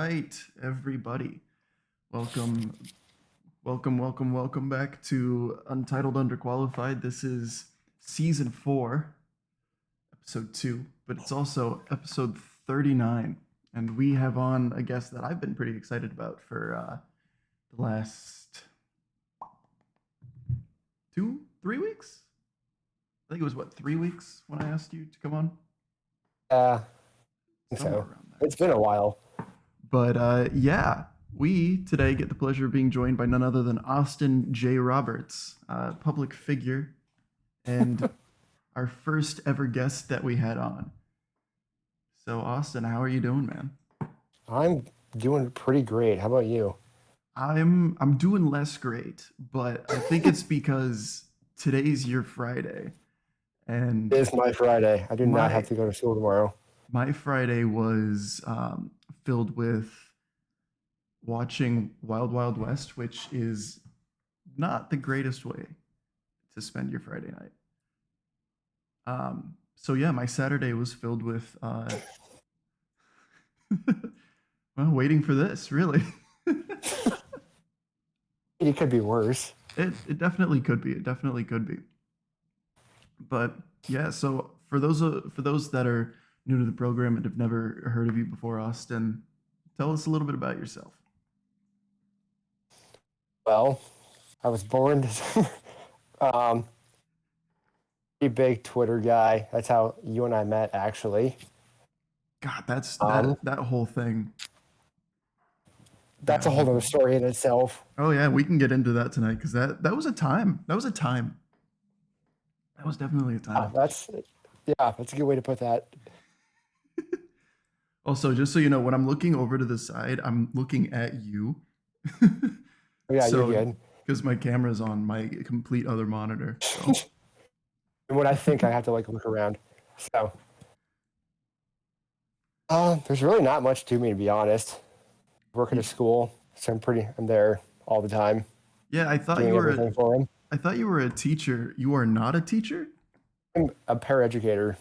Right, everybody. Welcome, welcome back to Untitled Underqualified. This is season 4, episode 2, but it's also episode 39. And we have on a guest that I've been pretty excited about for the last 3 weeks? I think it was, 3 weeks when I asked you to come on? I think Somewhere so. around there. It's been a while. But yeah, we today get the pleasure of being joined by none other than Austin J. Roberts, public figure, and our first ever guest that we had on. So Austin, how are you doing, man? I'm doing pretty great. How about you? I'm doing less great, but I think it's because today's your Friday, and It is my Friday. I do not my have to go to school tomorrow. my Friday was filled with watching Wild Wild West, which is not the greatest way to spend your Friday night. So yeah, my Saturday was filled with well, waiting for this, really. It could be worse. It definitely could be. It definitely could be. But yeah, so for those that are new to the program and have never heard of you before, Austin, tell us a little bit about yourself. Well, I was born um pretty big Twitter guy. That's how you and I met, actually. God, that's Um, that whole thing. That that's a whole whole other thing. story in itself. Oh yeah, we can get into that tonight because that was a time. That was a time. That was definitely a time. That's a good way to put that. Also, just so you know, when I'm looking over to the side, I'm looking at you. Oh, yeah, you're So, good. because my camera's on my complete other monitor. So, And when I think I have to look around. So there's really not much to me, to be honest. Work at a school, so I'm there all the time, yeah, doing everything for them. I thought you were a teacher. You are not a teacher? I'm a paraeducator.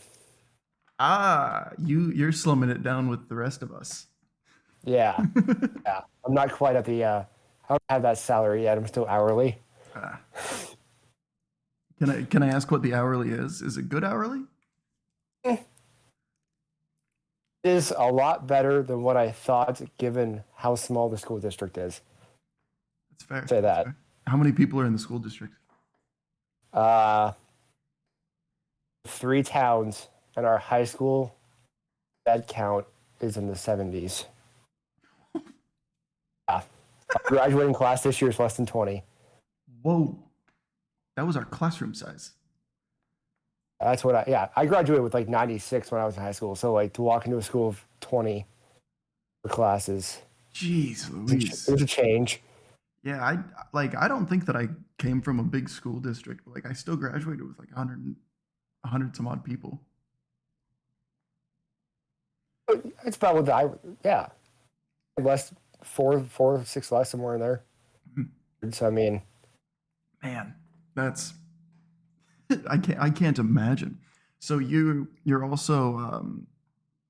Ah, you're slumming it down with the rest of us. Yeah, yeah. I'm not quite at the. I don't have that salary yet. I'm still hourly. Ah. Can I ask what the hourly is? Is it good hourly? It is a lot better than what I thought, given how small the school district is. That's fair. Say That's that. fair. How many people are in the school district? Uh, 3 towns, and our high school bed count is in the 70s. Yeah. Our graduating class this year is less than 20. Whoa, that was our classroom size. That's what I graduated with like 96 when I was in high school. So like to walk into a school of 20 for classes, Jeez it Louise. was a change. Yeah, I don't think that I came from a big school district, but like I still graduated with like 100 some odd people. It's about what yeah, less four, 6 less, somewhere in there. So I mean, Man, that's I can't imagine. So you're also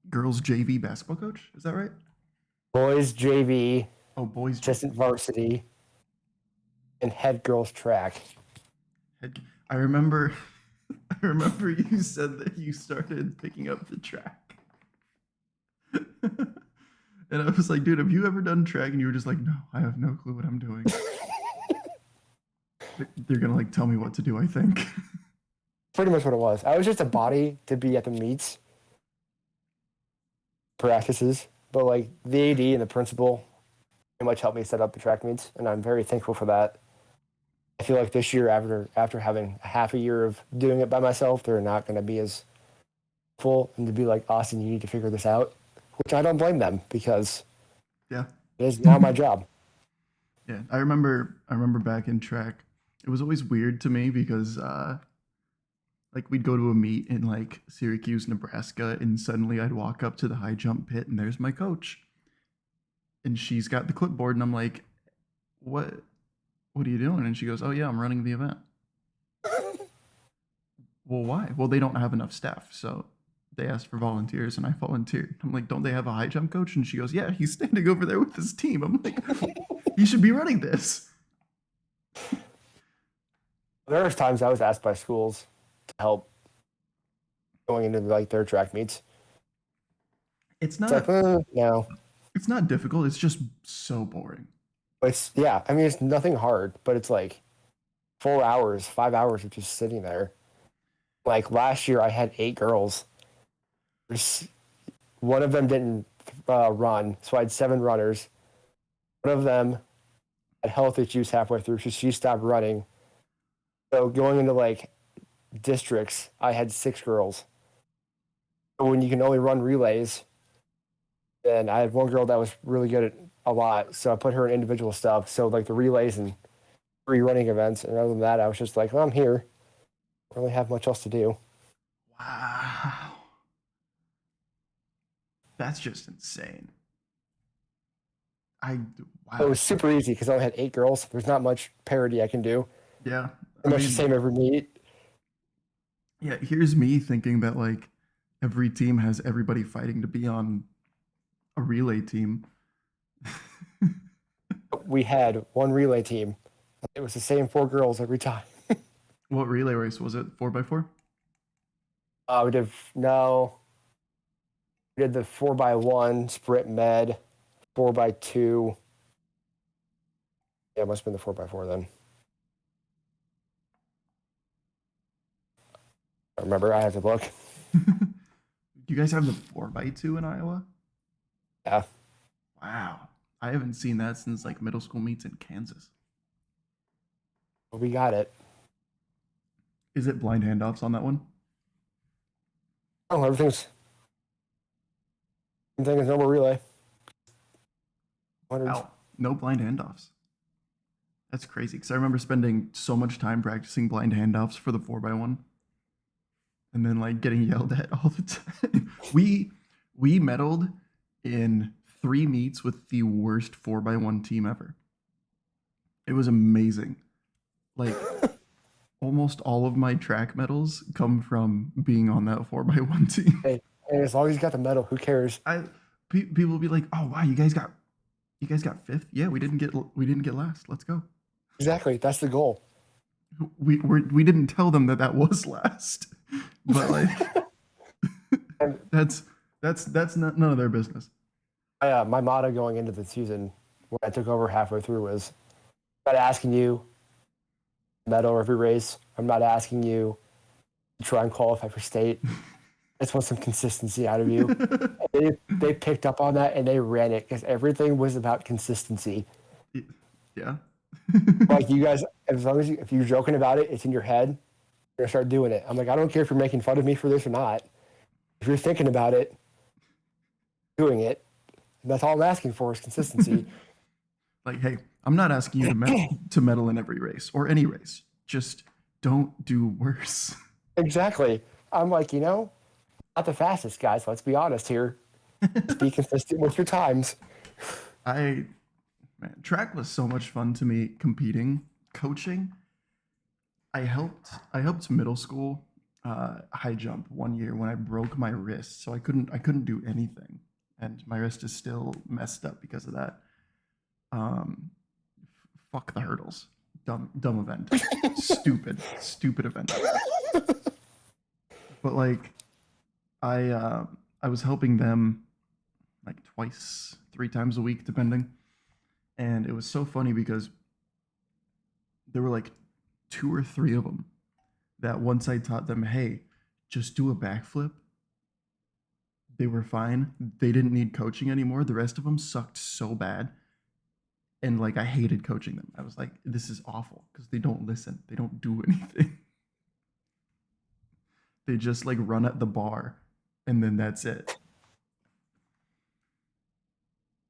girls JV basketball coach, is that right? boys JV, Oh, boys assistant JV. varsity, and head girls track. I remember I remember you said that you started picking up the track. And I was like, dude, have you ever done track? And you were just like, no, I have no clue what I'm doing. They're gonna like tell me what to do, I think. Pretty much what it was. I was just a body to be at the meets, practices, but like the AD and the principal pretty much helped me set up the track meets, and I'm very thankful for that. I feel like this year, after having a half a year of doing it by myself, they're not going to be as full, and to be like, Austin, you need to figure this out, which I don't blame them, because Yeah. it is now my job. Yeah. I remember back in track. It was always weird to me because like we'd go to a meet in like Syracuse, Nebraska, and suddenly I'd walk up to the high jump pit and there's my coach. And she's got the clipboard and I'm like, what are you doing? And she goes, "Oh yeah, I'm running the event." Well, why? Well, they don't have enough staff, so they asked for volunteers and I volunteered. I'm like, don't they have a high jump coach? And she goes, yeah, he's standing over there with his team. I'm like, he should be running this. There was times I was asked by schools to help going into like their track meets. It's It's like, not no. it's not difficult. It's just so boring. But it's, yeah, I mean, it's nothing hard, but it's like 4 hours, 5 hours of just sitting there. Like last year, I had 8 girls. One of them didn't run, so I had 7 runners. One of them had health issues halfway through, so she stopped running. So going into like districts, I had 6 girls. But when you can only run relays, then I had one girl that was really good at a lot, so I put her in individual stuff. So like the relays and 3 running events, and other than that, I was just like, well, I'm here. I don't really have much else to do. Wow. That's just insane. Wow. It was super easy because I only had 8 girls. There's not much parity I can do. Yeah. Pretty much the same every meet. Yeah, here's me thinking that like every team has everybody fighting to be on a relay team. We had one relay team. It was the same 4 girls every time. What relay race was it? 4x4? We did we did the 4x1 sprint med, 4x2. Yeah, it must have been the 4x4 then. I remember. I have to look. Do you guys have the 4x2 in Iowa? Yeah. Wow. I haven't seen that since like middle school meets in Kansas. We got it. Is it blind handoffs on that one? Oh, everything's normal relay. Wow. No blind handoffs. That's crazy because I remember spending so much time practicing blind handoffs for the 4x1 and then like getting yelled at all the time. We medaled in 3 meets with the worst 4x1 team ever. It was amazing. Like almost all of my track medals come from being on that 4x1 team. Hey, as long as you got the medal, who cares? People will be like, "Oh wow, you guys got 5th? Yeah, we didn't get last. Let's go." Exactly, that's the goal. We didn't tell them that was last, but like that's none of their business. My motto going into the season when I took over halfway through was, I'm not asking you to medal every race. I'm not asking you to try and qualify for state. I just want some consistency out of you. They picked up on that and they ran it because everything was about consistency. Yeah. Like you guys, as long as if you're joking about it, it's in your head. You're gonna start doing it. I'm like, I don't care if you're making fun of me for this or not. If you're thinking about it, doing it, and that's all I'm asking for is consistency. Like, hey, I'm not asking you to medal in every race or any race. Just don't do worse. Exactly. I'm like, not the fastest, guys. Let's be honest here. Just be consistent with your times. Track was so much fun to me. Competing, coaching. I helped middle school high jump one year when I broke my wrist, so I couldn't do anything, and my wrist is still messed up because of that. Fuck the hurdles. Dumb event. Stupid event. But like, I was helping them like 2, 3 times a week, depending. And it was so funny because there were like 2 or 3 of them that once I taught them, hey, just do a backflip, they were fine. They didn't need coaching anymore. The rest of them sucked so bad. And like, I hated coaching them. I was like, this is awful because they don't listen. They don't do anything. They just like run at the bar and then that's it.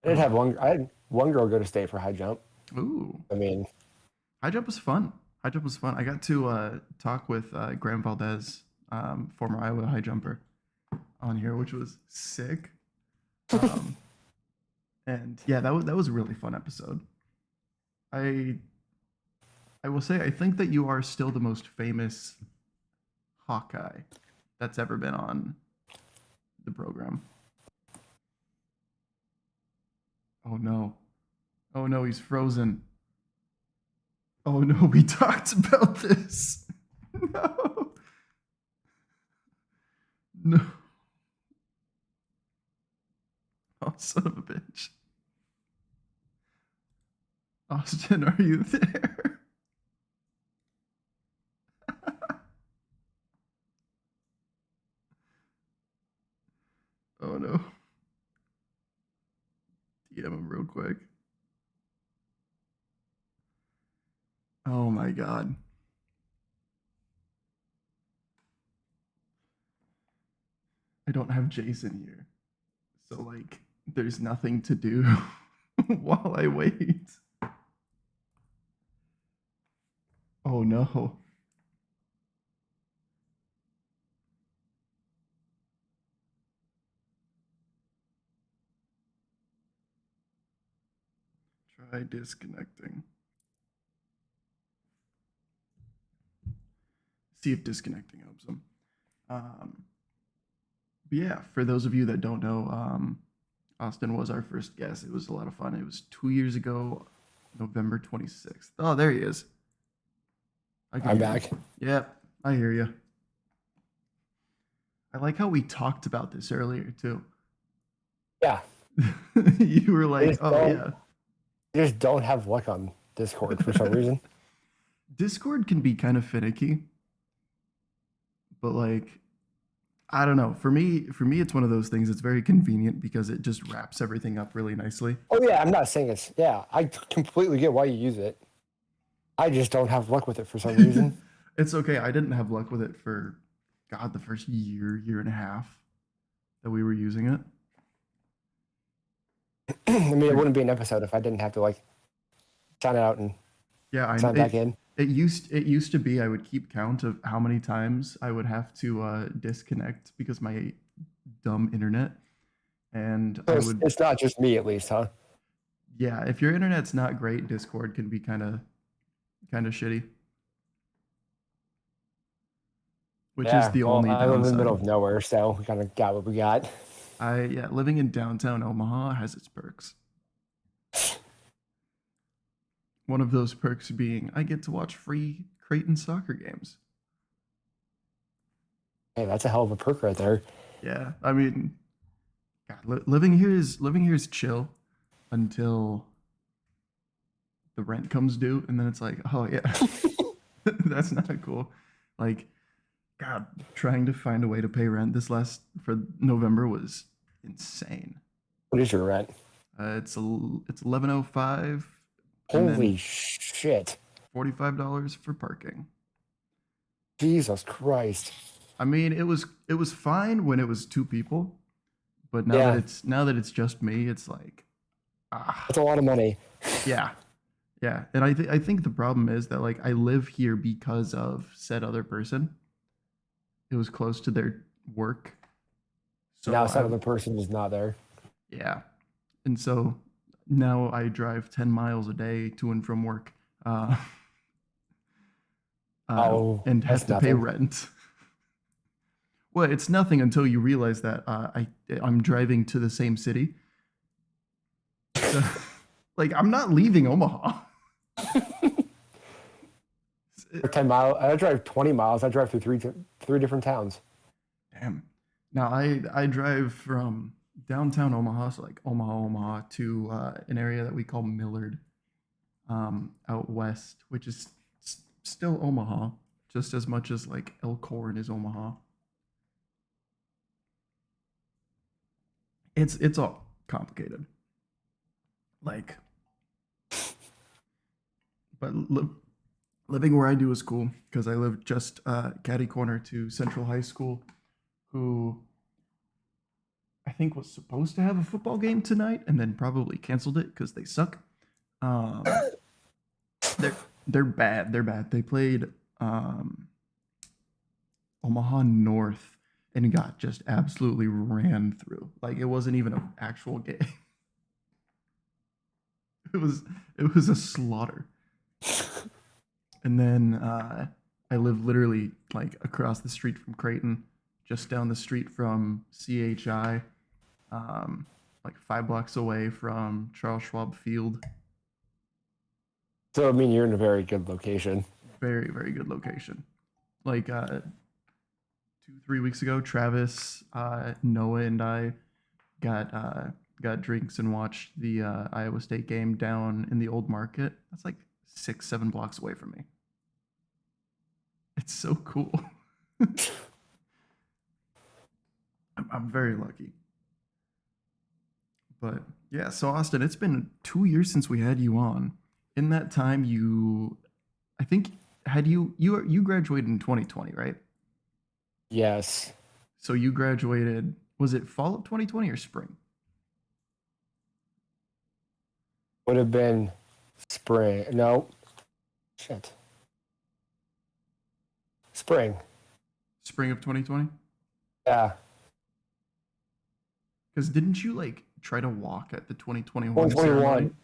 I had one girl go to state for high jump. Ooh. I mean, high jump was fun. I got to talk with Graham Valdez, former Iowa high jumper, on here, which was sick. And yeah, that was a really fun episode. I will say I think that you are still the most famous Hawkeye that's ever been on the program. Oh no. Oh no, he's frozen. Oh no, we talked about this. No. No. Oh, son of a bitch. Austin, are you there? Oh no. DM him real quick. Oh my god. I don't have Jason here. So, like, there's nothing to do while I wait. Oh no. Try disconnecting. See if disconnecting helps him. But yeah, for those of you that don't know, Austin was our first guest. It was a lot of fun. It was 2 years ago, November 26th. Oh, there he is. I'm back. Yep, I hear you. I like how we talked about this earlier too. Yeah. You were like, oh yeah. You just don't have luck on Discord for some reason. Discord can be kind of finicky, but like, I don't know. For me, it's one of those things that's very convenient because it just wraps everything up really nicely. Oh yeah, I'm not saying it's I completely get why you use it. I just don't have luck with it for some reason. It's okay. I didn't have luck with it for the first year and a half that we were using it. I mean, it wouldn't be an episode if I didn't have to like sign out and sign back in. It used to be I would keep count of how many times I would have to disconnect because my dumb internet, and So it's not just me, at least, huh? Yeah, if your internet's not great, Discord can be kind of shitty. Which is the only downside. I live in the middle of nowhere, so we kind of got what we got. Living in downtown Omaha has its perks. One of those perks being I get to watch free Creighton soccer games. Hey, that's a hell of a perk right there. Yeah, I mean, God, living here is chill until the rent comes due, and then it's like, oh yeah, that's not cool. Like, God, trying to find a way to pay rent for November was insane. What is your rent? It's $11.05. Holy shit! $45 for parking. Jesus Christ! I mean, it was fine when it was two people, but now that it's just me, it's like, that's a lot of money. Yeah, and I think the problem is that like I live here because of said other person. It was close to their work, so now said other person is not there. Yeah, and so now I drive 10 miles a day to and from work, and have to pay rent. Well, it's nothing until you realize that I'm driving to the same city. So, like, I'm not leaving Omaha. For 10 miles, I drive 20 miles. I drive through three different towns. Damn. Now I drive from downtown Omaha, so like Omaha, to an area that we call Millard, out west, which is still Omaha, just as much as like Elkhorn is Omaha. It's all complicated. Like, but living where I do is cool because I live just catty corner to Central High School, who I think was supposed to have a football game tonight and then probably canceled it because they suck. They're bad. They're bad. They played Omaha North and got just absolutely ran through. Like, it wasn't even an actual game. It was a slaughter. And then I live literally like across the street from Creighton, just down the street from CHI, like 5 blocks away from Charles Schwab Field. So I mean, you're in a very good location. Very, very good location. Like 2, 3 weeks ago, Travis, Noah, and I got drinks and watched the Iowa State game down in the old market. That's like 6, 7 blocks away from me. It's so cool. I'm very lucky. But yeah, so Austin, it's been 2 years since we had you on. In that time, I think, you graduated in 2020, right? Yes. So you graduated, was it fall of 2020 or spring? Would have been spring. No. Shit. Spring. Spring of 2020? Yeah. Because didn't you like try to walk at the 2021 ceremony? 2021.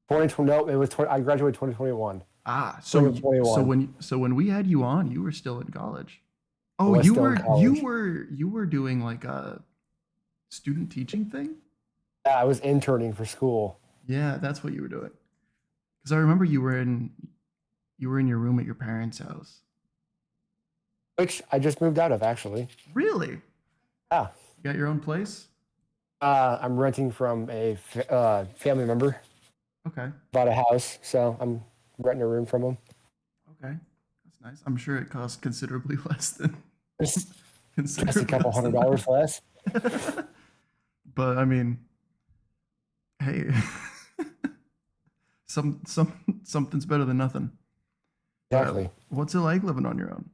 2020. No, it was. I graduated 2021. Ah, Spring of 21. so when we had you on, you were still in college. Oh, was you still in were college. you were doing like a student teaching thing? Yeah, I was interning for school. Yeah, that's what you were doing. Because I remember you were in your room at your parents' house. Which I just moved out of, actually. Really? Yeah. You got your own place? I'm renting from a family member. Okay. Bought a house, so I'm renting a room from him. Okay. That's nice. I'm sure it cost considerably less than Just considerably a couple less than $100 less. But I mean, hey, something's better than nothing. Exactly. What's it like living on your own?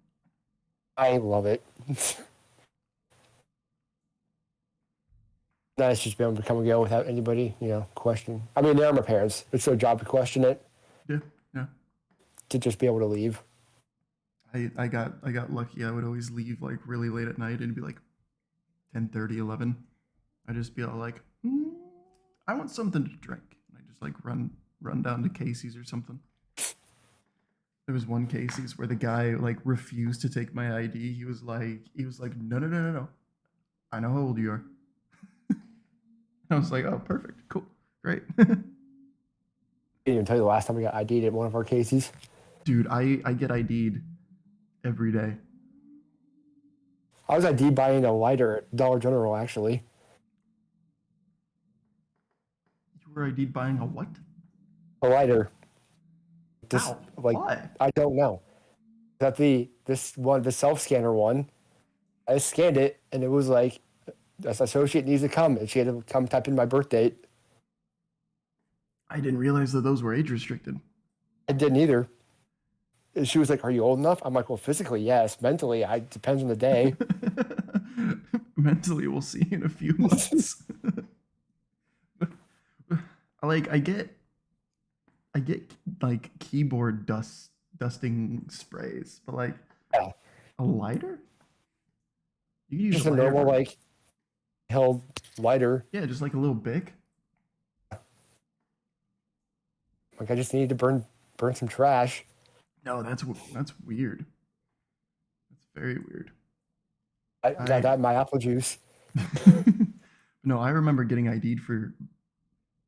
I love it. Nice just being able to come and go without anybody, question. I mean, they're my parents. It's their job to question it. Yeah, yeah. To just be able to leave. I got lucky. I would always leave like really late at night and be like 10:30, 11. I'd just be all like, I want something to drink. And I just like run down to Casey's or something. There was one Casey's where the guy like refused to take my ID. He was like, no. I know how old you are. I was like, oh, perfect, cool, great. I didn't even tell you the last time we got ID'd at one of our Casey's. Dude, I get ID'd every day. I was ID'd buying a lighter at Dollar General, actually. You were ID'd buying a what? A lighter. How? Why? I don't know. That the self-scanner one, I scanned it and it was like, this associate needs to come, and she had to come type in my birth date. I didn't realize that those were age restricted. I didn't either. And she was like, "Are you old enough?" I'm like, "Well, physically, yes. Mentally, it depends on the day." Mentally, we'll see in a few months. Like I get like keyboard dusting sprays, but like Yeah. a lighter? You can use Just a a lighter normal for- like held lighter. Yeah, just like a little Bic. Like I just need to burn some trash. No, that's weird. That's very weird. I got that in my apple juice. No, I remember getting ID'd for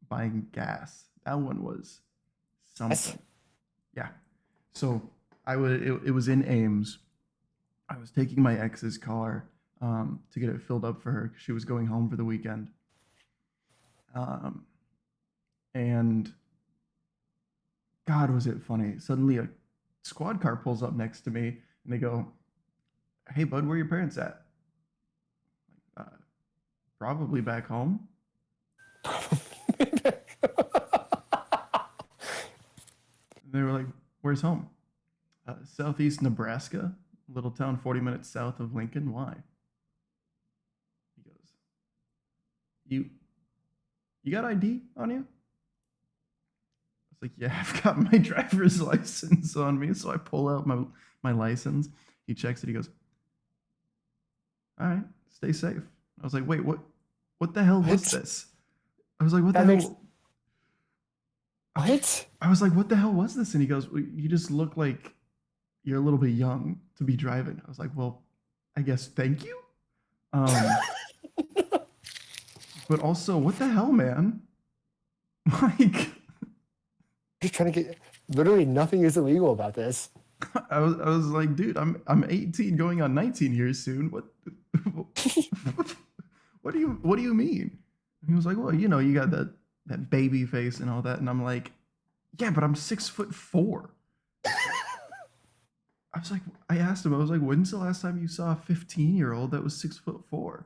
buying gas. That one was something. Yeah. So it was in Ames. I was taking my ex's car to get it filled up for her because she was going home for the weekend. And God, was it funny. Suddenly a squad car pulls up next to me and they go, "Hey, bud, where are your parents at?" Probably back home. They were like, "Where's home?" Southeast Nebraska, little town 40 minutes south of Lincoln. Why? He goes, You got ID on you? I was like, "Yeah, I've got my driver's license on me." So I pull out my license. He checks it. He goes, "All right, stay safe." I was like, "Wait, what the hell was this?" I was like, "What the hell?" What? I was like, "What the hell was this?" And he goes, "Well, you just look like you're a little bit young to be driving." I was like, "Well, I guess thank you." Um, but also, what the hell, man? Like, Just trying to get. Literally nothing is illegal about this. I was like, dude, I'm 18 going on 19 here soon. What do you mean? And he was like, well, you got that baby face and all that. And I'm like, yeah, but I'm 6'4". I asked him, I was like, when's the last time you saw a 15-year-old that was 6'4"? And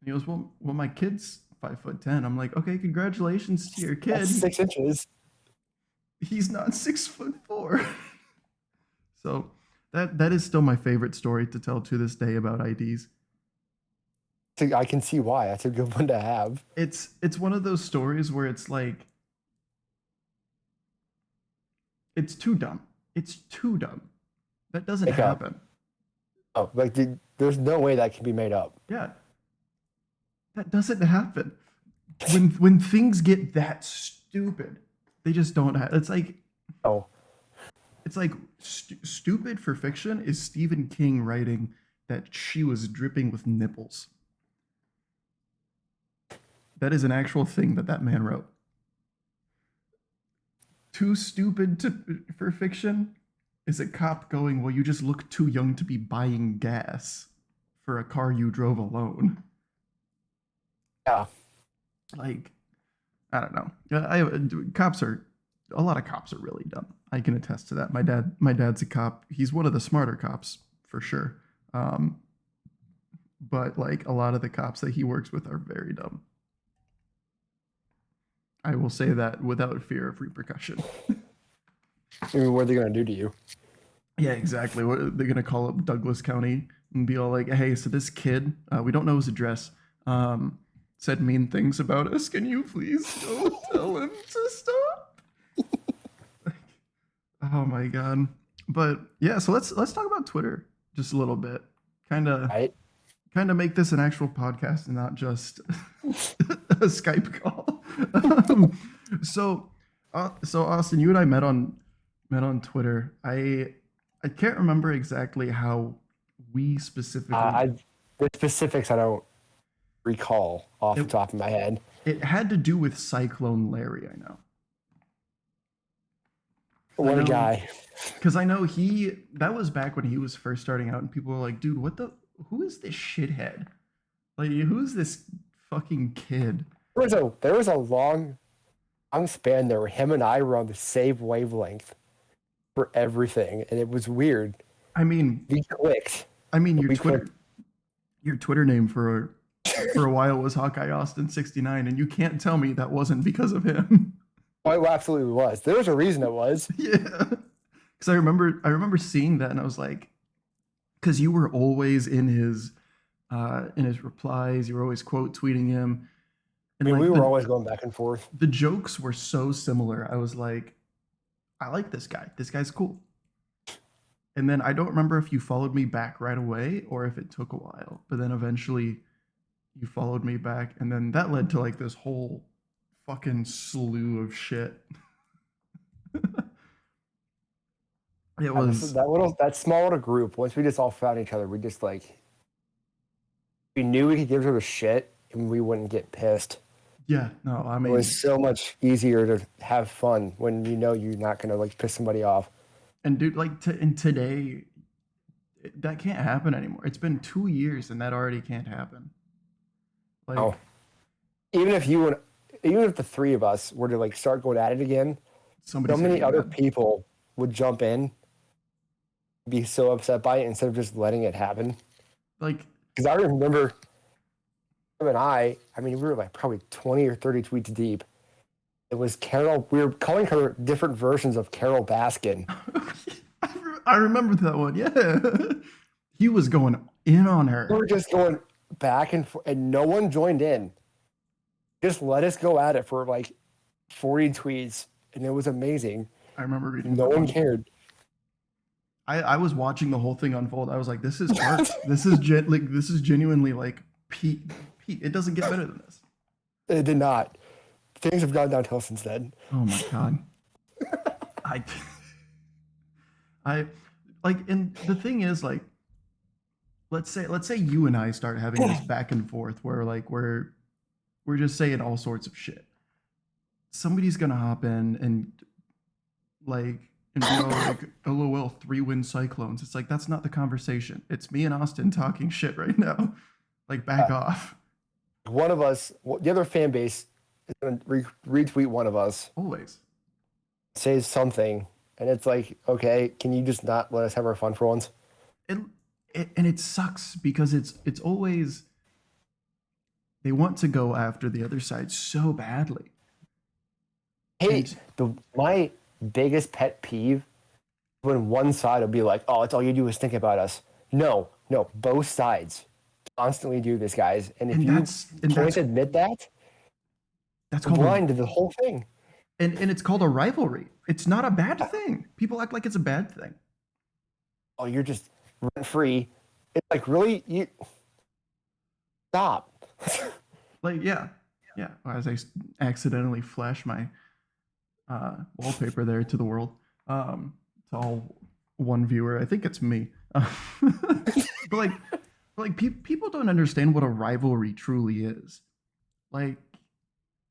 he goes, well, my kid's 5'10". I'm like, okay, congratulations to your kid. That's 6 inches. He's not 6'4". So that is still my favorite story to tell to this day about IDs. I can see why. That's a good one to have. It's one of those stories where it's like, it's too dumb. It's too dumb. That doesn't happen. Oh, like there's no way that can be made up. Yeah. That doesn't happen. When things get that stupid, they just don't have. It's like, it's like stupid for fiction is Stephen King writing that she was dripping with nipples. That is an actual thing that man wrote. Too stupid for fiction is a cop going, well, you just look too young to be buying gas for a car you drove alone. Yeah. Like, I don't know. A lot of cops are really dumb. I can attest to that. My dad's a cop. He's one of the smarter cops for sure. But like a lot of the cops that he works with are very dumb. I will say that without fear of repercussion. I mean, what are they going to do to you? Yeah, exactly. What they're going to call up Douglas County and be all like, hey, so this kid, we don't know his address, said mean things about us. Can you please go tell him to stop? Oh my God. But yeah, so let's talk about Twitter just a little bit. Kind of make this an actual podcast and not just a Skype call. So Austin, you and I met on Twitter. I can't remember exactly how we specifically. The specifics I don't recall off the top of my head. It had to do with Cyclone Larry, I know. What a guy. Because I know that was back when he was first starting out and people were like, dude, who is this shithead? Like, who is this fucking kid? There was a long span there where him and I were on the same wavelength for everything, and it was weird. I mean, we clicked. I mean, your Twitter name for a while was Hawkeye Austin 69, and you can't tell me that wasn't because of him. Oh, it absolutely was. There was a reason it was. Yeah, because I remember seeing that, and I was like, because you were always in his replies, you were always quote tweeting him. And we were always going back and forth. The jokes were so similar. I was like, I like this guy. This guy's cool. And then I don't remember if you followed me back right away or if it took a while. But then eventually you followed me back. And then that led to like this whole fucking slew of shit. It was that small little group. Once we just all found each other, we just we knew we could give her a shit and we wouldn't get pissed. Yeah, no, I mean, it was so much easier to have fun when you know you're not gonna piss somebody off. And dude, today, that can't happen anymore. It's been 2 years and that already can't happen. Even if the three of us were to start going at it again, so many other people would jump in, be so upset by it instead of just letting it happen. Because I remember him and I mean, we were probably 20 or 30 tweets deep. It was Carol. We were calling her different versions of Carol Baskin. I remember that one. Yeah. He was going in on her. We were just going back and forth, and no one joined in. Just let us go at it for 40 tweets, and it was amazing. I remember reading. No one cared. I was watching the whole thing unfold. I was like, this is art. This is genuinely peak. It doesn't get better than this. It did not. Things have gone downhill since then. Oh my God. I and the thing is let's say you and I start having this back and forth where like we're just saying all sorts of shit. Somebody's gonna hop in and like and be all like, LOL, 3-win Cyclones. It's like that's not the conversation. It's me and Austin talking shit right now. Like back off. One of us, the other fan base, is going to retweet one of us, Always. says something, and it's like, okay, can you just not let us have our fun for once? And it sucks because it's always they want to go after the other side so badly. Hey, my biggest pet peeve when one side will be like, "Oh, it's all you do is think about us." No, both sides constantly do this, guys. And if you can't admit that, that's you're called blind to the whole thing. And it's called a rivalry. It's not a bad thing. People act like it's a bad thing. Oh, you're just rent free. It's like, really, you stop. Like, yeah. As I accidentally flash my wallpaper there to the world, to all one viewer. I think it's me. But people don't understand what a rivalry truly is. Like,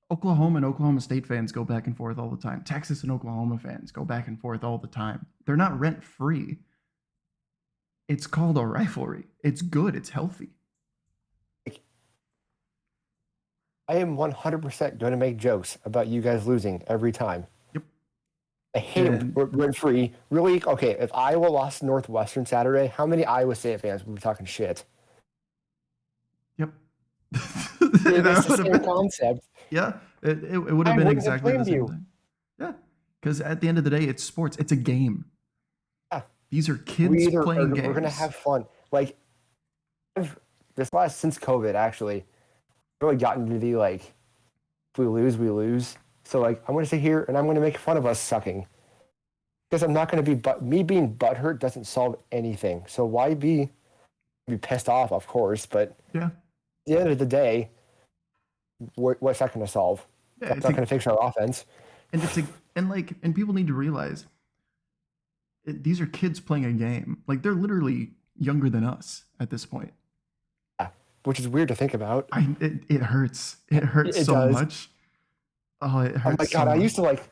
Oklahoma and Oklahoma State fans go back and forth all the time. Texas and Oklahoma fans go back and forth all the time. They're not rent free. It's called a rivalry. It's good. It's healthy. I am 100% going to make jokes about you guys losing every time. Yep. I hate rent free. Really? Okay, if Iowa lost Northwestern Saturday, how many Iowa State fans would be talking shit? Yep. It's the same concept. Yeah, it would have been exactly the same thing. Yeah, because at the end of the day, it's sports. It's a game. Yeah. These are kids playing games. We're going to have fun. Like, since COVID, actually, really gotten to the like, if we lose, we lose. So like, I'm going to sit here and I'm going to make fun of us sucking, because I'm not going to be. Me being butthurt doesn't solve anything. So why be pissed off? Of course, but yeah. At the end of the day, what's that going to solve? Yeah, that's not going to fix our offense. And and people need to realize these are kids playing a game. Like, they're literally younger than us at this point. Which is weird to think about. It hurts. It hurts so much. Oh, it hurts. Oh my god! I used to like.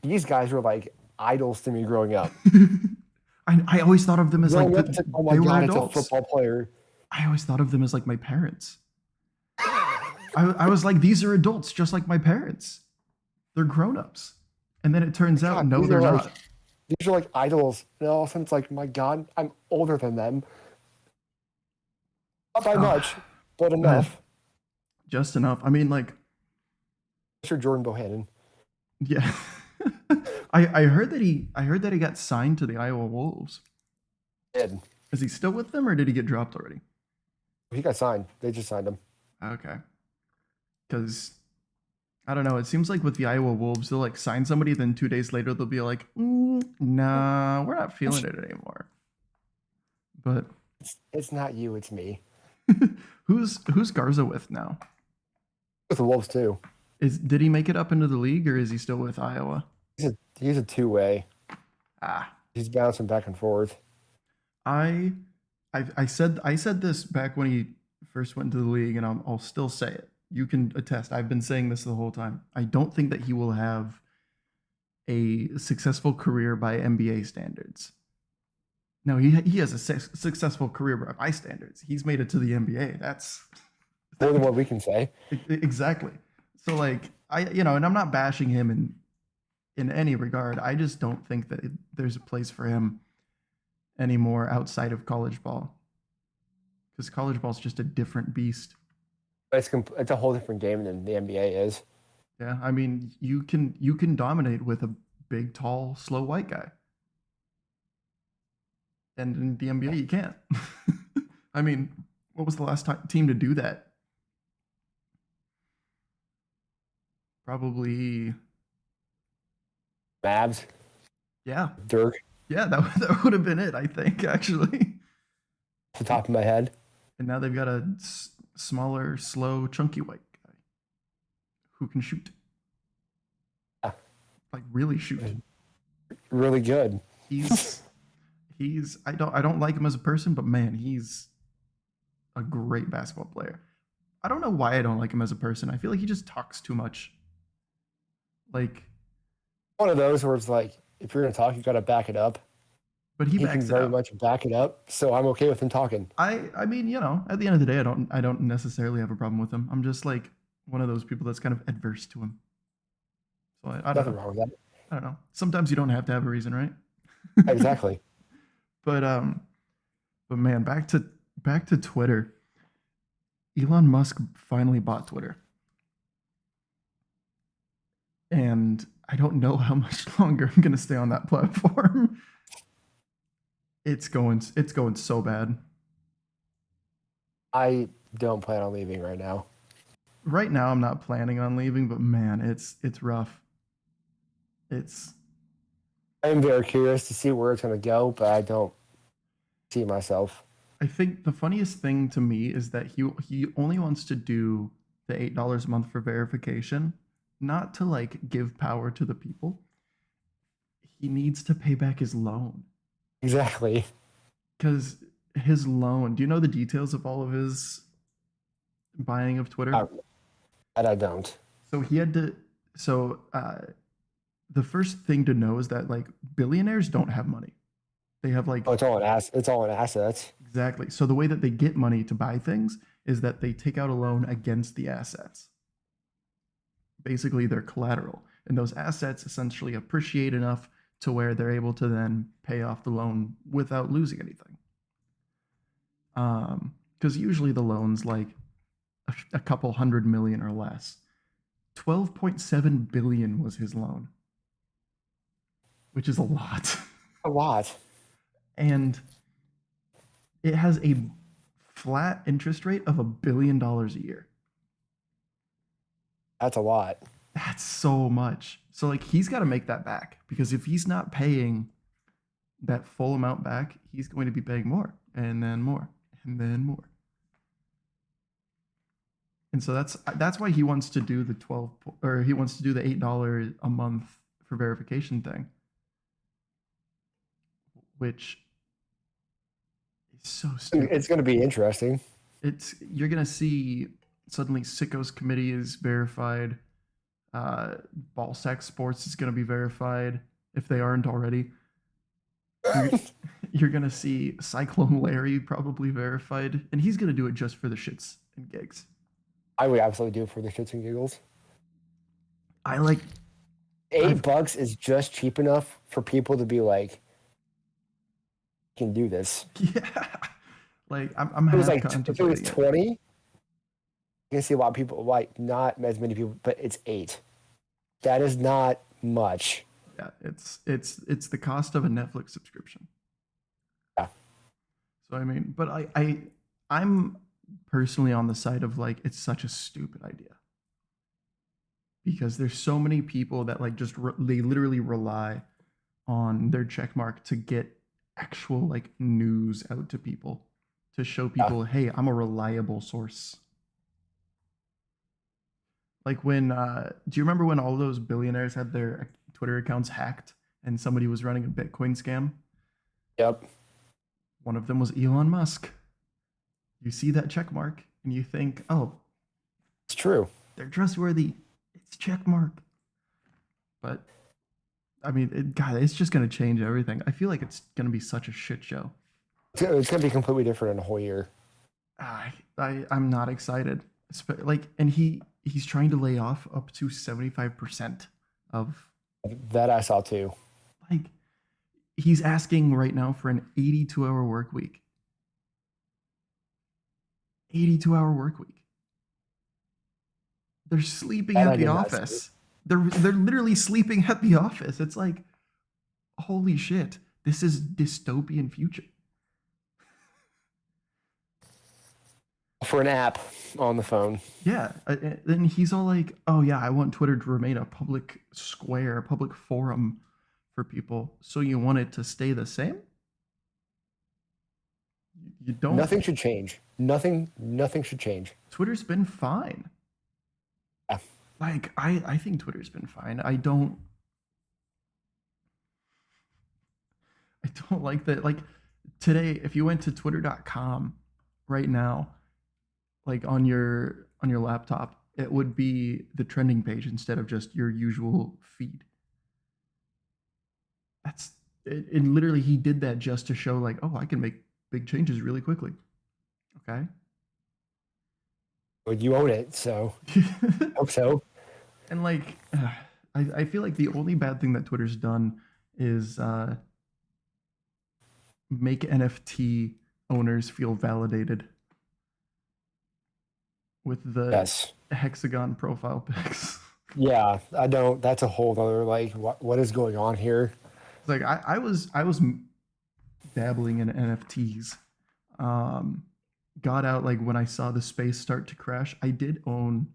These guys were like idols to me growing up. I always thought of them as like oh my god, it's a football player. I always thought of them as like my parents. I was like, these are adults just like my parents. They're grown-ups. And then it turns out, no, they're not. These are like idols. And all of a sudden it's like, my god, I'm older than them. Not by much, but enough. Just enough. I mean, like, Mr. Jordan Bohannon. Yeah. I heard that he got signed to the Iowa Wolves. Did. Is he still with them, or did he get dropped already? He got signed. They just signed him. Okay. Because I don't know. It seems like with the Iowa Wolves, they'll like sign somebody, then 2 days later they'll be like, "Nah, we're not feeling it anymore." But it's not you, it's me. Who's Garza with now? With the Wolves too. Did he make it up into the league, or is he still with Iowa? He's a two-way. Ah, he's bouncing back and forth. I said this back when he first went to the league, and I'll still say it. You can attest. I've been saying this the whole time. I don't think that he will have a successful career by NBA standards. No, he has a successful career by my standards. He's made it to the NBA. That's more than what we can say. Exactly. So like and I'm not bashing him in any regard. I just don't think that there's a place for him anymore outside of college ball, because college ball is just a different beast. It's a whole different game than the NBA is. Yeah, I mean, you can dominate with a big, tall, slow white guy, and in the NBA you can't. I mean, what was the last team to do that? Probably Mavs. Yeah. Dirk. Yeah, that would have been it, I think, actually. Off the top of my head. And now they've got a smaller, slow, chunky white guy who can shoot. Yeah. Like, really shoot. Really good. He's I don't like him as a person, but man, he's a great basketball player. I don't know why I don't like him as a person. I feel like he just talks too much. Like, One of those where it's like, if you're going to talk, you got to back it up. but he He can backs it very up. much back it up, so I'm okay with him talking. I mean, at the end of the day, I don't necessarily have a problem with him. I'm just like one of those people that's kind of adverse to him. So I don't Nothing know. wrong with that. I don't know. Sometimes you don't have to have a reason, right? Exactly. But man, back to Twitter. Elon Musk finally bought Twitter. And I don't know how much longer I'm gonna stay on that platform. It's going so bad. I don't plan on leaving right now. Right now I'm not planning on leaving, but man, it's rough. I'm very curious to see where it's going to go, but I don't see myself. I think the funniest thing to me is that he only wants to do the $8 a month for verification, not to like give power to the people. He needs to pay back his loan. Exactly. Because his loan, do you know the details of all of his buying of Twitter? And I don't. So he had to. So the first thing to know is that like billionaires don't have money. They have like It's all in assets. exactly. So the way that they get money to buy things is that they take out a loan against the assets. Basically, they're collateral, and those assets essentially appreciate enough to where they're able to then pay off the loan without losing anything. Because usually the loan's like a couple hundred million or less. 12.7 billion was his loan, which is a lot. A lot. And it has a flat interest rate of $1 billion a year. That's a lot. That's so much. So like he's got to make that back, because if he's not paying that full amount back, he's going to be paying more and then more and then more. And so that's why he wants to do the the $8 a month for verification thing, which is so stupid. It's going to be interesting. You're gonna see suddenly Sicko's committee is verified. Ballsack Sports is gonna be verified if they aren't already. You're gonna see Cyclone Larry probably verified, and he's gonna do it just for the shits and gigs. I would absolutely do it for the shits and giggles. I like $8 is just cheap enough for people to be like, can do this. Yeah, like I'm If it was half like if it was contemplating 20, you can see a lot of people, like not as many people, but it's 8. That is not much. Yeah, it's the cost of a Netflix subscription. Yeah. So I mean, but I'm personally on the side of like it's such a stupid idea, because there's so many people that like just they literally rely on their check mark to get actual like news out to people, to show people, hey, I'm a reliable source. Like when do you remember when all those billionaires had their Twitter accounts hacked and somebody was running a Bitcoin scam? Yep. One of them was Elon Musk. You see that check mark and you think, oh, It's true. they're trustworthy. It's check mark. But I mean, God, it's just going to change everything. I feel like it's going to be such a shit show. It's going to be completely different in a whole year. I'm not excited. Like, and he's trying to lay off up to 75% of that. I saw too. Like, he's asking right now for an 82-hour work week. 82-hour work week. They're sleeping at the office. They're literally sleeping at the office. It's like, holy shit, this is dystopian future. For an app on the phone. Yeah. Then he's all like, oh yeah, I want Twitter to remain a public square, a public forum for people. So you want it to stay the same? You don't. Nothing should change. Nothing should change. Twitter's been fine. Yeah. Like, I think Twitter's been fine. I don't like that. Like, today, if you went to twitter.com right now, like on your laptop, it would be the trending page instead of just your usual feed. That's it, and literally he did that just to show like, oh, I can make big changes really quickly. Okay. But you own it, so hope so. And like, I feel like the only bad thing that Twitter's done is make NFT owners feel validated with the Yes. hexagon profile pics. Yeah, I don't. That's a whole other like what is going on here? It's like I was dabbling in NFTs. Um, got out like when I saw the space start to crash. I did own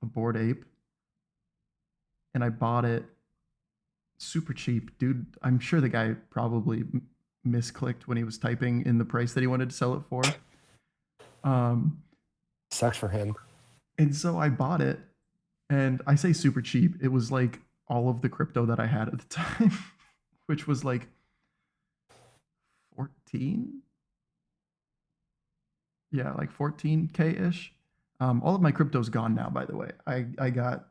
a Bored Ape, and I bought it super cheap, dude. I'm sure the guy probably misclicked when he was typing in the price that he wanted to sell it for. Um, Sucks for him. and so I bought it, and I say super cheap. It was like all of the crypto that I had at the time, which was like 14. Yeah, like 14K ish. All of my crypto's gone now, by the way. I got,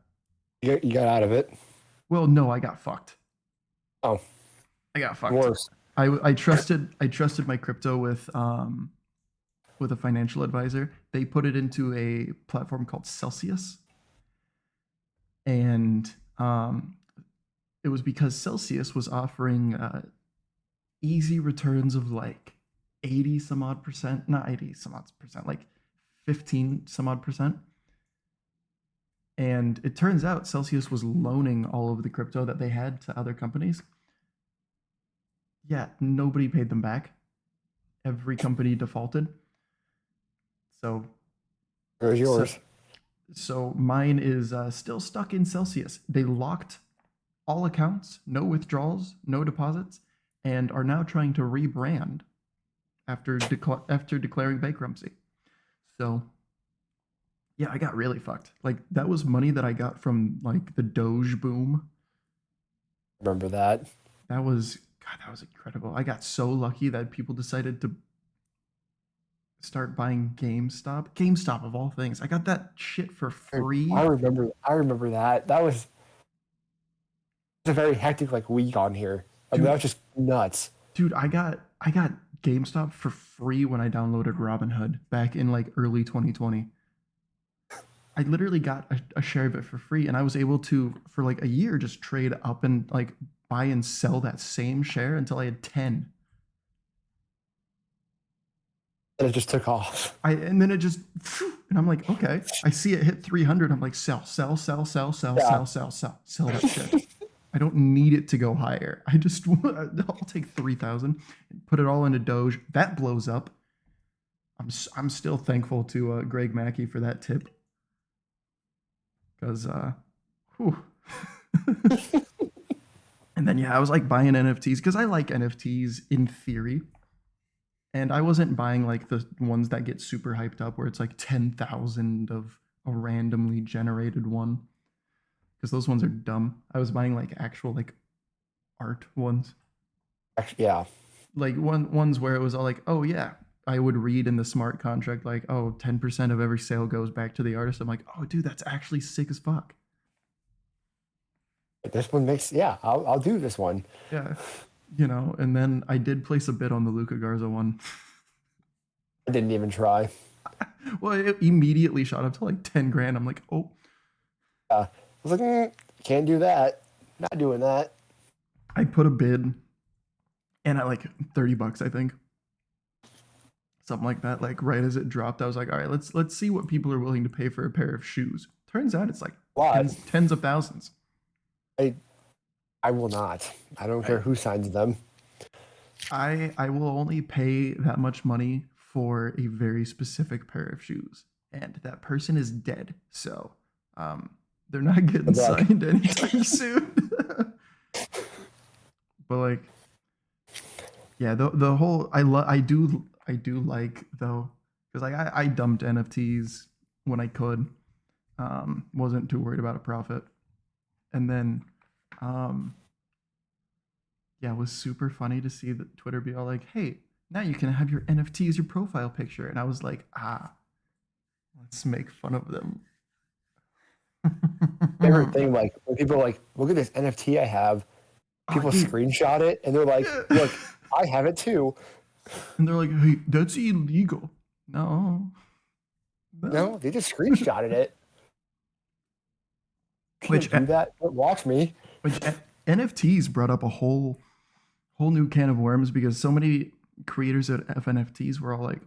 You got out of it. well, no, I got fucked. Oh, I got fucked. worse. I trusted my crypto with a financial advisor. They put it into a platform called Celsius, and it was because Celsius was offering easy returns of like 80 some odd percent, not 80 some odd percent, like 15 some odd percent. And it turns out Celsius was loaning all of the crypto that they had to other companies. Yeah, nobody paid them back. Every company defaulted. So, Where's so, yours? so mine is still stuck in Celsius. They locked all accounts, no withdrawals, no deposits, and are now trying to rebrand after declaring bankruptcy. So, yeah, I got really fucked. Like that was money that I got from like the Doge boom. Remember that? That was God, that was incredible. I got so lucky that people decided to start buying GameStop. GameStop of all things. I got that shit for free. I remember. I remember that. That was a very hectic like week on here. I mean, that Dude, was just nuts. dude, I got GameStop for free when I downloaded Robinhood back in like early 2020. I literally got a share of it for free, and I was able to for like a year just trade up and like buy and sell that same share until I had 10. And it just took off. And then it just and I'm like, okay. I see it hit 300. I'm like, sell, sell, sell, sell, sell, Yeah. sell, sell, sell, sell that shit. I don't need it to go higher. I just I'll take 3,000 and put it all into Doge. That blows up. I'm still thankful to Greg Mackey for that tip because whew. And then yeah, I was like buying NFTs because I like NFTs in theory. And I wasn't buying like the ones that get super hyped up where it's like 10,000 of a randomly generated one because those ones are dumb. I was buying like actual like art ones. Actually, yeah. Like ones where it was all like, oh yeah, I would read in the smart contract like, oh, 10% of every sale goes back to the artist. I'm like, oh dude, that's actually sick as fuck. This one makes. Yeah, I'll do this one. Yeah. And then I did place a bid on the Luca Garza one. I didn't even try. Well, it immediately shot up to like 10 grand. I'm like, oh, I was like, can't do that. Not doing that. I put a bid and at like $30, I think. Something like that. Like right as it dropped, I was like, all right, let's see what people are willing to pay for a pair of shoes. Turns out it's like What? tens of thousands. I will not. I don't care who signs them. I will only pay that much money for a very specific pair of shoes, and that person is dead. So, they're not getting Good luck. signed anytime soon. But like, yeah, the whole I do like though because like I dumped NFTs when I could, wasn't too worried about a profit, and then, um, yeah, it was super funny to see that Twitter be all like, "Hey, now you can have your NFT as your profile picture," and I was like, "Ah, Let's make fun of them. Favorite thing, like when people are like, look at this NFT I have. Oh, People dude. screenshot it and they're like, Yeah. look, I have it too. And they're like, hey, that's illegal. No. No, they just screenshotted it. Can't Which do that. But watch me. which NFTs brought up a whole new can of worms because so many creators of NFTs were all like,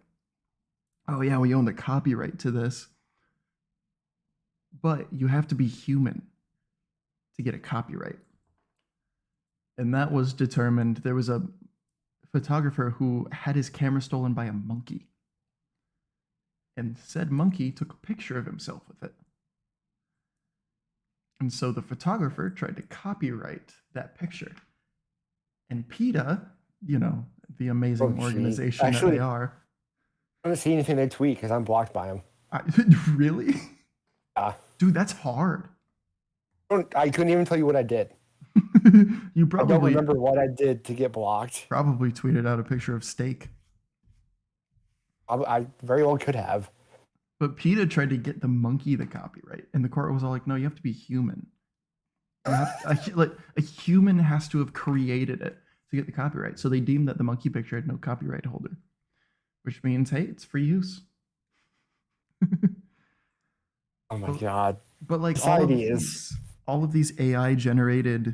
"Oh yeah, we own the copyright to this." But you have to be human to get a copyright. And that was determined. There was a photographer who had his camera stolen by a monkey. And said monkey took a picture of himself with it. And so the photographer tried to copyright that picture. And PETA, the amazing organization Actually, that they are. I don't see anything they tweet because I'm blocked by them. Really? Yeah. Dude, that's hard. I couldn't even tell you what I did. You I don't remember what I did to get blocked. probably tweeted out a picture of steak. I very well could have. But PETA tried to get the monkey the copyright, and the court was all like, "No, you have to be human. A human has to have created it to get the copyright." So they deemed that the monkey picture had no copyright holder, which means, hey, it's free use. Oh my god! But like Society all of these AI generated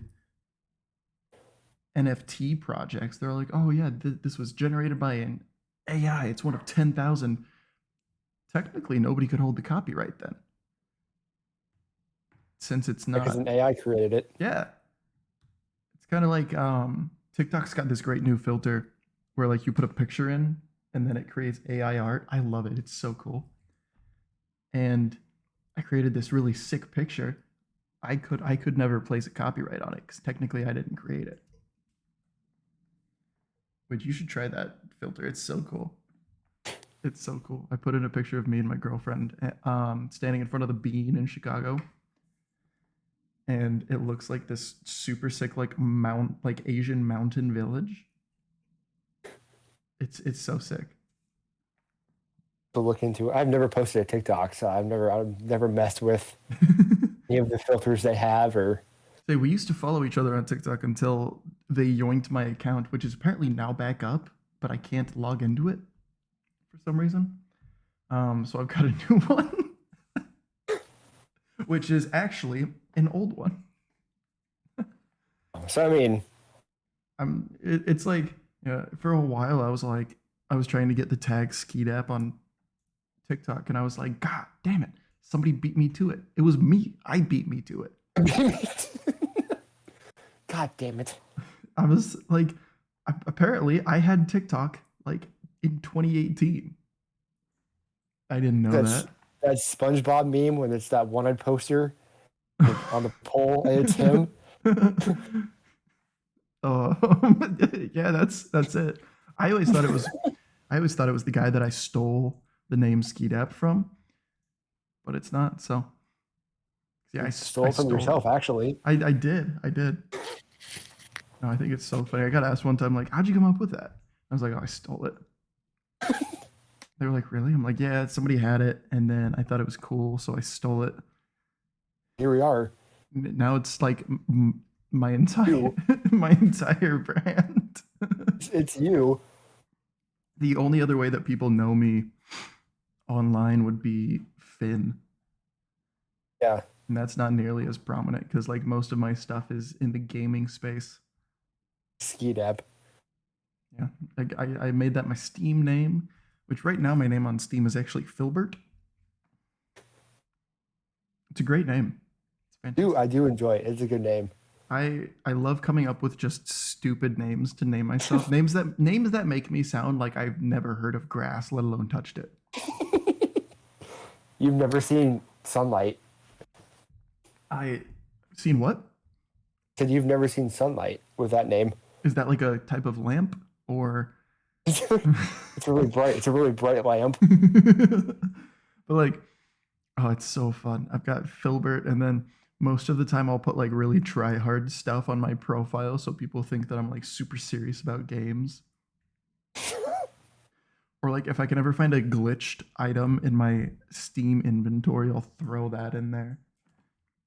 NFT projects, they're like, "Oh yeah, this was generated by an AI. It's one of 10,000." Technically, nobody could hold the copyright then, since it's not. because an AI created it. Yeah, it's kind of like TikTok's got this great new filter where like you put a picture in and then it creates AI art. I love it. It's so cool. And I created this really sick picture. I could never place a copyright on it because technically I didn't create it. But you should try that filter. It's so cool. It's so cool. I put in a picture of me and my girlfriend standing in front of the Bean in Chicago. And it looks like this super sick like Asian mountain village. It's so sick. To look into. I've never posted a TikTok, so I've never messed with any of the filters they have or. Say we used to follow each other on TikTok until they yoinked my account, which is apparently now back up, but I can't log into it for some reason. So I've got a new one, which is actually an old one. So I mean, it's like for a while I was trying to get the tag Skeet app on TikTok, and I was like, God damn it, somebody beat me to it. It was me. I beat me to it. God damn it. I was like, apparently I had TikTok like in 2018. I didn't know that. That SpongeBob meme when it's that one-eyed poster on the pole and it's him. Oh, yeah, that's it. I always thought it was the guy that I stole the name Skeet app from, but it's not. So yeah, I stole it from yourself, actually. I did. No, I think it's so funny. I got asked one time, like, how'd you come up with that? I was like, oh, I stole it. They were like, really? I'm like, yeah, somebody had it, and then I thought it was cool, so I stole it. Here we are. Now it's like my entire brand. It's you. The only other way that people know me online would be Finn. Yeah. And that's not nearly as prominent because like most of my stuff is in the gaming space. Skeet app. Yeah. Like I made that my Steam name, which right now my name on Steam is actually Filbert. It's a great name. It's fantastic. I do enjoy it. It's a good name. I love coming up with just stupid names to name myself. names that make me sound like I've never heard of grass, let alone touched it. You've never seen sunlight. Seen what? Said you've never seen sunlight with that name. Is that like a type of lamp or? It's really bright. It's a really bright lamp. But like, oh, it's so fun. I've got Filbert, and then most of the time I'll put like really try hard stuff on my profile so people think that I'm like super serious about games. Or like if I can ever find a glitched item in my Steam inventory, I'll throw that in there.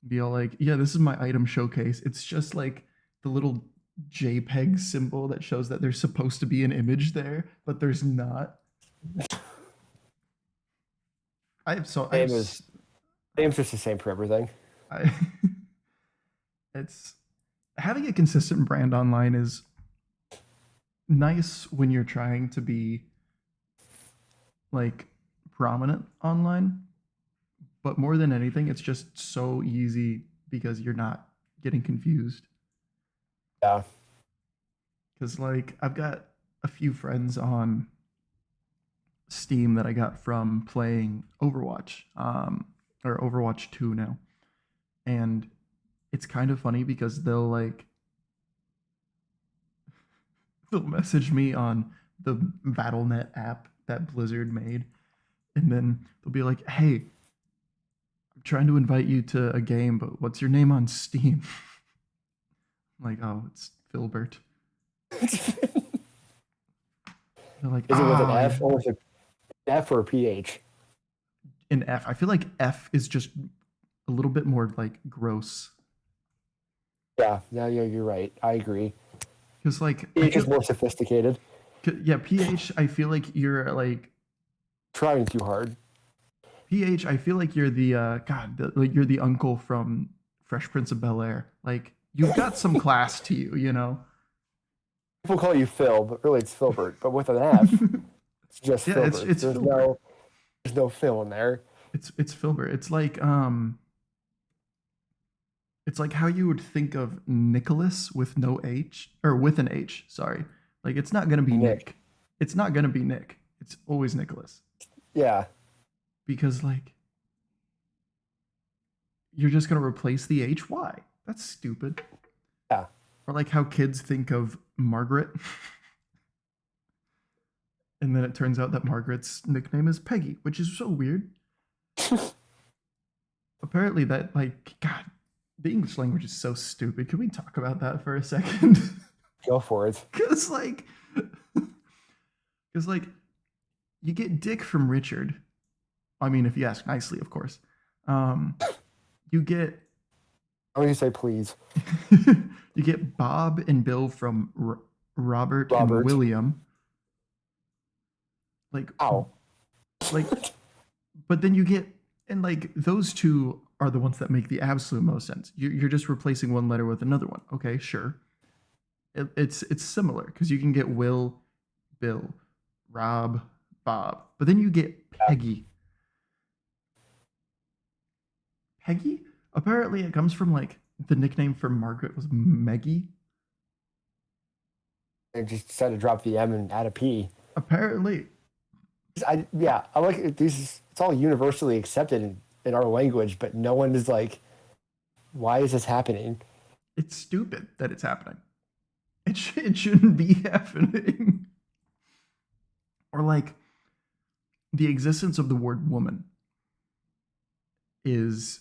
Be all like, yeah, this is my item showcase. It's just like the little JPEG symbol that shows that there's supposed to be an image there, but there's not. I have so I have Name's just the same for everything. I it's having a consistent brand online is nice when you're trying to be like prominent online, but more than anything, it's just so easy because you're not getting confused. Yeah. Because like I've got a few friends on Steam that I got from playing Overwatch, or Overwatch 2 now. And it's kind of funny because they'll message me on the BattleNet app that Blizzard made, and then they'll be like, "Hey, I'm trying to invite you to a game, but what's your name on Steam?" I'm like, "Oh, it's Filbert." They're like, Is it with an "Oh, F yeah." or with an F or a PH? An F. I feel like F is just a little bit more like gross. Yeah, you're right. I agree. Because like I PH feel, is more sophisticated. yeah, PH. I feel like you're like Trying too hard. PH. I feel like you're the like you're the uncle from Fresh Prince of Bel Air. Like you've got some class to you, you know. People call you Phil, but really it's Filbert. But with an F, it's just Yeah, Filbert. it's Filbert. There's no Phil in there. It's Filbert. It's like how you would think of Nicholas with no H or with an H, sorry. Like it's not gonna be Nick. Nick. It's not gonna be Nick. It's always Nicholas. Yeah. Because like you're just gonna replace the H. Why? That's stupid. Yeah. Or like how kids think of Margaret. And then it turns out that Margaret's nickname is Peggy, which is so weird. Apparently that like God, the English language is so stupid. Can we talk about that for a second? Go for it. Cause like because like you get Dick from Richard. I mean, if you ask nicely, of course. You get I'm going to say please. you get Bob and Bill from Robert and Robert. William. Like, Ow. like, but then you get and like those two are the ones that make the absolute most sense. You're just replacing one letter with another one. Okay, sure. It's similar because you can get Will, Bill, Rob, Bob, but then you get Peggy. Peggy? Apparently, it comes from like the nickname for Margaret was Meggie. I just decided to drop the M and add a P. Apparently, I like it. It's all universally accepted in our language, but no one is like, why is this happening? it's stupid that it's happening. It shouldn't be happening. Or like the existence of the word woman is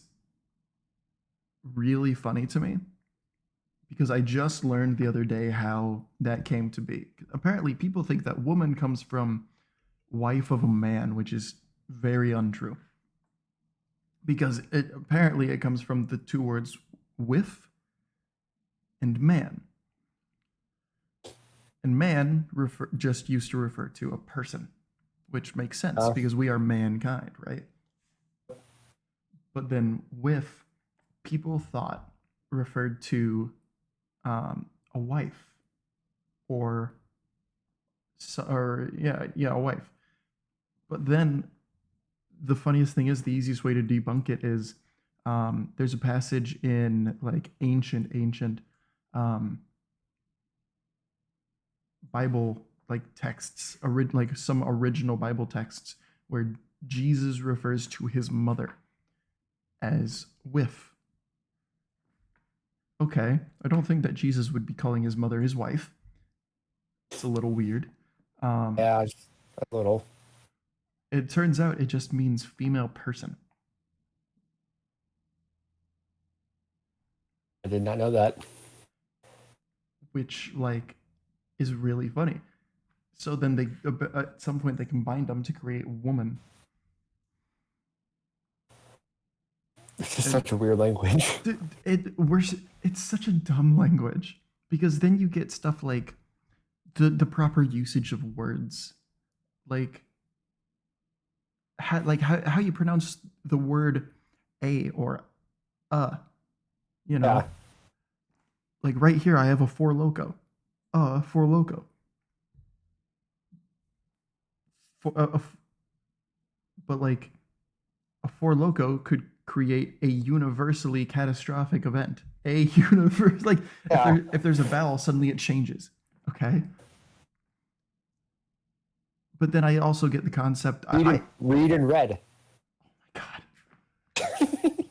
really funny to me because I just learned the other day how that came to be. Apparently, people think that woman comes from wife of a man, which is very untrue. Because apparently it comes from the two words with and man. And man just used to refer to a person, which makes sense because we are mankind, right? But then with, people thought referred to a wife or a wife. But then the funniest thing is the easiest way to debunk it is there's a passage in like ancient Bible like texts, like some original Bible texts where Jesus refers to his mother as with. Okay, I don't think that Jesus would be calling his mother his wife. It's a little weird. Yeah, just a little. It turns out it just means female person. I did not know that. Which like is really funny. So then they at some point they combined them to create woman. It's just And such a weird language. it's such a dumb language because then you get stuff like the proper usage of words, like how you pronounce the word a or you know, Yeah. like right here I have a four loco, four loco, for, but like a four loco could create a universally catastrophic event. A universe like Yeah. if there's a vowel, suddenly it changes. Okay, but then I also get the concept. Read and read. God,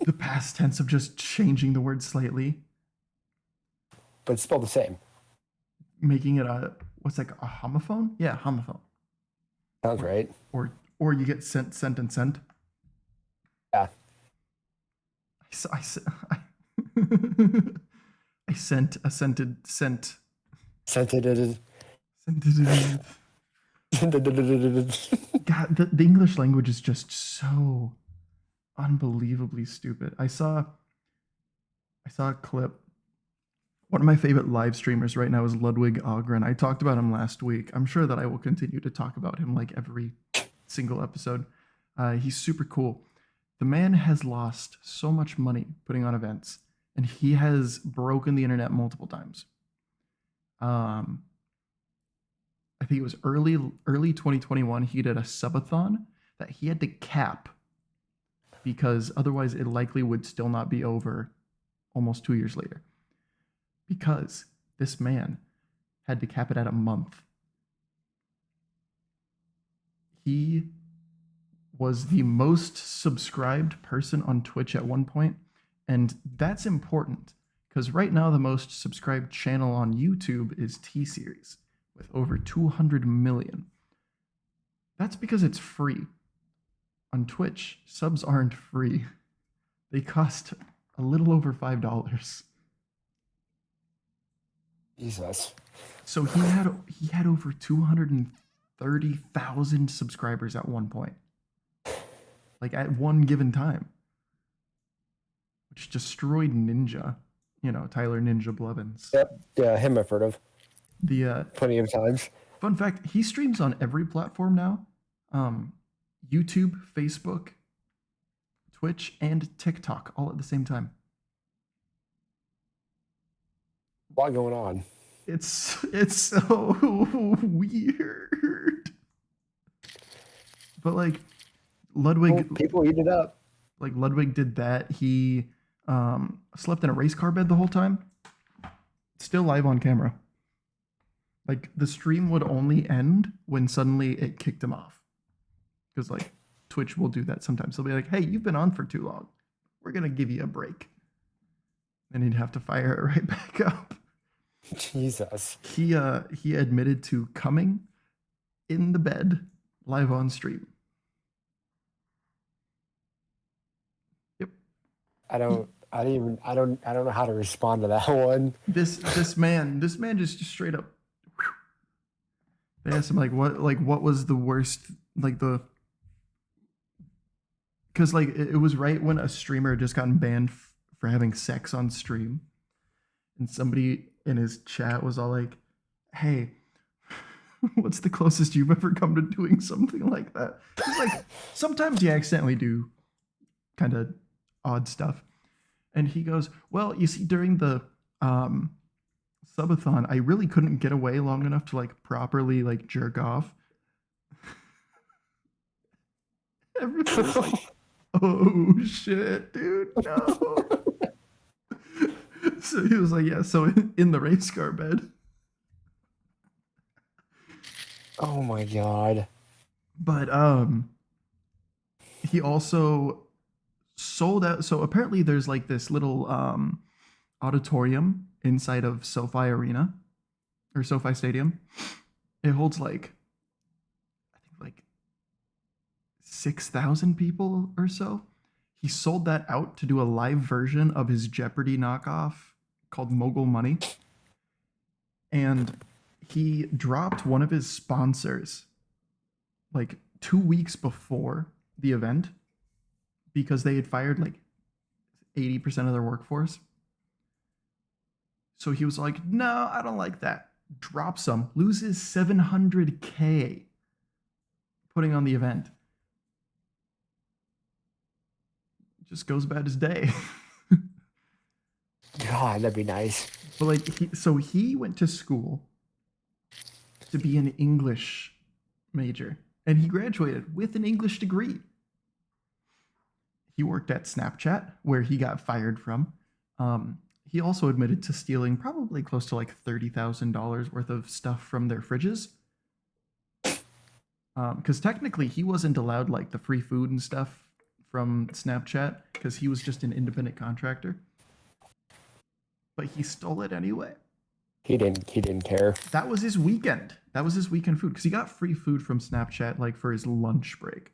the past tense of just changing the word slightly, But it's spelled the same. making it a what's like a homophone? Yeah, homophone. Sounds right. Or you get sent and sent. Yeah. I, I, I sent a scented sent. Scented. Scented. God, the English language is just so unbelievably stupid. I saw a clip. One of my favorite live streamers right now is Ludwig Ogren. I talked about him last week. I'm sure that I will continue to talk about him like every single episode. He's super cool. The man has lost so much money putting on events, and he has broken the internet multiple times. I think it was early 2021. He did a subathon that he had to cap because otherwise it likely would still not be over almost 2 years later. Because this man had to cap it at a month. He was the most subscribed person on Twitch at one point, and that's important because right now the most subscribed channel on YouTube is T-Series with over 200 million. That's because it's free. On Twitch, subs aren't free. They cost a little over $5. Jesus. So he had over 230,000 subscribers at one point. Like at one given time. Which destroyed Ninja. You know, Tyler Ninja Blevins. Yep. Yeah, him I've heard of. The Plenty of times. fun fact, he streams on every platform now. YouTube, Facebook, Twitch, and TikTok all at the same time. A lot going on. It's so weird. But like Ludwig, Well, people eat it up. like Ludwig did that. He slept in a race car bed the whole time. Still live on camera. Like the stream would only end when suddenly it kicked him off. Because like Twitch will do that sometimes. They'll be like, "Hey, you've been on for too long. We're gonna give you a break." And he'd have to fire it right back up. Jesus. He admitted to coming in the bed live on stream. Yep. I don't know how to respond to that one. This man just straight up. They asked him what was the worst because it was right when a streamer had just gotten banned for having sex on stream, and somebody in his chat was all like, "Hey, what's the closest you've ever come to doing something like that?" It's like sometimes you accidentally do kind of odd stuff, and he goes, "Well, you see, during the subathon, I really couldn't get away long enough to like properly like jerk off." Everybody's like, "Oh shit, dude, no." So he was like, "Yeah, so in the race car bed." Oh my god. But he also sold out. So apparently there's like this little auditorium inside of SoFi Arena or SoFi Stadium. It holds like I think like 6,000 people or so. He sold that out to do a live version of his Jeopardy knockoff called Mogul Money. And he dropped one of his sponsors like 2 weeks before the event because they had fired like 80% of their workforce. So he was like, no, I don't like that. Drops them, loses $700K putting on the event. Just goes about his day. God, that'd be nice. But like, he went to school to be an English major, and he graduated with an English degree. He worked at Snapchat, where he got fired from. He also admitted to stealing probably close to like $30,000 worth of stuff from their fridges. Because technically he wasn't allowed like the free food and stuff from Snapchat because he was just an independent contractor. But he stole it anyway. He didn't care. That was his weekend. That was his weekend food because he got free food from Snapchat like for his lunch break.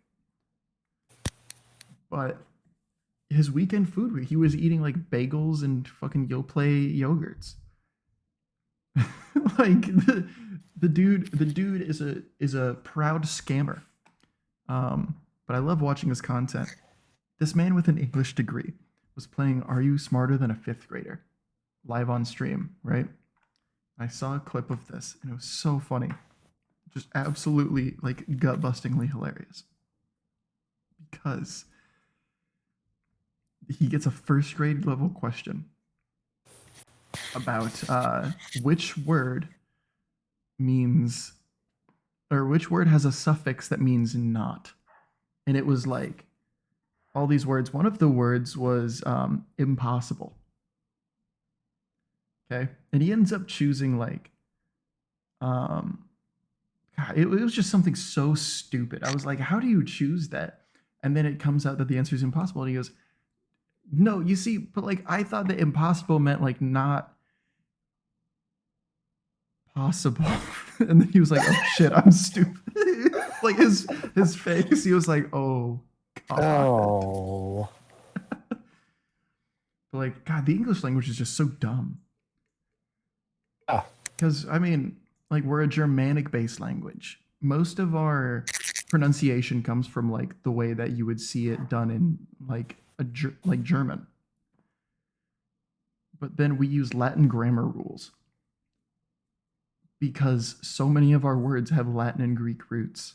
But his weekend food, he was eating like bagels and fucking Yoplait yogurts. Like the dude is a proud scammer. But I love watching his content. This man with an English degree was playing Are You Smarter Than a Fifth Grader live on stream, right? I saw a clip of this and it was so funny. Just absolutely like gut-bustingly hilarious. Because he gets a first grade level question about which word means, or which word has a suffix that means not. And it was like all these words. One of the words was impossible. Okay. And he ends up choosing like, God, it was just something so stupid. I was like, how do you choose that? And then it comes out that the answer is impossible. And he goes, no, you see, but like I thought that impossible meant like not possible. And then he was like, oh shit, I'm stupid. Like his face, he was like, oh God. Oh. But like, God, the English language is just so dumb. Ah. Because I mean, like we're a Germanic based language. Most of our pronunciation comes from like the way that you would see it done in like like German. But then we use Latin grammar rules because so many of our words have Latin and Greek roots.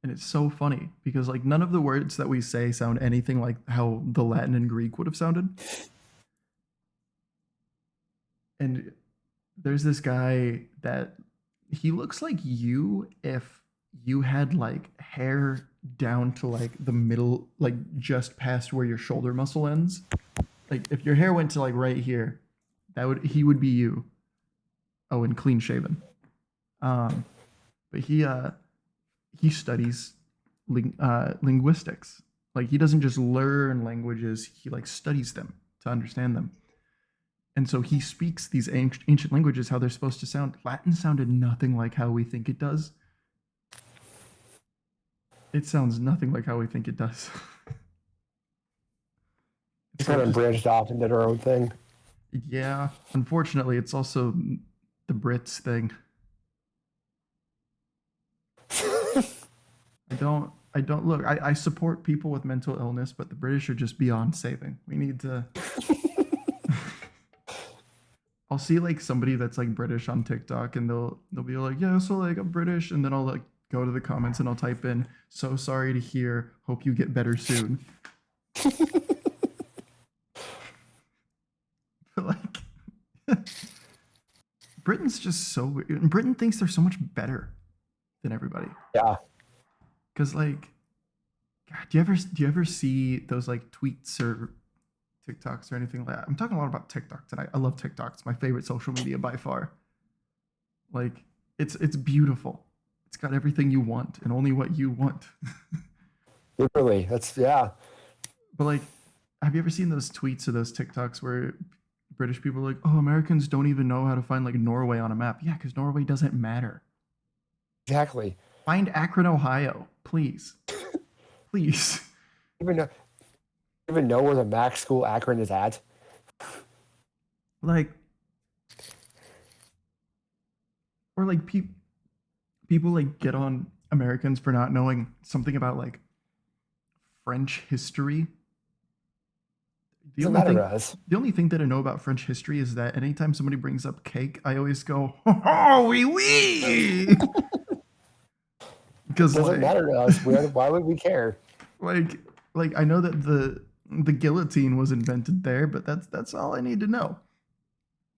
And it's so funny because like none of the words that we say sound anything like how the Latin and Greek would have sounded. And there's this guy that he looks like you if you had like hair down to like the middle, like just past where your shoulder muscle ends. Like if your hair went to like right here, he would be you. Oh, and clean shaven. But he studies linguistics. Like he doesn't just learn languages; he like studies them to understand them. And so he speaks these ancient languages how they're supposed to sound. Latin sounded nothing like how we think it does. It sounds nothing like how we think it does. It's kind of branched off into their own thing. Yeah, unfortunately, it's also the Brits thing. I don't look. I support people with mental illness, but the British are just beyond saving. We need to. I'll see like somebody that's like British on TikTok, and they'll be like, yeah, so like I'm British, and then I'll like go to the comments and I'll type in, so sorry to hear, hope you get better soon. But like, Britain's just so weird. Britain thinks they're so much better than everybody. Yeah. Because like, God, do you ever see those like tweets or TikToks or anything like that? I'm talking a lot about TikTok tonight. I love TikTok. It's my favorite social media by far. Like, it's beautiful. It's got everything you want and only what you want. Literally, that's yeah. But like, have you ever seen those tweets or those TikToks where British people are like, oh, Americans don't even know how to find like Norway on a map? Yeah, because Norway doesn't matter. Exactly. Find Akron, Ohio, please. Please. Even know where the Mac School Akron is at? Like, like people like get on Americans for not knowing something about like French history. The Doesn't only matter to thing us. the only thing that I know about French history is that anytime somebody brings up cake, I always go, "Oh, oui, oui," because Doesn't matter to us. Why would we care? like like I know that the guillotine was invented there, but that's all I need to know.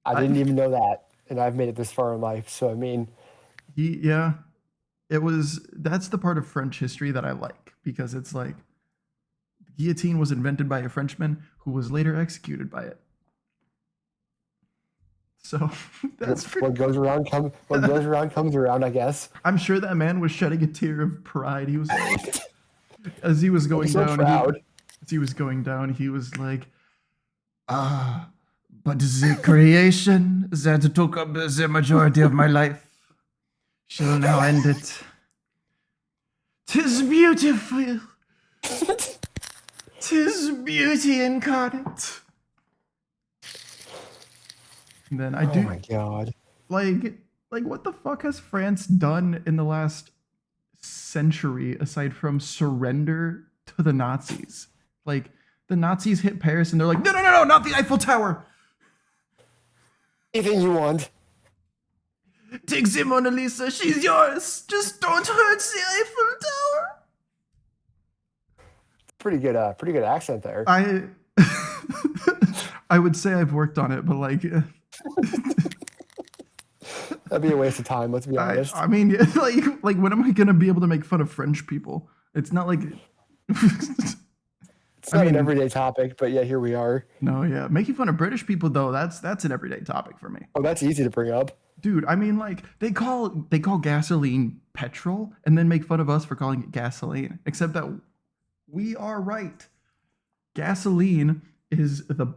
I I, didn't even know that, and I've made it this far in life. So I mean, yeah, that's the part of French history that I like because it's like the guillotine was invented by a Frenchman who was later executed by it. So that's pretty. what goes around comes around, I guess. I'm sure that man was shedding a tear of pride. He was like, as he was I'm going so down, proud. he was like, but the creation that took up the majority of my life shall now end it. 'Tis beautiful. 'Tis beauty incarnate. And then I Oh do my god. like what the fuck has France done in the last century aside from surrender to the Nazis? Like the Nazis hit Paris and they're like, no, not the Eiffel Tower. Anything you want. Take the Mona Lisa, she's yours. Just don't hurt the Eiffel Tower. Pretty good accent there. I I would say I've worked on it, but like That'd be a waste of time. Let's be honest. I mean, like when am I gonna be able to make fun of French people? It's not like It's not an everyday topic, but yeah, here we are. No, yeah, making fun of British people though, that's an everyday topic for me. Oh, that's easy to bring up. Dude, I mean, like they call gasoline petrol and then make fun of us for calling it gasoline. Except that we are right. Gasoline is the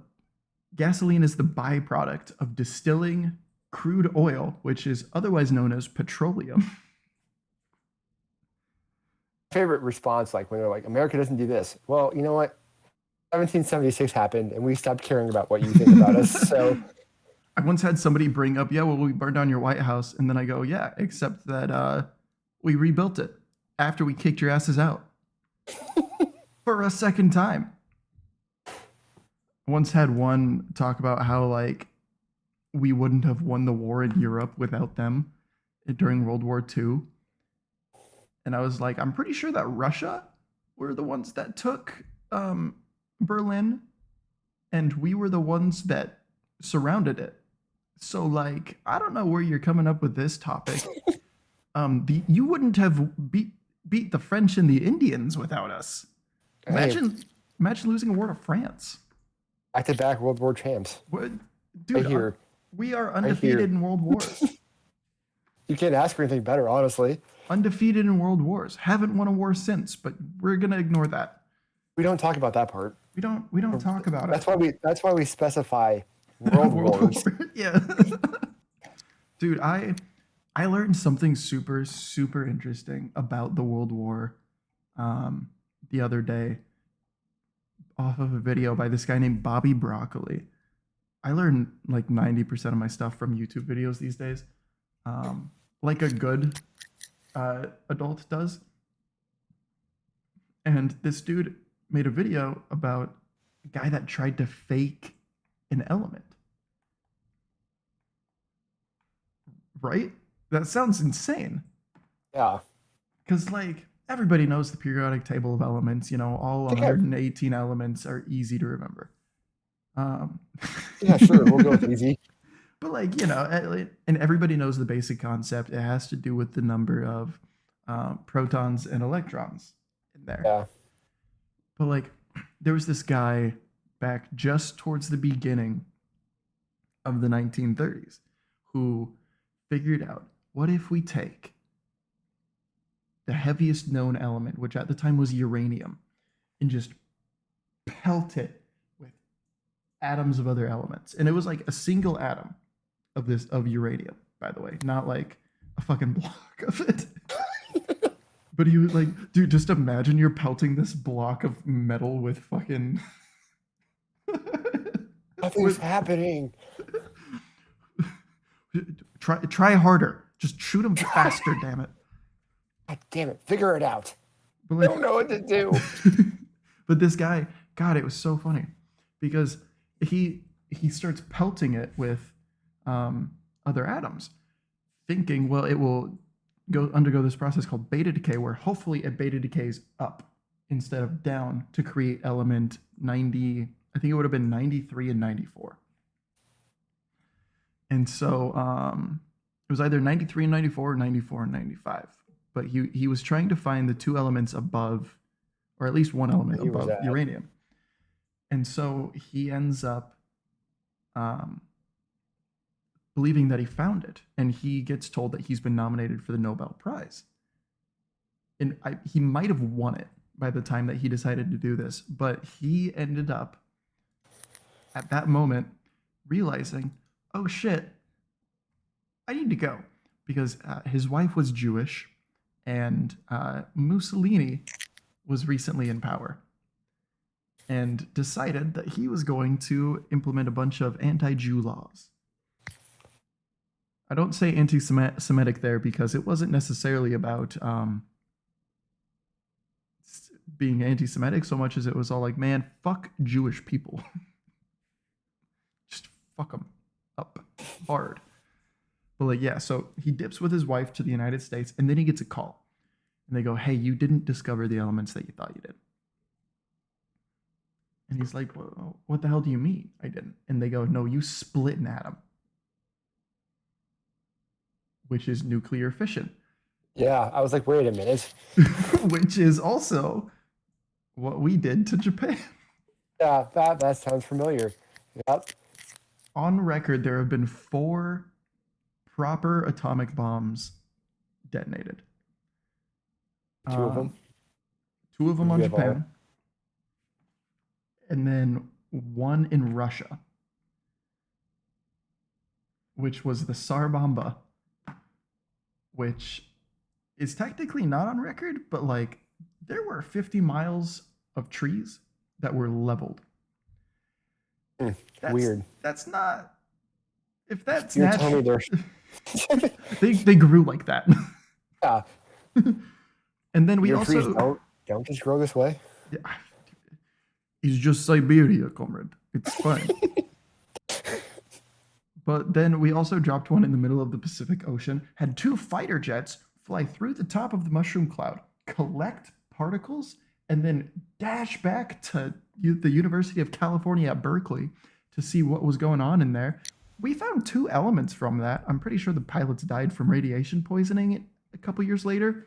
byproduct of distilling crude oil, which is otherwise known as petroleum. Favorite response, like when they're like, America doesn't do this. Well, you know what? 1776 happened, and we stopped caring about what you think about us. So I once had somebody bring up, yeah, well, we burned down your White House, and then I go, yeah, except that we rebuilt it after we kicked your asses out for a second time. I once had one talk about how like we wouldn't have won the war in Europe without them during World War II. And I was like, I'm pretty sure that Russia were the ones that took Berlin, and we were the ones that surrounded it. So, like, I don't know where you're coming up with this topic. You wouldn't have beat the French and the Indians without us. Imagine losing a war to France. back to back World War champs. What, dude? We are undefeated in world wars. You can't ask for anything better, honestly. Undefeated in world wars. Haven't won a war since, but we're gonna ignore that. We don't talk about that part. We don't talk about it. That's why we specify world wars. Yeah. Dude, I learned something super interesting about the World War the other day off of a video by this guy named Bobby Broccoli. I learn like 90% of my stuff from YouTube videos these days. Like a good adult does. And this dude made a video about a guy that tried to fake an element. Right? That sounds insane. Yeah. Because, like, everybody knows the periodic table of elements. You know, all 118 elements are easy to remember. Yeah, sure. We'll go with easy. But, like, you know, and everybody knows the basic concept. It has to do with the number of protons and electrons in there. Yeah. But, like, there was this guy back just towards the beginning of the 1930s who figured out, what if we take the heaviest known element, which at the time was uranium, and just pelt it with atoms of other elements. And it was like a single atom of uranium, by the way, not like a fucking block of it. But he was like, dude, just imagine you're pelting this block of metal with fucking Nothing's happening. Try harder. Just shoot him faster, damn it. God damn it, figure it out. But I like, don't know what to do. but this guy, God, it was so funny because he starts pelting it with other atoms, thinking, well, it will undergo this process called beta decay, where hopefully it beta decays up instead of down to create element 90. I think it would have been 93 and 94. And so it was either 93 and 94 or 94 and 95. But he was trying to find the two elements above, or at least one element above uranium. And so he ends up believing that he found it. And he gets told that he's been nominated for the Nobel Prize. And he might have won it by the time that he decided to do this. But he ended up, at that moment, realizing, oh shit, I need to go. Because his wife was Jewish, and Mussolini was recently in power, and decided that he was going to implement a bunch of anti-Jew laws. I don't say anti-Semitic there because it wasn't necessarily about being anti-Semitic so much as it was all like, man, fuck Jewish people. Just fuck them up hard. But like, yeah, so he dips with his wife to the United States, and then he gets a call. And they go, hey, you didn't discover the elements that you thought you did. And he's like, well, what the hell do you mean I didn't? And they go, no, you split an atom, which is nuclear fission. Yeah, I was like, wait a minute. Which is also what we did to Japan. Yeah, that sounds familiar. Yep. On record, there have been 4 proper atomic bombs detonated. 2 of them. 2 of them on Japan. And then 1 in Russia, which was the Tsar Bomba, which is technically not on record, but like there were 50 miles of trees that were leveled. Weird. That's not. If that's You're natural, telling me they grew like that. Yeah. And then we Your also trees don't just grow this way. Yeah, it's just Siberia, comrade. It's fine. But then we also dropped one in the middle of the Pacific Ocean, had 2 fighter jets fly through the top of the mushroom cloud, collect particles, and then dash back to the University of California at Berkeley to see what was going on in there. We found 2 elements from that. I'm pretty sure the pilots died from radiation poisoning a couple years later.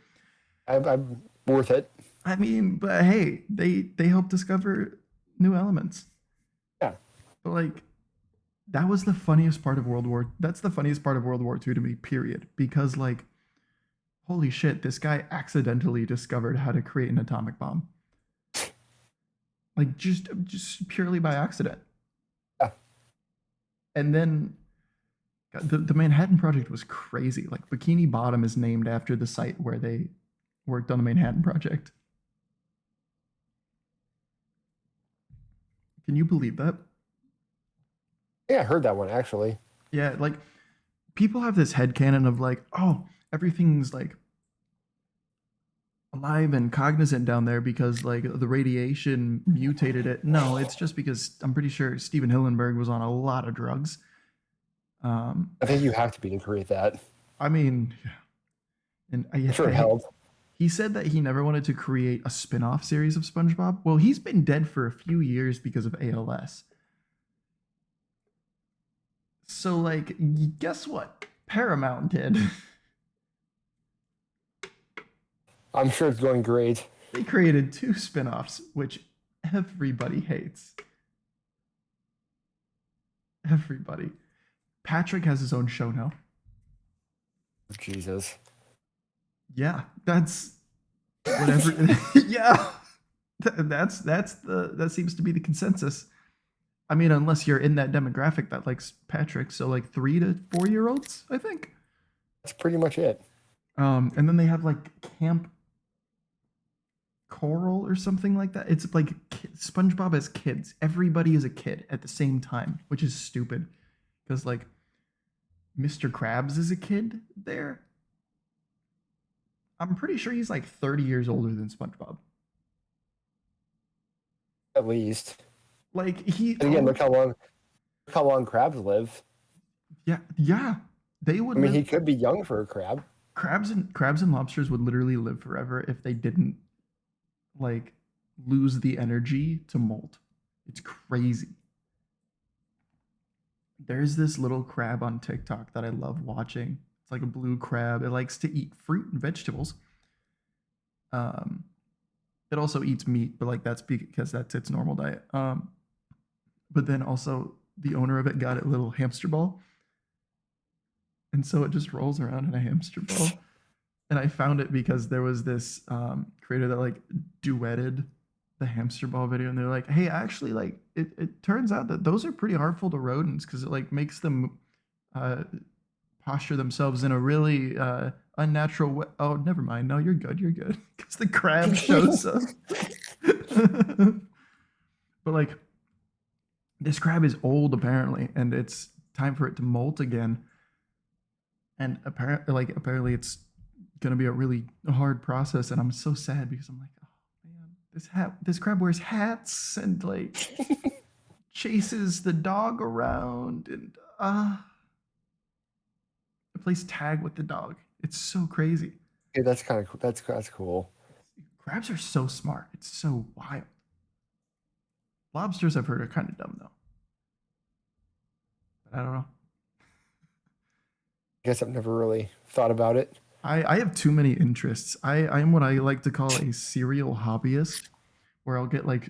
I'm worth it. I mean, but hey, they helped discover new elements. Yeah. But like, that was the funniest part of That's the funniest part of World War II to me, period. Because like, holy shit, this guy accidentally discovered how to create an atomic bomb. Like just purely by accident. Yeah. And then the Manhattan Project was crazy. Like Bikini Bottom is named after the site where they worked on the Manhattan Project. Can you believe that? Yeah, I heard that one actually. Yeah, like people have this headcanon of like, oh, everything's like alive and cognizant down there because like the radiation mutated it. No, it's just because I'm pretty sure Steven Hillenberg was on a lot of drugs. I think you have to be to create that. I mean, and I'm sure it helped. He said that he never wanted to create a spin-off series of SpongeBob. Well, he's been dead for a few years because of ALS. So, like, guess what? Paramount did. I'm sure it's going great. They created 2 spin-offs, which everybody hates. Everybody. Patrick has his own show now. Jesus. Yeah, that's whatever. Yeah, that seems to be the consensus. I mean, unless you're in that demographic that likes Patrick, so like 3 to 4 year olds, I think. That's pretty much it. And then they have like Camp Coral or something like that. It's like SpongeBob as kids. Everybody is a kid at the same time, which is stupid. Because like Mr. Krabs is a kid there. I'm pretty sure he's like 30 years older than SpongeBob. At least. Like he And again, all look how long crabs live. yeah, they would I mean, live. he could be young for a crab. Crabs and lobsters would literally live forever if they didn't like lose the energy to molt. It's crazy. There's this little crab on TikTok that I love watching. It's like a blue crab. It likes to eat fruit and vegetables. Um, it also eats meat, but like that's because that's its normal diet. But then also the owner of it got it a little hamster ball, and so it just rolls around in a hamster ball. And I found it because there was this creator that like duetted the hamster ball video, and they're like, "Hey, actually, like it turns out that those are pretty harmful to rodents because it like makes them uh, posture themselves in a really unnatural way." Oh, never mind. No, you're good. You're good because the crab shows up. But like this crab is old apparently, and it's time for it to molt again. And apparently it's gonna be a really hard process, and I'm so sad because I'm like, oh man, this crab wears hats and like chases the dog around, and it plays tag with the dog. It's so crazy. Yeah, that's kind of cool. That's cool. Crabs are so smart. It's so wild. Lobsters I've heard are kind of dumb though, but I don't know. I guess I've never really thought about it. I have too many interests. I am what I like to call a serial hobbyist, where I'll get like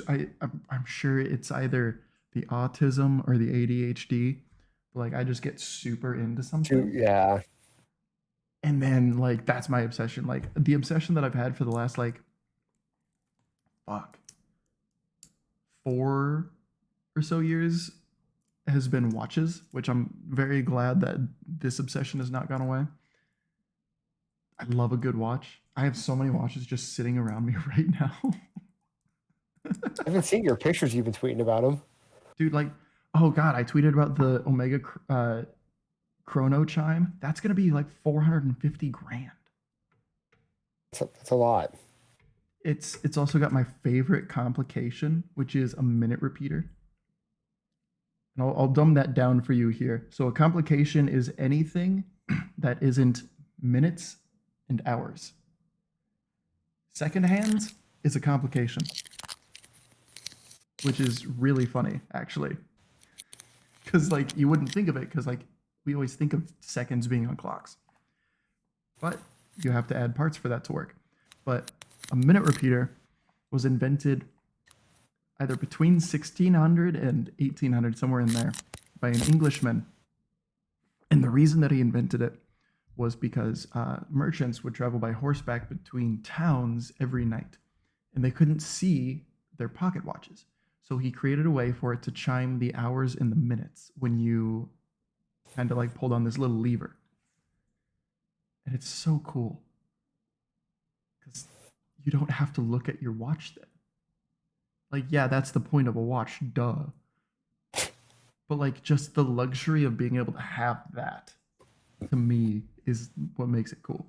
I'm sure it's either the autism or the ADHD. But like I just get super into something, Yeah. and then like that's my obsession. Like the obsession that I've had for the last like fuck 4 or so years has been watches, which I'm very glad that this obsession has not gone away. I love a good watch. I have so many watches just sitting around me right now. I haven't seen your pictures you've been tweeting about them. Dude, like, oh god, I tweeted about the Omega Chrono Chime. That's gonna be like 450 grand. That's a lot. It's also got my favorite complication, which is a minute repeater. And I'll dumb that down for you here. So a complication is anything that isn't minutes and hours. Second hands is a complication, which is really funny actually, because like you wouldn't think of it because like we always think of seconds being on clocks, but you have to add parts for that to work. But a minute repeater was invented either between 1600 and 1800, somewhere in there, by an Englishman. And the reason that he invented it was because merchants would travel by horseback between towns every night, and they couldn't see their pocket watches. So he created a way for it to chime the hours and the minutes when you kind of like pulled on this little lever. And it's so cool because you don't have to look at your watch then. Like, yeah, that's the point of a watch, duh. But like just the luxury of being able to have that to me is what makes it cool.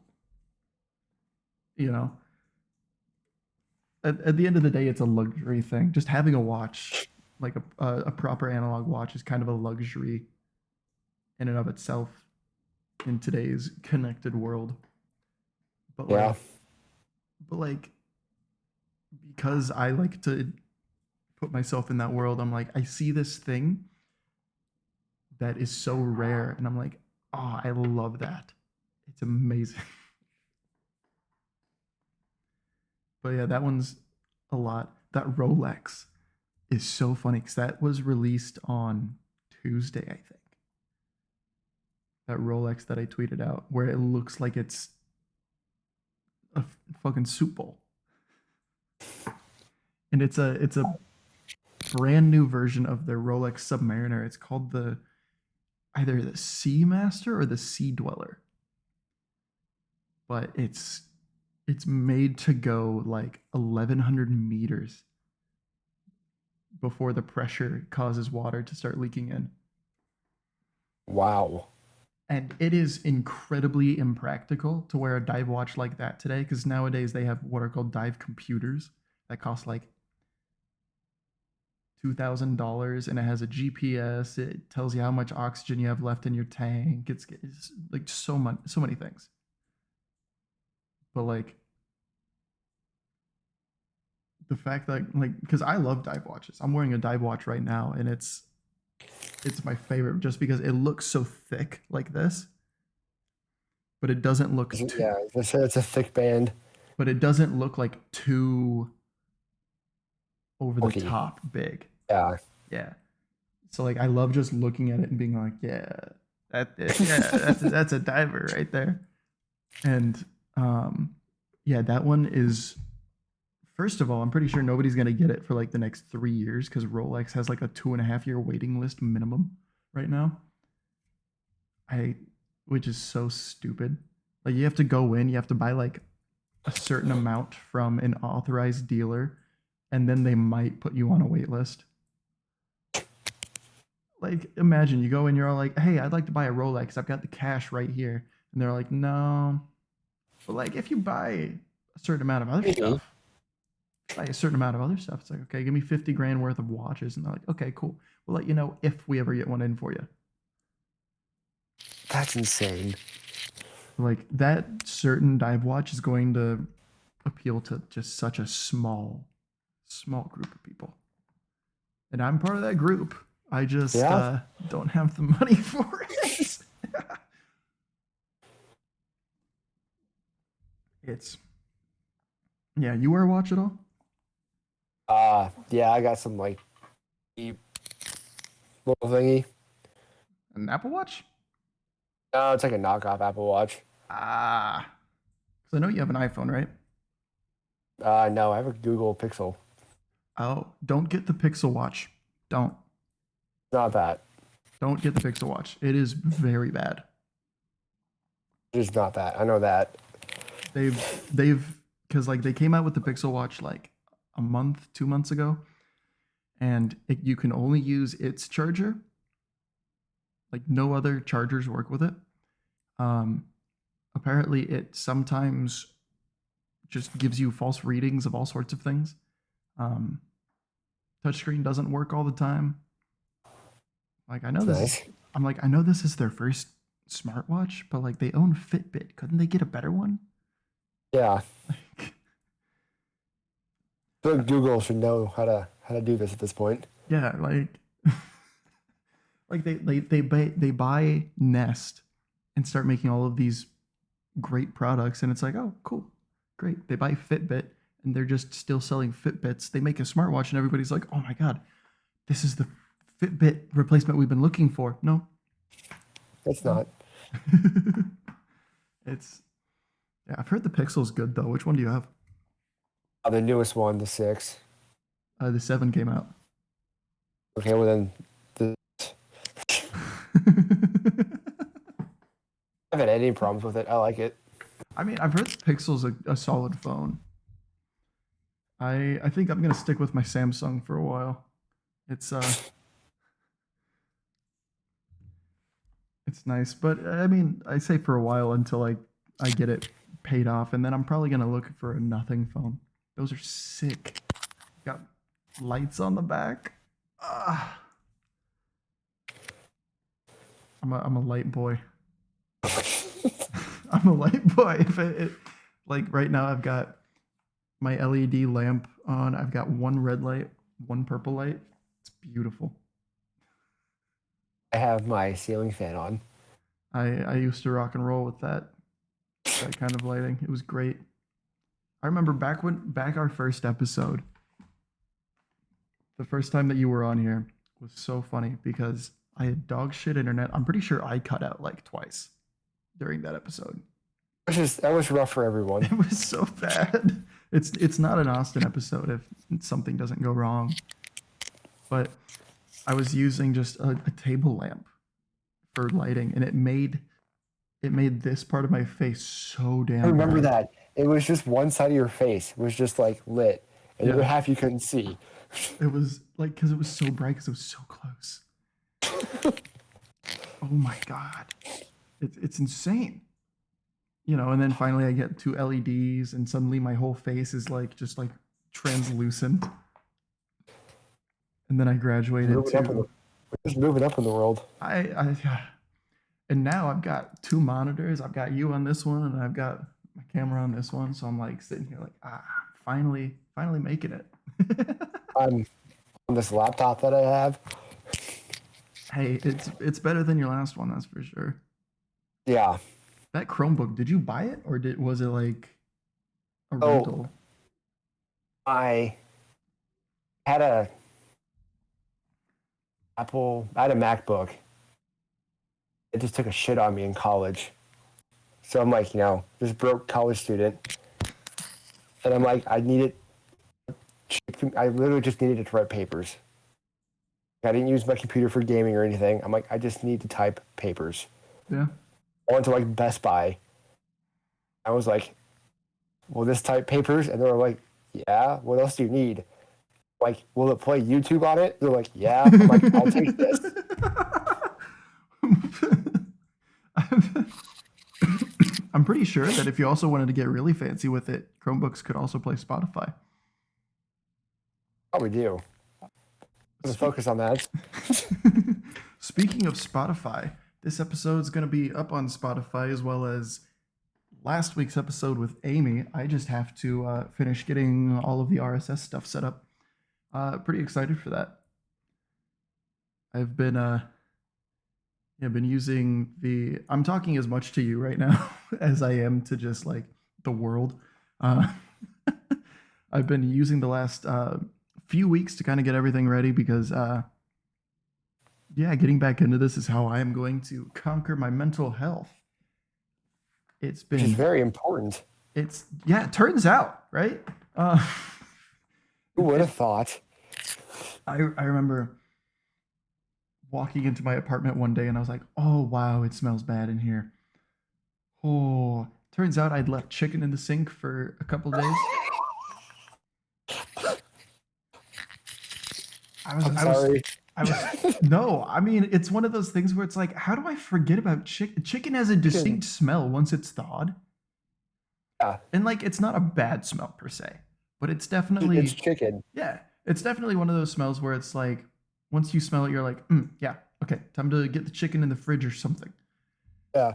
You know, at the end of the day, it's a luxury thing. Just having a watch, like a proper analog watch, is kind of a luxury in and of itself in today's connected world. But Yeah. like because I like to put myself in that world, I'm like, I see this thing that is so rare, and I'm like, oh, I love that. It's amazing. But yeah, that one's a lot. That Rolex is so funny because that was released on Tuesday, I think. That Rolex that I tweeted out, where it looks like it's a fucking soup bowl, and it's a brand new version of their Rolex Submariner. It's called the either the Sea Master or the Sea Dweller, but it's made to go like 1100 meters before the pressure causes water to start leaking in. Wow. And it is incredibly impractical to wear a dive watch like that today, because nowadays they have what are called dive computers that cost like $2,000, and it has a GPS. It tells you how much oxygen you have left in your tank. It's like so many things. But like the fact that like because I love dive watches. I'm wearing a dive watch right now, and it's my favorite just because it looks so thick like this, but it doesn't look too, Yeah, it's a thick band. but it doesn't look like too over the Bulky. top big. Yeah. Yeah. So like I love just looking at it and being like, yeah, that's a diver right there. And yeah, that one is first of all, I'm pretty sure nobody's gonna get it for like the next 3 years because Rolex has like a 2.5 year waiting list minimum right now. I which is so stupid. Like you have to go in, you have to buy like a certain amount from an authorized dealer, and then they might put you on a wait list. Like imagine you go in, you're all like, hey, I'd like to buy a Rolex. I've got the cash right here. And they're like, no. But like if you buy a certain amount of other stuff, buy a certain amount of other stuff, it's like, okay, give me 50 grand worth of watches. And they're like, okay, cool. We'll let you know if we ever get one in for you. That's insane. Like that certain dive watch is going to appeal to just such a small group of people. And I'm part of that group. I just don't have the money for it. It's yeah. You wear a watch at all? Yeah, I got some like cheap little thingy. An Apple Watch? No, it's like a knockoff Apple Watch. Ah, because I know you have an iPhone, right? No, I have a Google Pixel. Oh, don't get the Pixel Watch. Don't Not that. don't get the Pixel Watch. It is very bad. It's not that. I know that. They've because like they came out with the Pixel Watch like a month, 2 months ago, and you can only use its charger. Like no other chargers work with it. Um, apparently, it sometimes just gives you false readings of all sorts of things. Touchscreen doesn't work all the time. Like I know That's this nice. is, I'm like I know this is their first smartwatch, but like they own Fitbit. Couldn't they get a better one? Yeah. Like, So Google should know how to do this at this point. yeah, like they buy Nest and start making all of these great products, and it's like, oh, cool, great. They buy Fitbit and they're just still selling Fitbits. They make a smartwatch and everybody's like, oh my god, this is the Fitbit replacement we've been looking for. No, It's no. not. It's yeah. I've heard the Pixel's good though. Which one do you have? The newest one, the 6. The 7 came out. Okay, well then, the, I haven't had any problems with it. I like it. I mean, I've heard the Pixel's a solid phone. I think I'm gonna stick with my Samsung for a while. It's it's nice, but I mean, I say for a while until I get it paid off, and then I'm probably gonna look for a nothing phone. Those are sick. Got lights on the back. Ah, I'm a light boy. I'm a light boy. If it like right now, I've got my LED lamp on. I've got one red light, one purple light. It's beautiful. I have my ceiling fan on. I used to rock and roll with that kind of lighting. It was great. I remember back our first episode, the first time that you were on here was so funny because I had dog shit internet. I'm pretty sure I cut out like twice during that episode. That was rough for everyone. It was so bad. It's not an Austin episode if something doesn't go wrong. But I was using just a table lamp for lighting, and it made this part of my face so damn I remember bright. that. It was just one side of your face was just like lit, and the other Yeah. half you couldn't see. It was like because it was so bright because it was so close. Oh my god. It's insane. And then finally I get two LEDs, and suddenly my whole face is like just like translucent. And then I graduated Moving up in the, to we're just moving up in the world. I and now I've got two monitors. I've got you on this one, and I've got my camera on this one. So I'm like sitting here like, finally making it. I'm on this laptop that I have. Hey, it's better than your last one, that's for sure. Yeah. That Chromebook, did you buy it, or was it like a Oh, rental? I had a I had a MacBook. It just took a shit on me in college. So I'm like, just broke college student. And I'm like, I literally just needed it to write papers. I didn't use my computer for gaming or anything. I'm like, I just need to type papers. Yeah. I went to like Best Buy. I was like, will this type papers? And they were like, yeah, what else do you need? Like, will it play YouTube on it? They're like, yeah. I'm like, I'll take this. I'm pretty sure that if you also wanted to get really fancy with it, Chromebooks could also play Spotify. Probably do. Let's focus on that. Speaking of Spotify, this episode is going to be up on Spotify as well as last week's episode with Amy. I just have to finish getting all of the RSS stuff set up. Pretty excited for that. I've been using I'm talking as much to you right now as I am to just like the world. I've been using the last few weeks to kind of get everything ready because getting back into this is how I am going to conquer my mental health. It's been Which is very important. It turns out, right? Who would have thought? I remember walking into my apartment one day and I was like, oh wow, it smells bad in here. Oh, turns out I'd left chicken in the sink for a couple days. I'm sorry. No, I mean, it's one of those things where it's like, how do I forget about chicken? Chicken has a distinct smell once it's thawed. Yeah. And like, it's not a bad smell per se, but it's definitely, it's chicken. Yeah. It's definitely one of those smells where it's like, once you smell it, you're like, yeah, okay, time to get the chicken in the fridge or something. Yeah.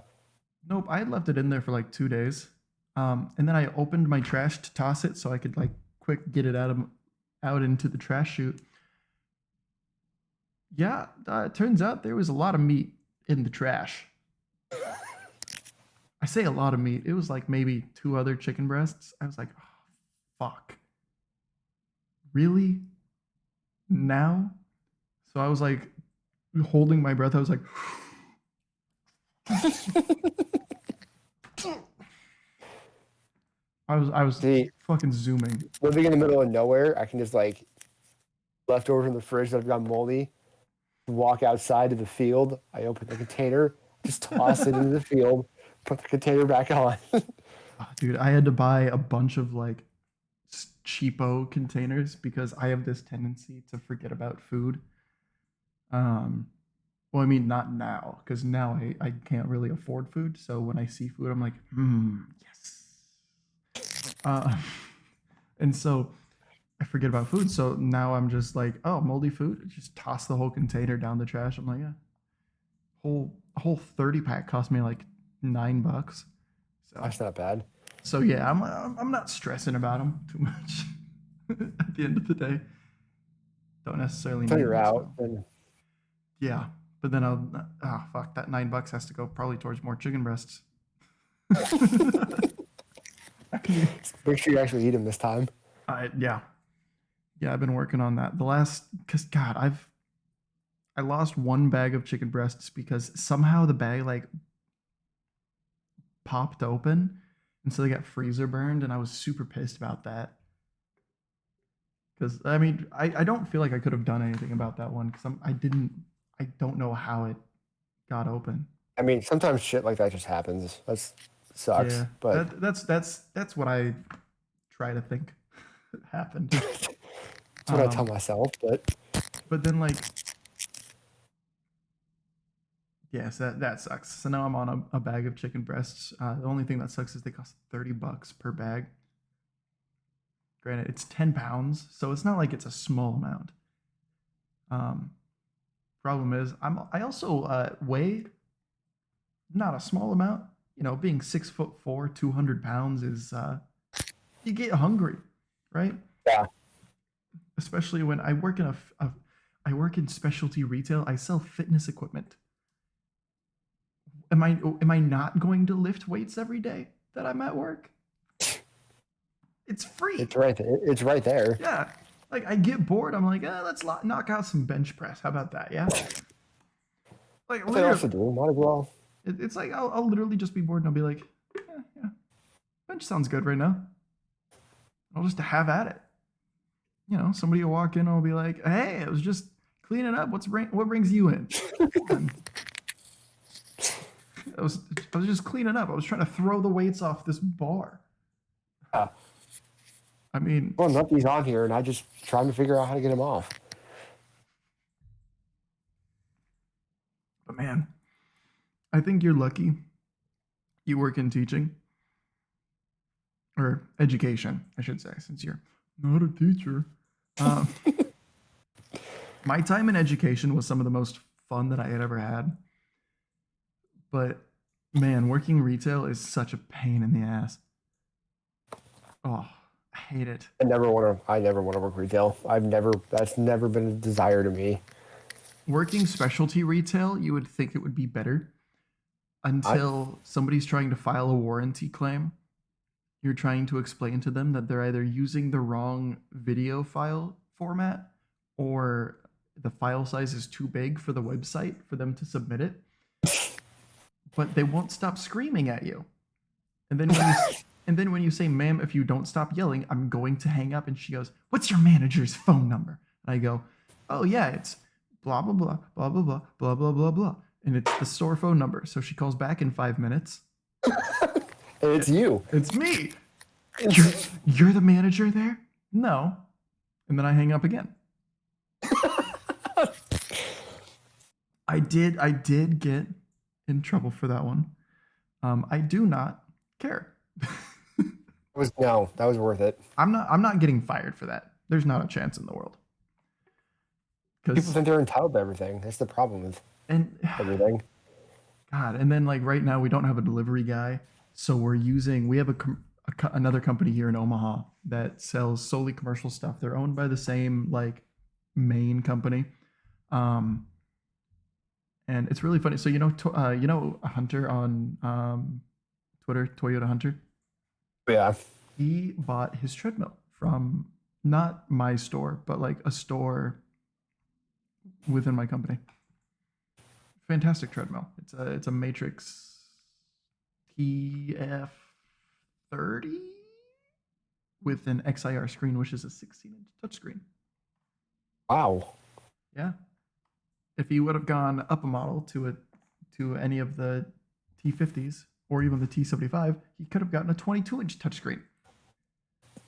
Nope, I had left it in there for like 2 days. And then I opened my trash to toss it so I could like quick get it out into the trash chute. Yeah, it turns out there was a lot of meat in the trash. I say a lot of meat. It was like maybe 2 other chicken breasts. I was like, oh, fuck. Really? Now? So I was like holding my breath. I was like, I was fucking zooming. Living in the middle of nowhere, I can just like leftovers from the fridge that have gone moldy. Walk outside to the field. I open the container, just toss it into the field, put the container back on. Dude, I had to buy a bunch of like cheapo containers because I have this tendency to forget about food. Well, I mean, not now, because now I can't really afford food. So when I see food, I'm like, yes. And so I forget about food. So now I'm just like, oh, moldy food. Just toss the whole container down the trash. I'm like, yeah. Whole 30-pack cost me like $9. So that's not bad. So yeah, I'm not stressing about them too much. At the end of the day, don't necessarily until need you're out. Then... Yeah, but then fuck, that $9 has to go probably towards more chicken breasts. Make sure you actually eat them this time. Yeah, I've been working on that. Because God, I lost 1 bag of chicken breasts because somehow the bag like popped open, and so they got freezer burned, and I was super pissed about that. Because I mean, I don't feel like I could have done anything about that one because I don't know how it got open. I mean, sometimes shit like that just happens. That sucks. Yeah, but that's what I try to think happened. That's what I tell myself. But then like, Yes, that sucks. So now I'm on a bag of chicken breasts. The only thing that sucks is they cost $30 per bag. Granted, it's 10 pounds, so it's not like it's a small amount. Um, problem is, I also weigh not a small amount. You know, being 6'4", 200 pounds is you get hungry, right? Yeah. Especially when I work in I work in specialty retail. I sell fitness equipment. Am I not going to lift weights every day that I'm at work? It's free. It's right there. It's right there. Yeah. Like I get bored. I'm like, let's knock out some bench press. How about that? Yeah. Like What they also literally, do, might as well. it's like I'll literally just be bored and I'll be like, yeah, bench sounds good right now. I'll just have at it. You know, somebody will walk in and I'll be like, hey, I was just cleaning up. What brings you in? I was just cleaning up. I was trying to throw the weights off this bar. Yeah. I mean, well, nothing's on here, and I just trying to figure out how to get them off. but man, I think you're lucky. You work in teaching or education, I should say, since you're not a teacher. My time in education was some of the most fun that I had ever had. But man, working retail is such a pain in the ass. Oh, I hate it. I never want to work retail. That's never been a desire to me. Working specialty retail, you would think it would be better until somebody's trying to file a warranty claim. You're trying to explain to them that they're either using the wrong video file format or the file size is too big for the website for them to submit it. But they won't stop screaming at you. And then when you say, ma'am, if you don't stop yelling, I'm going to hang up. And she goes, what's your manager's phone number? And I go, oh yeah, it's blah, blah, blah, blah, blah, blah, blah, blah, blah, blah. And it's the store phone number. So she calls back in 5 minutes. And it's you. It's me. You're the manager there? No. And then I hang up again. I did get in trouble for that one. I do not care. That was worth it. I'm not getting fired for that. There's not a chance in the world. People think they're entitled to everything. That's the problem with everything. God, and then like right now we don't have a delivery guy, so we have another company here in Omaha that sells solely commercial stuff. They're owned by the same like main company. And it's really funny. So you know Hunter on Twitter, Toyota Hunter. Yeah. He bought his treadmill from not my store, but like a store within my company. Fantastic treadmill. It's a Matrix TF30 with an XIR screen, which is a 16-inch touchscreen. Wow. Yeah. If he would have gone up a model to any of the T50s or even the T75, he could have gotten a 22-inch touchscreen.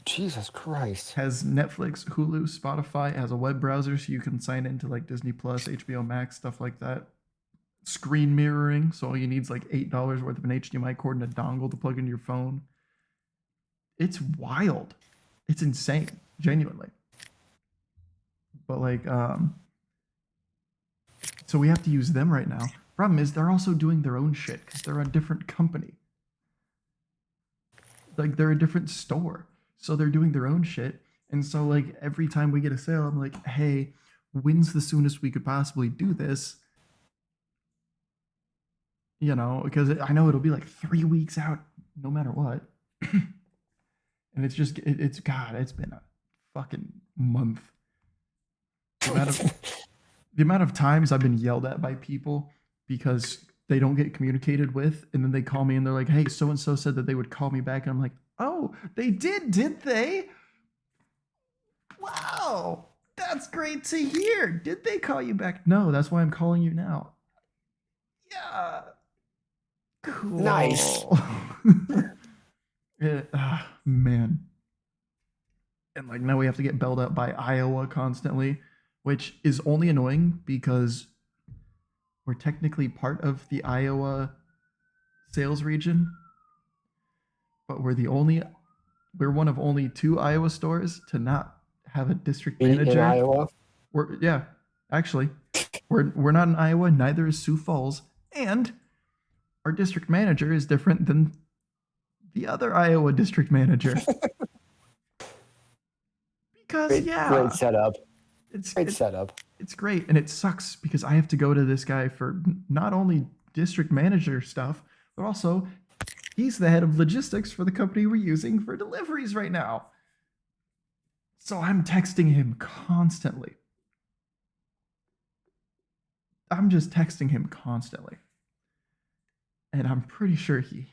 Jesus Christ. Has Netflix, Hulu, Spotify, has a web browser so you can sign into like Disney Plus, HBO Max, stuff like that. Screen mirroring, so all you need is like $8 worth of an HDMI cord and a dongle to plug into your phone. It's wild. It's insane, genuinely. But like, so we have to use them right now. Problem is, they're also doing their own shit because they're a different company. Like, they're a different store. So they're doing their own shit. And so, like, every time we get a sale, I'm like, hey, when's the soonest we could possibly do this? You know, because I know it'll be like 3 weeks out no matter what. And it's just, it's been a fucking month. The amount of times I've been yelled at by people because they don't get communicated with, and then they call me and they're like, hey, so-and-so said that they would call me back. And I'm like, oh, they did they? Wow, that's great to hear. Did they call you back? No, that's why I'm calling you now. Yeah. Cool. Nice. Man. And like now we have to get bailed out by Iowa constantly, which is only annoying because we're technically part of the Iowa sales region, but we're one of only 2 Iowa stores to not have a district In manager. Iowa. Yeah, actually, we're not in Iowa. Neither is Sioux Falls, and our district manager is different than the other Iowa district manager. Because Great setup. it's Great it, setup. it's great, and it sucks because I have to go to this guy for not only district manager stuff, but also he's the head of logistics for the company we're using for deliveries right now. So I'm texting him constantly. I'm just texting him constantly. And I'm pretty sure he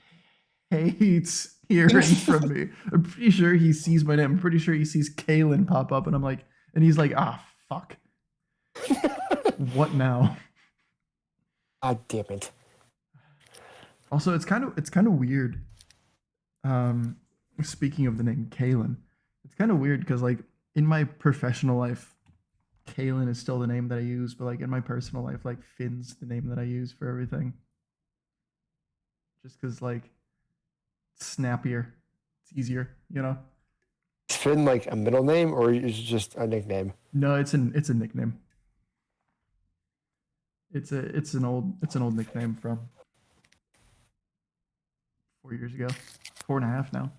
hates hearing from me. I'm pretty sure he sees my name. I'm pretty sure he sees Kalen pop up, and he's like, ah, fuck. What now? God damn it. Also, it's kind of weird. Speaking of the name Kalen, it's kind of weird because like in my professional life, Kalen is still the name that I use, but like in my personal life, like Finn's the name that I use for everything. Just because like it's snappier, it's easier, you know. Is Finn like a middle name or is it just a nickname? No, it's a nickname. It's an old nickname from 4 years ago, 4.5 now.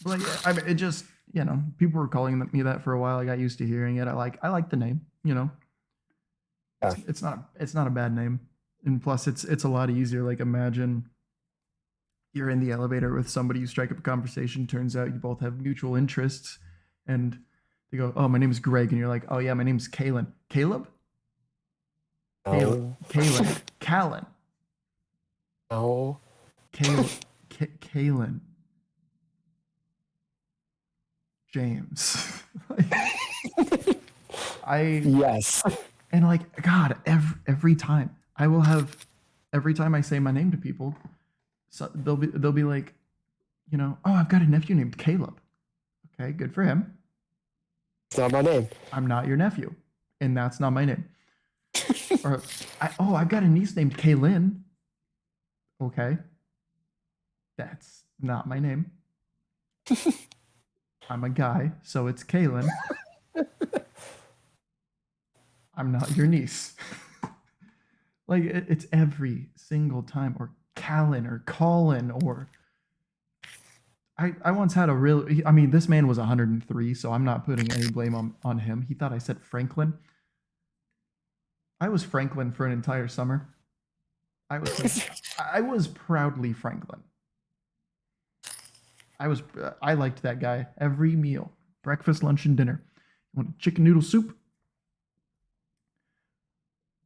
But like, I mean, it just, you know, people were calling me that for a while. I got used to hearing it. I like the name, you know. Yeah. It's not a bad name, and plus it's a lot easier. Like imagine you're in the elevator with somebody, you strike up a conversation. Turns out you both have mutual interests, and they go, "Oh, my name is Greg," and you're like, "Oh yeah, my name's Kalen." Caleb? No. Kalen. Callan. No. Kalen. James. Yes. And like God, every time I say my name to people, so they'll be like, you know, oh, I've got a nephew named Caleb. Okay, good for him. It's not my name. I'm not your nephew, and that's not my name. Or I've got a niece named Kaylin. Okay, that's not my name. I'm a guy, so it's Kaylin. I'm not your niece. Like it's every single time, or Callan or Colin, or I once had a real. I mean, this man was 103, so I'm not putting any blame on him. He thought I said Franklin. I was Franklin for an entire summer. I was proudly Franklin. I liked that guy every meal, breakfast, lunch, and dinner. You want chicken noodle soup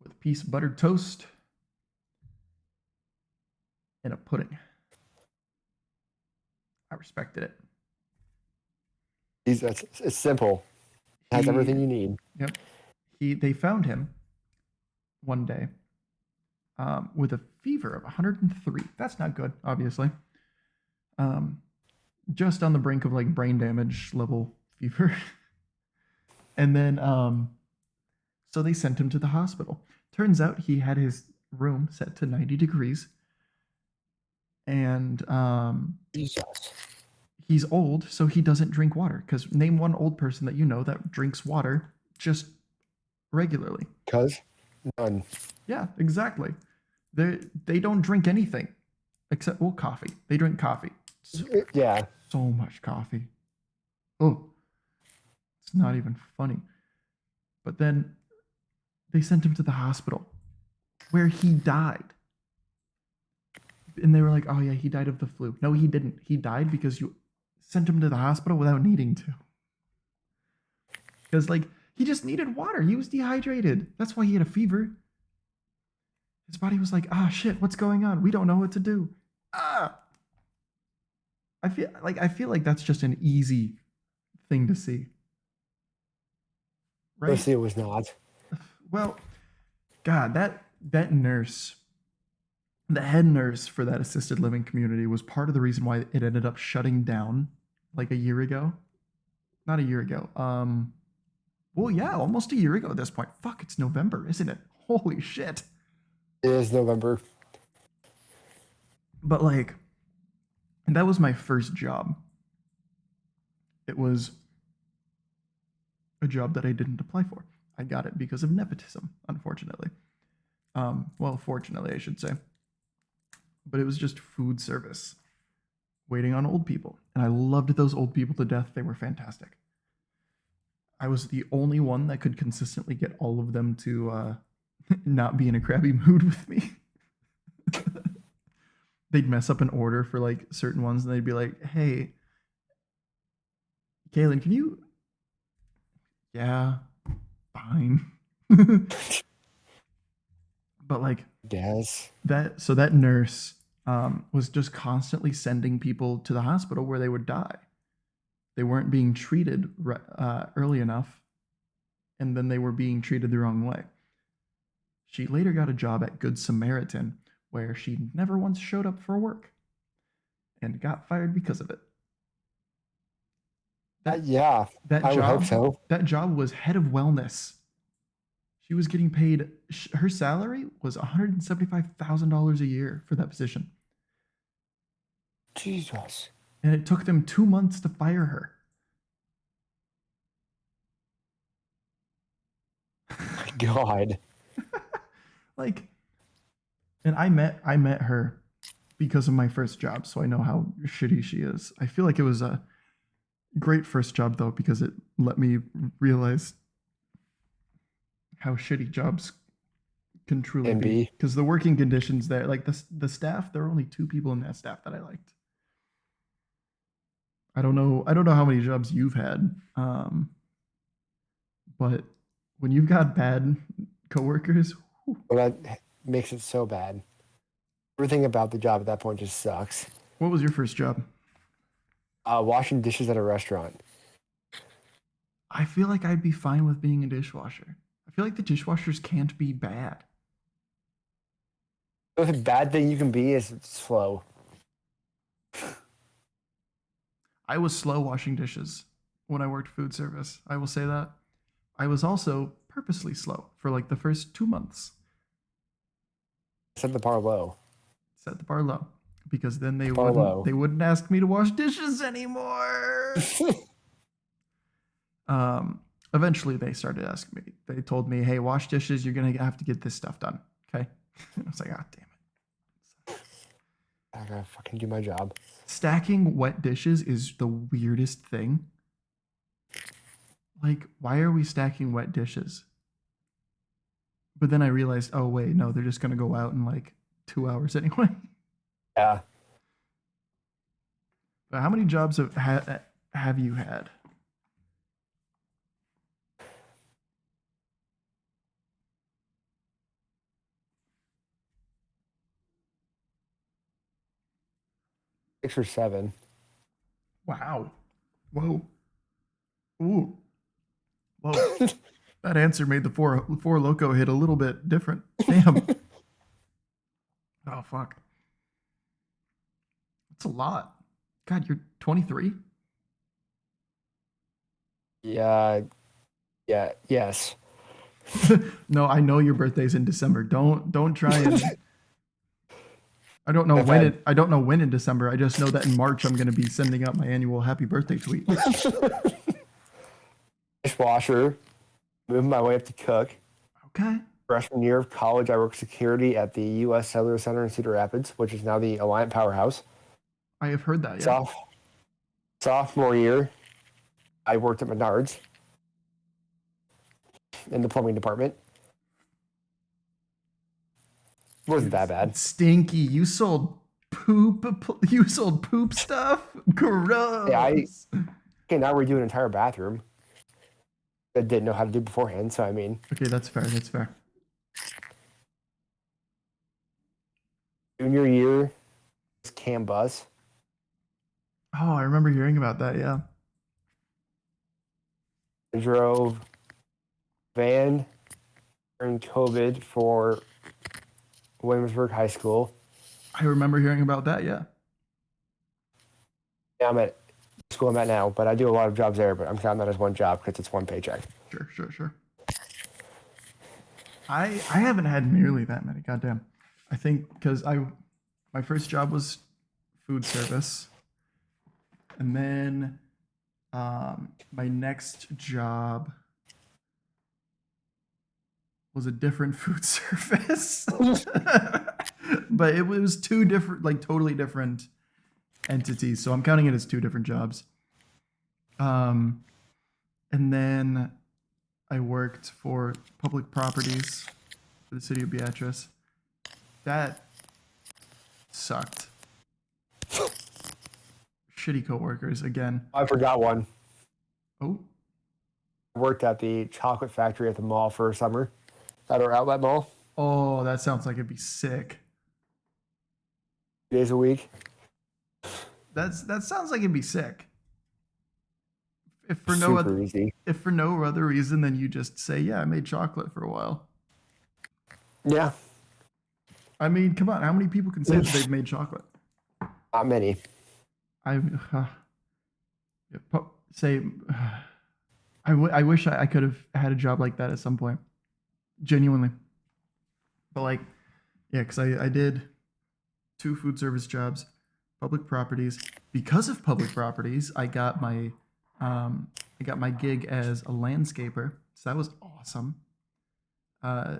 with a piece of buttered toast and a pudding. I respected it. It's simple. It has everything you need. Yep. They found him one day with a fever of 103. That's not good, obviously. Just on the brink of like brain damage level fever. And then so they sent him to the hospital. Turns out he had his room set to 90 degrees. And Jesus. he's old, so he doesn't drink water. Because name one old person that you know that drinks water just regularly. Because none. Yeah, exactly. They don't drink anything except coffee. They drink coffee. Yeah. So much coffee. Oh, it's not even funny. But then they sent him to the hospital where he died. And they were like, oh, yeah, he died of the flu. No, he didn't. He died because you sent him to the hospital without needing to. Because, like, he just needed water. He was dehydrated. That's why he had a fever. His body was like, ah, shit, what's going on? We don't know what to do. Ah! I feel like that's just an easy thing to see. Right? Honestly, it was not. Well, God, that nurse, the head nurse for that assisted living community was part of the reason why it ended up shutting down like a year ago. Not a year ago. Well, yeah, almost a year ago at this point. Fuck, it's November, isn't it? Holy shit. It is November. But like, that was my first job. It was a job that I didn't apply for. I got it because of nepotism, unfortunately. Well, fortunately, I should say. But it was just food service, waiting on old people. And I loved those old people to death. They were fantastic. I was the only one that could consistently get all of them to not be in a crabby mood with me. They'd mess up an order for like certain ones, and they'd be like, "Hey, Kaylin, can you?" Yeah, fine. But like Yes. that nurse was just constantly sending people to the hospital where they would die. They weren't being treated early enough, and then they were being treated the wrong way. She later got a job at Good Samaritan, where she never once showed up for work and got fired because of it. Yeah, I would hope so. That job was head of wellness. She was getting paid, her salary was $175,000 a year for that position. Jesus. And it took them 2 months to fire her. God. Like, and I met her because of my first job, so I know how shitty she is. I feel like it was a great first job though, because it let me realize how shitty jobs can truly be. Because the working conditions there, like the staff, there were only 2 people in that staff that I liked. I don't know how many jobs you've had, but when you've got bad coworkers, well, that makes it so bad. Everything about the job at that point just sucks. What was your first job? Washing dishes at a restaurant. I feel like I'd be fine with being a dishwasher. I feel like the dishwashers can't be bad. The only bad thing you can be is slow. I was slow washing dishes when I worked food service. I will say that. I was also purposely slow for like the first 2 months. Set the bar low. Set the bar low, because then they wouldn't ask me to wash dishes anymore. Eventually they started asking me. They told me, "Hey, wash dishes. You're gonna have to get this stuff done." Okay. I was like, "Ah, damn it." I gotta fucking do my job. Stacking wet dishes is the weirdest thing. Like, why are we stacking wet dishes? But then I realized, oh wait, no, they're just gonna go out in like 2 hours anyway. Yeah. But how many jobs have you had? Six or seven. Wow. Whoa. Ooh. Whoa. That answer made the four loco hit a little bit different. Damn. Oh fuck. That's a lot. God, you're 23? Yeah. Yeah. Yes. No, I know your birthday's in December. Don't try and I don't know when in December. I just know that in March I'm going to be sending out my annual happy birthday tweet. Dishwasher. Moving my way up to cook. Okay. Freshman year of college, I worked security at the U.S. Cellular Center in Cedar Rapids, which is now the Alliant Powerhouse. I have heard that, yeah. Sophomore year, I worked at Menards in the plumbing department. Wasn't that bad. Stinky. You sold poop. You sold poop stuff. Gross. Yeah, okay, now we're doing an entire bathroom. I didn't know how to do beforehand, so I mean. Okay, that's fair. That's fair. Junior year, CAM bus. Oh, I remember hearing about that. Yeah. I drove van during COVID for Williamsburg High School. I remember hearing about that. Yeah. Yeah, I'm at the school I'm at now, but I do a lot of jobs there. But I'm counting that as one job because it's one paycheck. Sure. I haven't had nearly that many. Goddamn. I think because my first job was food service, and then my next job was a different food service, but it was two different, like totally different entities. So I'm counting it as two different jobs. And then I worked for public properties for the city of Beatrice. That sucked. Shitty coworkers again. I forgot one. Oh, I worked at the chocolate factory at the mall for a summer at our outlet mall, oh, that sounds like it'd be sick. 2 days a week. That sounds like it'd be sick. If for no Super other easy. if for no other reason than you just say, yeah, I made chocolate for a while. Yeah, I mean, come on, how many people can say that they've made chocolate? not many. I say I wish I could have had a job like that at some point, genuinely. But like, yeah, because I did 2 food service jobs, public properties. Because of public properties, I got my gig as a landscaper, so that was awesome. I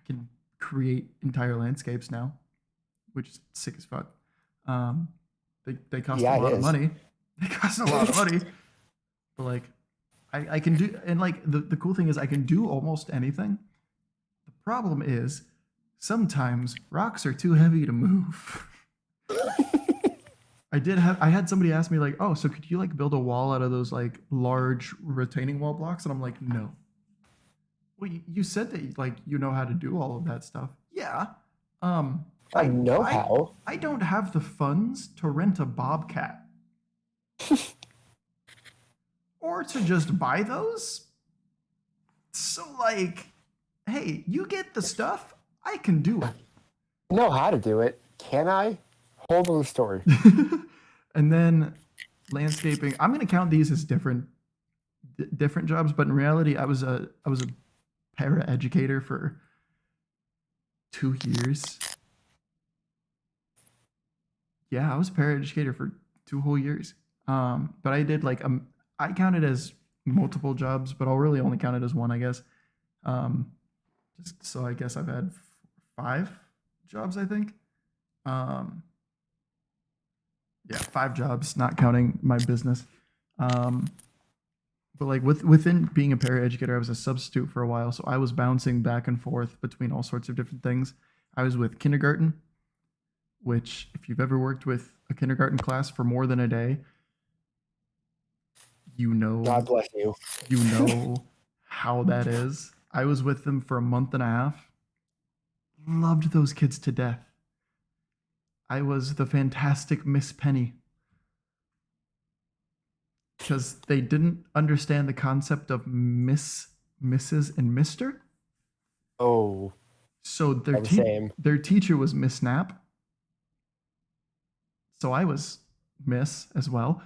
can create entire landscapes now, which is sick as fuck. They cost Yeah, a it lot of is. money. They cost a lot of money, but like I can do, and like the cool thing is I can do almost anything. The problem is sometimes rocks are too heavy to move. I had somebody ask me like, oh, so could you like build a wall out of those like large retaining wall blocks? And I'm like, no. Well, you said that like you know how to do all of that stuff. Yeah. I know how. I don't have the funds to rent a bobcat. Or to just buy those. So like, hey, you get the stuff, I can do it. I know how to do it. Can I? Hold on the story. And then landscaping, I'm going to count these as different jobs, but in reality I was a para educator for 2 years. Yeah, I was a para educator for 2 whole years. But I did like I counted as multiple jobs, but I'll really only count it as one, I guess. Just so I guess I've had 5 jobs, I think. Yeah, 5 jobs, not counting my business. But like within being a paraeducator, I was a substitute for a while, so I was bouncing back and forth between all sorts of different things. I was with kindergarten, which if you've ever worked with a kindergarten class for more than a day, God bless you. you know how that is. I was with them for a month and a half. Loved those kids to death. I was the fantastic Miss Penny. Because they didn't understand the concept of Miss, Mrs., and Mr. Oh, So same. their teacher was Miss Snap. So I was Miss as well.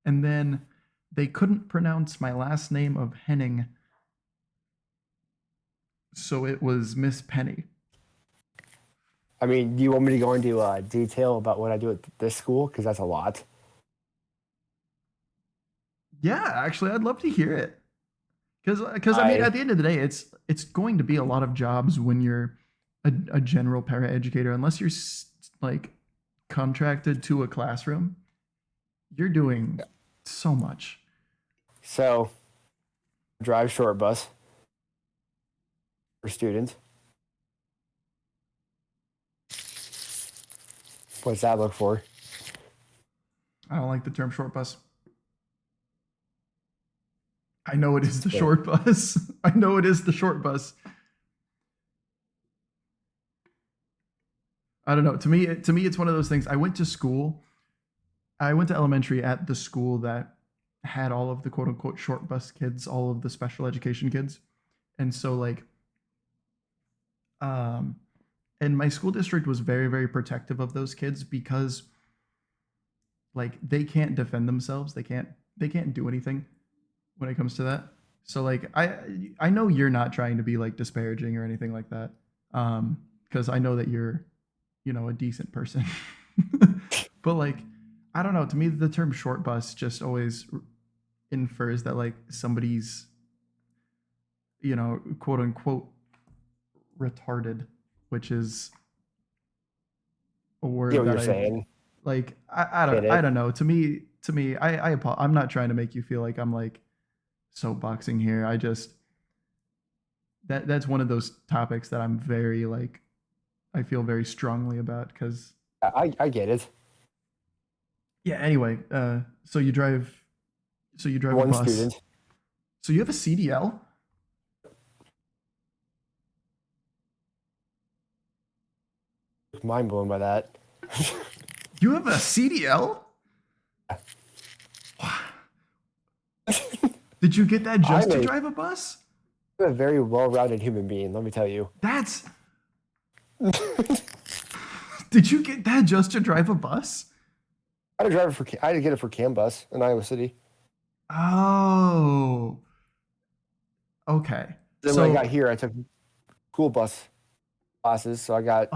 And then they couldn't pronounce my last name of Henning. So it was Miss Penny. I mean, do you want me to go into detail about what I do at this school? Because that's a lot. Yeah, actually, I'd love to hear it. Because I mean, at the end of the day, it's going to be a lot of jobs when you're a general paraeducator, unless you're like contracted to a classroom. You're doing so much. So, drive short bus for students. What's that look for? I don't like the term short bus. I know it is the short bus. I know it is the short bus. I don't know. To me, it's one of those things. I went to elementary at the school that had all of the quote unquote short bus kids, all of the special education kids. And so like, and my school district was very, very protective of those kids because like they can't defend themselves. They can't do anything. when it comes to that. So like I know you're not trying to be like disparaging or anything like that. Because I know that you're, a decent person. But like I don't know, to me the term short bus just always infers that like somebody's, quote unquote retarded, which is a You know word what that you're I saying. like. I Get don't I it? don't know. To me, I'm not trying to make you feel like I'm like soapboxing here. I just that's one of those topics that I'm very like I feel very strongly about because I get it. yeah. Anyway, so you drive a One bus. student. So you have a CDL. Mind blown by that. You have a CDL. Did you get that just I'm to a, drive a bus? I'm a very well-rounded human being. Let me tell you. That's. Did you get that just to drive a bus? I had to get it for CAN bus in Iowa City. Oh, okay. Then when I got So, here, I took school bus classes, so okay.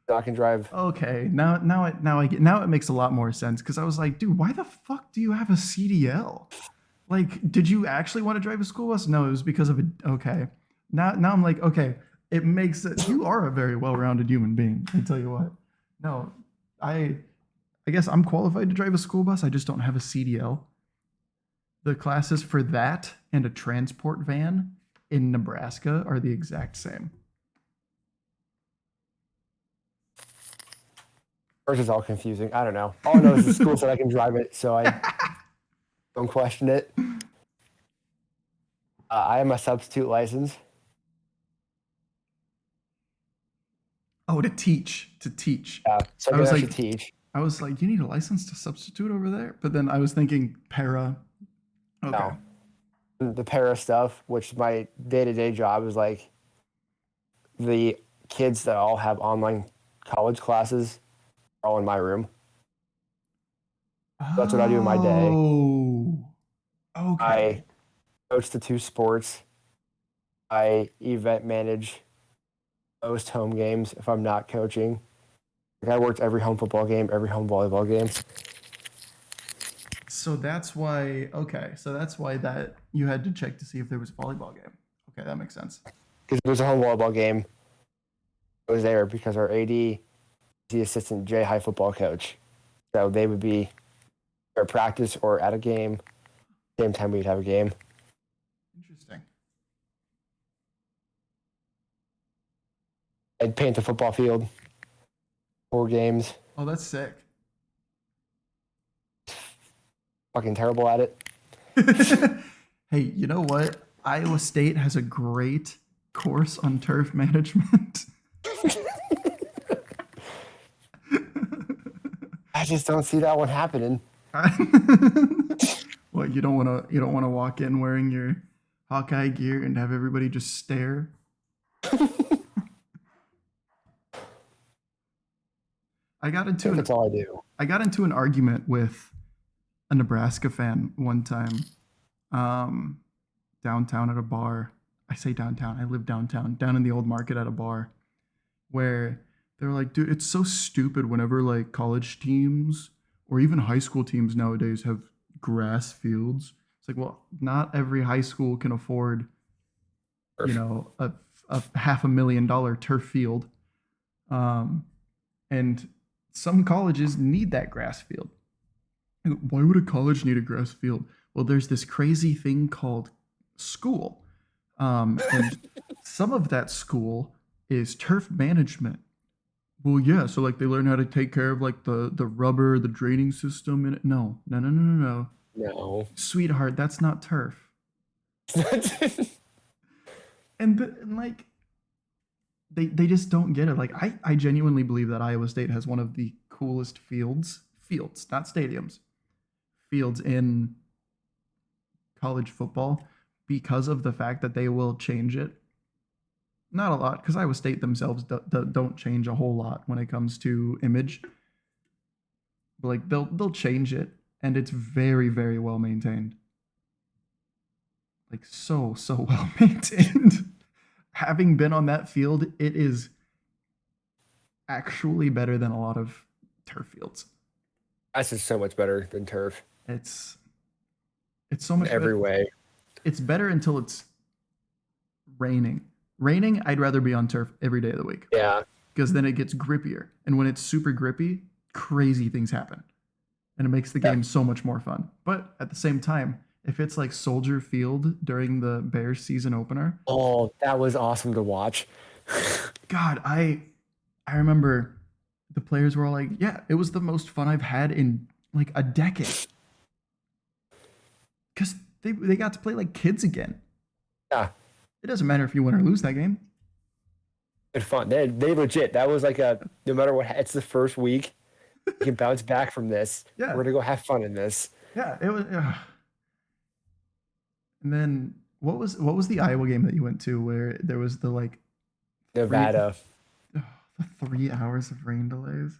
I can drive. Okay. Now it makes a lot more sense because I was like, dude, why the fuck do you have a CDL? Like, did you actually want to drive a school bus? No, it was because of it. Okay. Now I'm like, okay, it makes it. You are a very well-rounded human being. I tell you what. No, I I guess I'm qualified to drive a school bus. I just don't have a CDL. The classes for that and a transport van in Nebraska are the exact same. Ours is all confusing. I don't know. All I know is the school said I can drive it, so I don't question it. I have my substitute license. Oh, to teach, to teach. Yeah, so I I can was like, actually teach. you need a license to substitute over there. But then I was thinking para. Okay. No, the para stuff, which my day-to-day job is like the kids that all have online college classes are all in my room. That's what I do in my day. Oh, okay. I coach the two sports. I event manage most home games if I'm not coaching. Like I worked every home football game, every home volleyball game. So that's why. Okay, so that's why that you had to check to see if there was a volleyball game. Okay, that makes sense. Because if there's a home volleyball game, I was there because our AD is the assistant J high football coach. So they would be at practice or at a game, same time we'd have a game. Interesting. I'd paint the football field, 4 games. Oh, that's sick. Fucking terrible at it. Hey, you know what? Iowa State has a great course on turf management. I just don't see that one happening. What, you don't want to walk in wearing your Hawkeye gear and have everybody just stare? I got into That's all I do. I got into an argument with a Nebraska fan one time, um, downtown at a bar. I say downtown. I live downtown, down in the old market at a bar, where they're like, dude, it's so stupid whenever like college teams or even high school teams nowadays have grass fields. It's like, well, not every high school can afford, a $500,000 turf field. Um, and some colleges need that grass field. Why would a college need a grass field? Well, there's this crazy thing called school. And some of that school is turf management. Well, yeah, so like they learn how to take care of like the rubber, the draining system in it. No, no, no, no, no, no. No. Sweetheart, that's not turf. And like they just don't get it. Like I genuinely believe that Iowa State has one of the coolest fields, not stadiums, fields in college football because of the fact that they will change it. Not a lot, because Iowa State themselves don't change a whole lot when it comes to image. But like they'll change it, and it's very very well maintained. like so well maintained. Having been on that field, it is actually better than a lot of turf fields. That's just so much better than turf It's it's so in much better. every way. It's better until it's raining. Raining, I'd rather be on turf every day of the week Yeah. because then it gets grippier. And when it's super grippy, crazy things happen. And it makes the game so much more fun. But at the same time, if it's like Soldier Field during the Bears season opener, Oh, that was awesome to watch. God, I remember the players were all like, "Yeah, it was the most fun I've had in like a decade." Because they got to play like kids again. Yeah, It doesn't matter if you win or lose that game. it's fun. They legit. That was like a no matter what. It's the first week. You can bounce back from this. Yeah, We're gonna go have fun in this. yeah, it was. And then what was the Iowa game that you went to where there was the like three Nevada. the 3 hours of rain delays?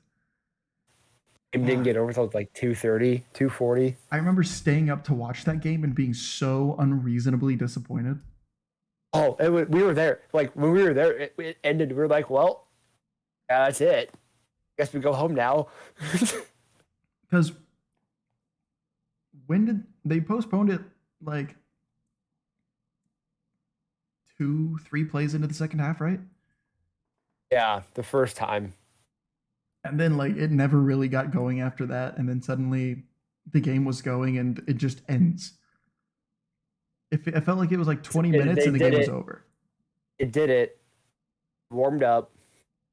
Game didn't get over until like 2:30, 2:40. I remember staying up to watch that game and being so unreasonably disappointed. Oh, we were there. Like when we were there, it ended. We were like, well, yeah, that's it. Guess we go home now. Because when did they postponed it like 2, 3 plays into the second half, right? Yeah, the first time. And then like it never really got going after that, and then suddenly the game was going and it just ends. It felt like it was like 20 minutes and the game was over. It did it. Warmed up.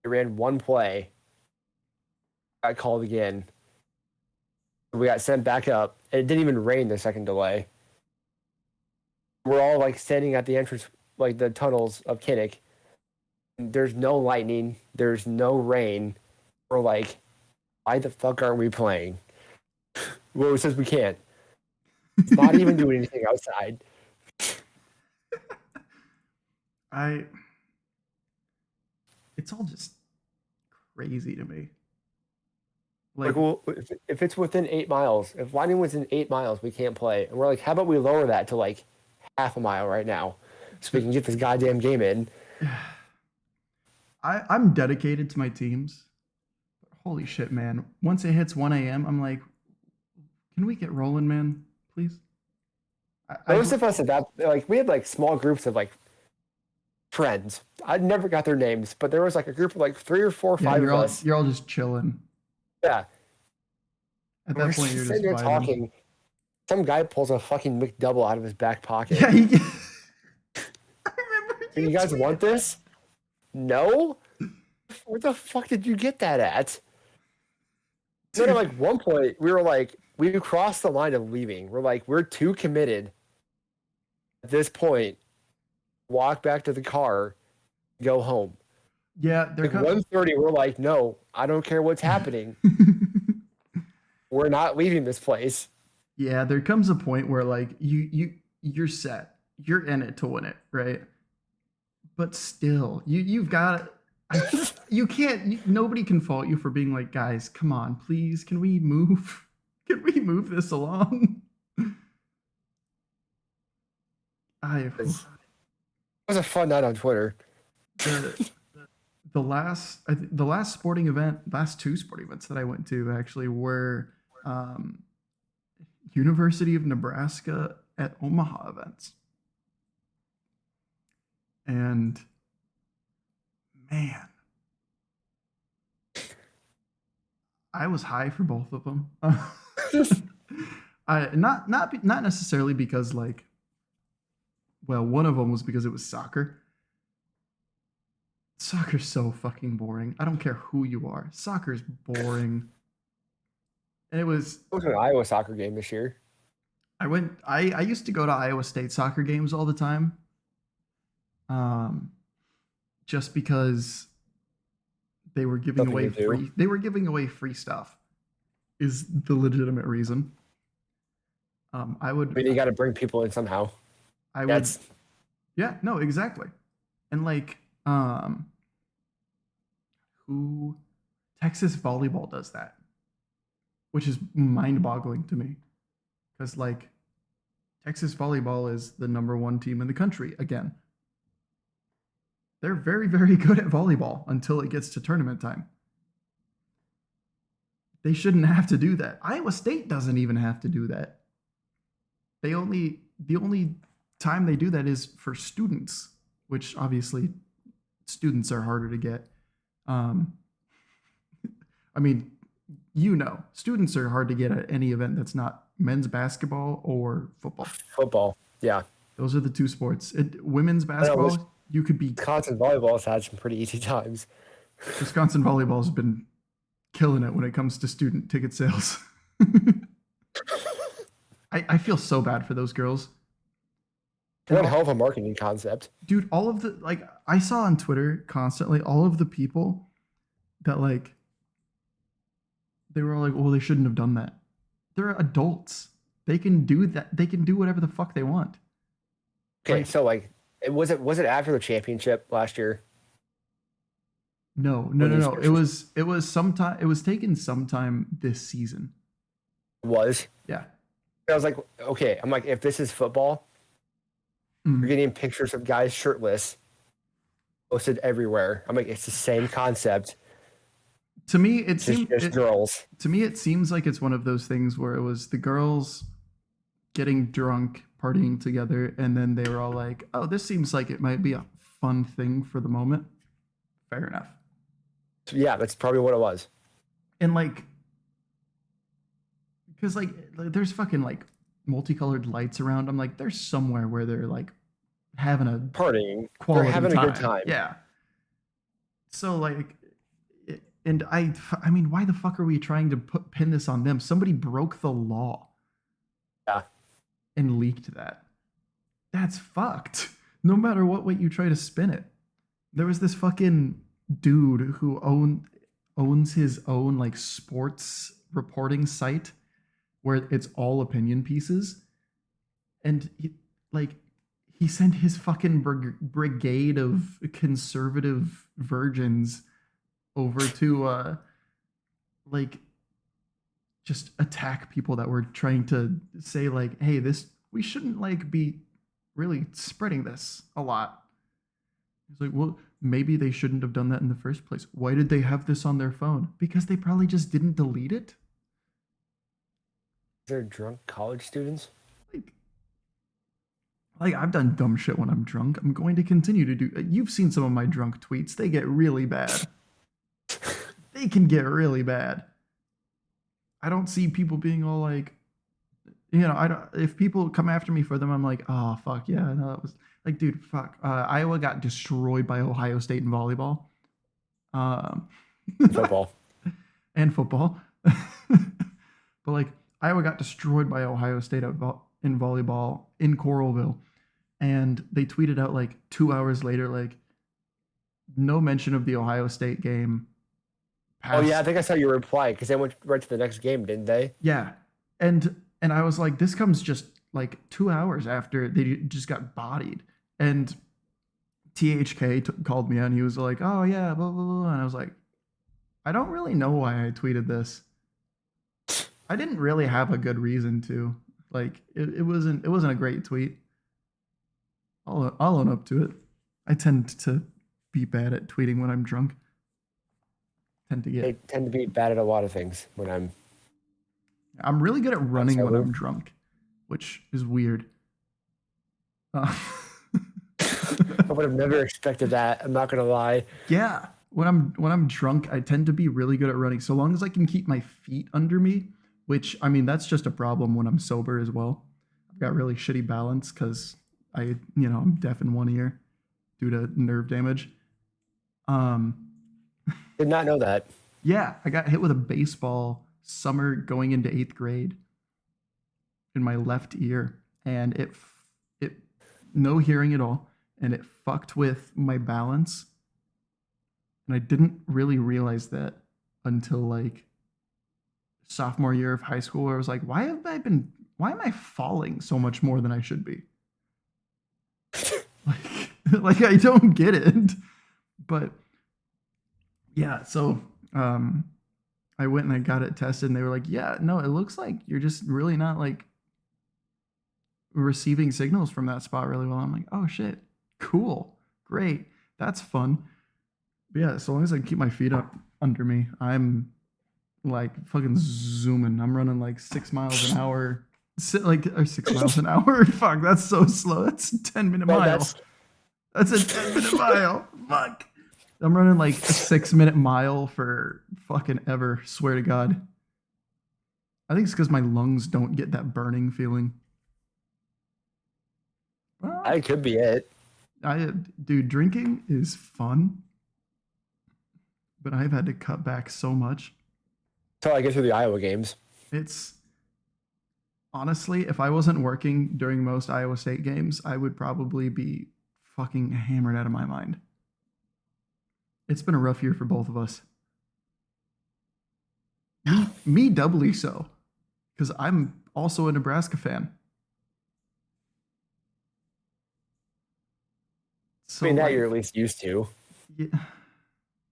It ran one play. Got called again. We got sent back up. It didn't even rain the second delay. We're all like standing at the entrance, like the tunnels of Kinnick. There's no lightning. There's no rain. We're like, why the fuck aren't we playing? Well, it says we can't. It's not even doing anything outside. It's all just crazy to me. Like, well, if it's within 8 miles, if lightning was in 8 miles, we can't play. And we're like, how about we lower that to like half a mile right now so we can get this goddamn game in? I'm dedicated to my teams. Holy shit, man. Once it hits 1 a.m., I'm like, can we get rolling, man? Please? Most of us at that, like, we had like small groups of like friends. I never got their names, but there was like a group of like 3 or 4 or 5 of us. You're all just chilling. Yeah. At that point, you're sitting just there talking. Some guy pulls a fucking McDouble out of his back pocket. Yeah, I remember. You guys want this? No? Where the fuck did you get that at? Then at like one point, we were like, we crossed the line of leaving. We're like, we're too committed at this point. Walk back to the car, go home. Yeah, they're like 1:30. We're like, no, I don't care what's happening. We're not leaving this place. Yeah, there comes a point where like you're set. You're in it to win it, right? But still, you've got you can't nobody can fault you for being like, guys, come on, please, can we move? Can we move this along? It was a fun night on Twitter. The last sporting event, last 2 sporting events that I went to actually were University of Nebraska at Omaha events. And man, I was high for both of them. Not necessarily because like, well, one of them was because it was soccer. Soccer's so fucking boring. I don't care who you are. Soccer's boring. And it was an Iowa soccer game this year. I used to go to Iowa State soccer games all the time. Just because they were giving away free stuff is the legitimate reason. You got to bring people in somehow. Yeah, no, exactly. And like who Texas volleyball does that, which is mind-boggling to me, because like Texas volleyball is the number one team in the country again. They're very, very good at volleyball until it gets to tournament time. They shouldn't have to do that. Iowa State doesn't even have to do that. The only time they do that is for students, which obviously students are harder to get. I mean, students are hard to get at any event that's not men's basketball or football. Football, yeah. Those are the two sports. Women's basketball, you could be. Wisconsin volleyball's had some pretty easy times. Wisconsin volleyball's been killing it when it comes to student ticket sales. I feel so bad for those girls. What a hell of a marketing concept. Dude, all of the, like, I saw on Twitter constantly, all of the people that, like, they were all like, well, they shouldn't have done that. They're adults. They can do that. They can do whatever the fuck they want. Okay, Like, so, like, was it after the championship last year? No. It was sometime. It was taken sometime this season. Was? Yeah. I was like, okay. I'm like, if this is football, you're getting pictures of guys shirtless posted everywhere. I'm like, it's the same concept. To me, it seems girls. To me, it seems like it's one of those things where it was the girls getting drunk, partying together, and then they were all like, "Oh, this seems like it might be a fun thing for the moment." Fair enough. Yeah, that's probably what it was. And like, because like there's fucking like multicolored lights around. I'm like, there's somewhere where they're like having a partying, quality they're having time. a good time. Yeah. So like, and I mean, why the fuck are we trying to pin this on them? Somebody broke the law. Yeah. And leaked that. That's fucked. No matter what way you try to spin it. There was this fucking dude who owns his own like sports reporting site where it's all opinion pieces, and he sent his fucking brigade of conservative virgins over to like just attack people that were trying to say like, hey, we shouldn't like be really spreading this a lot. He's like, well, maybe they shouldn't have done that in the first place. Why did they have this on their phone? Because they probably just didn't delete it. They're drunk college students. Like I've done dumb shit when I'm drunk. I'm going to continue to do. You've seen some of my drunk tweets. They get really bad. They can get really bad. I don't see people being all like, I don't. If people come after me for them, I'm like, oh fuck yeah, no, that was like, dude, fuck. Iowa got destroyed by Ohio State in volleyball, football, and football. But like, Iowa got destroyed by Ohio State in volleyball in Coralville, and they tweeted out like 2 hours later, like, no mention of the Ohio State game. Oh yeah, I think I saw your reply because they went right to the next game, didn't they? Yeah, and I was like, this comes just like 2 hours after they just got bodied, and THK called me and he was like, oh yeah, blah blah blah, and I was like, I don't really know why I tweeted this. I didn't really have a good reason to. Like, it wasn't a great tweet. I'll own up to it. I tend to be bad at tweeting when I'm drunk. I tend to be bad at a lot of things when I'm really good at running when I'm drunk, which is weird. I would have never expected that. I'm not gonna lie. Yeah, when I'm drunk, I tend to be really good at running. So long as I can keep my feet under me, which I mean that's just a problem when I'm sober as well. I've got really shitty balance because I'm deaf in one ear due to nerve damage. Did not know that. Yeah, I got hit with a baseball summer going into 8th grade in my left ear, and it no hearing at all, and it fucked with my balance. And I didn't really realize that until like sophomore year of high school, where I was like, why am I falling so much more than I should be? like I don't get it. But yeah, so I went and I got it tested, and they were like, yeah, no, it looks like you're just really not like receiving signals from that spot really well. I'm like, oh shit, cool, great, that's fun. But yeah, so long as I can keep my feet up under me, I'm like fucking zooming. I'm running like 6 miles an hour. Or 6 miles an hour. Fuck, that's so slow. That's a 10-minute Well, mile. That's a 10-minute mile. Fuck. I'm running like a 6-minute mile for fucking ever. Swear to God. I think it's because my lungs don't get that burning feeling. Well, that could be it. Dude, drinking is fun, but I've had to cut back so much. Until I get through the Iowa games. It's honestly, if I wasn't working during most Iowa State games, I would probably be fucking hammered out of my mind. It's been a rough year for both of us. Me doubly so, because I'm also a Nebraska fan. So, I mean, that you're at least used to. Yeah,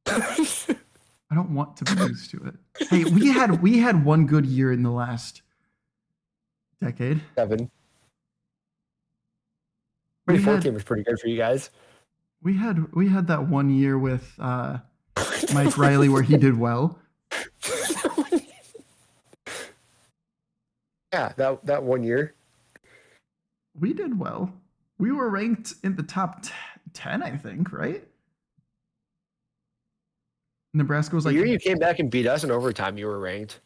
I don't want to be used to it. Hey, we had one good year in the last decade. 7. 2014 was pretty good for you guys. We had that one year with Mike Riley where he did well. Yeah, that 1 year. We did well. We were ranked in the top 10, I think, right? Nebraska was like... The year you came back and beat us in overtime, you were ranked.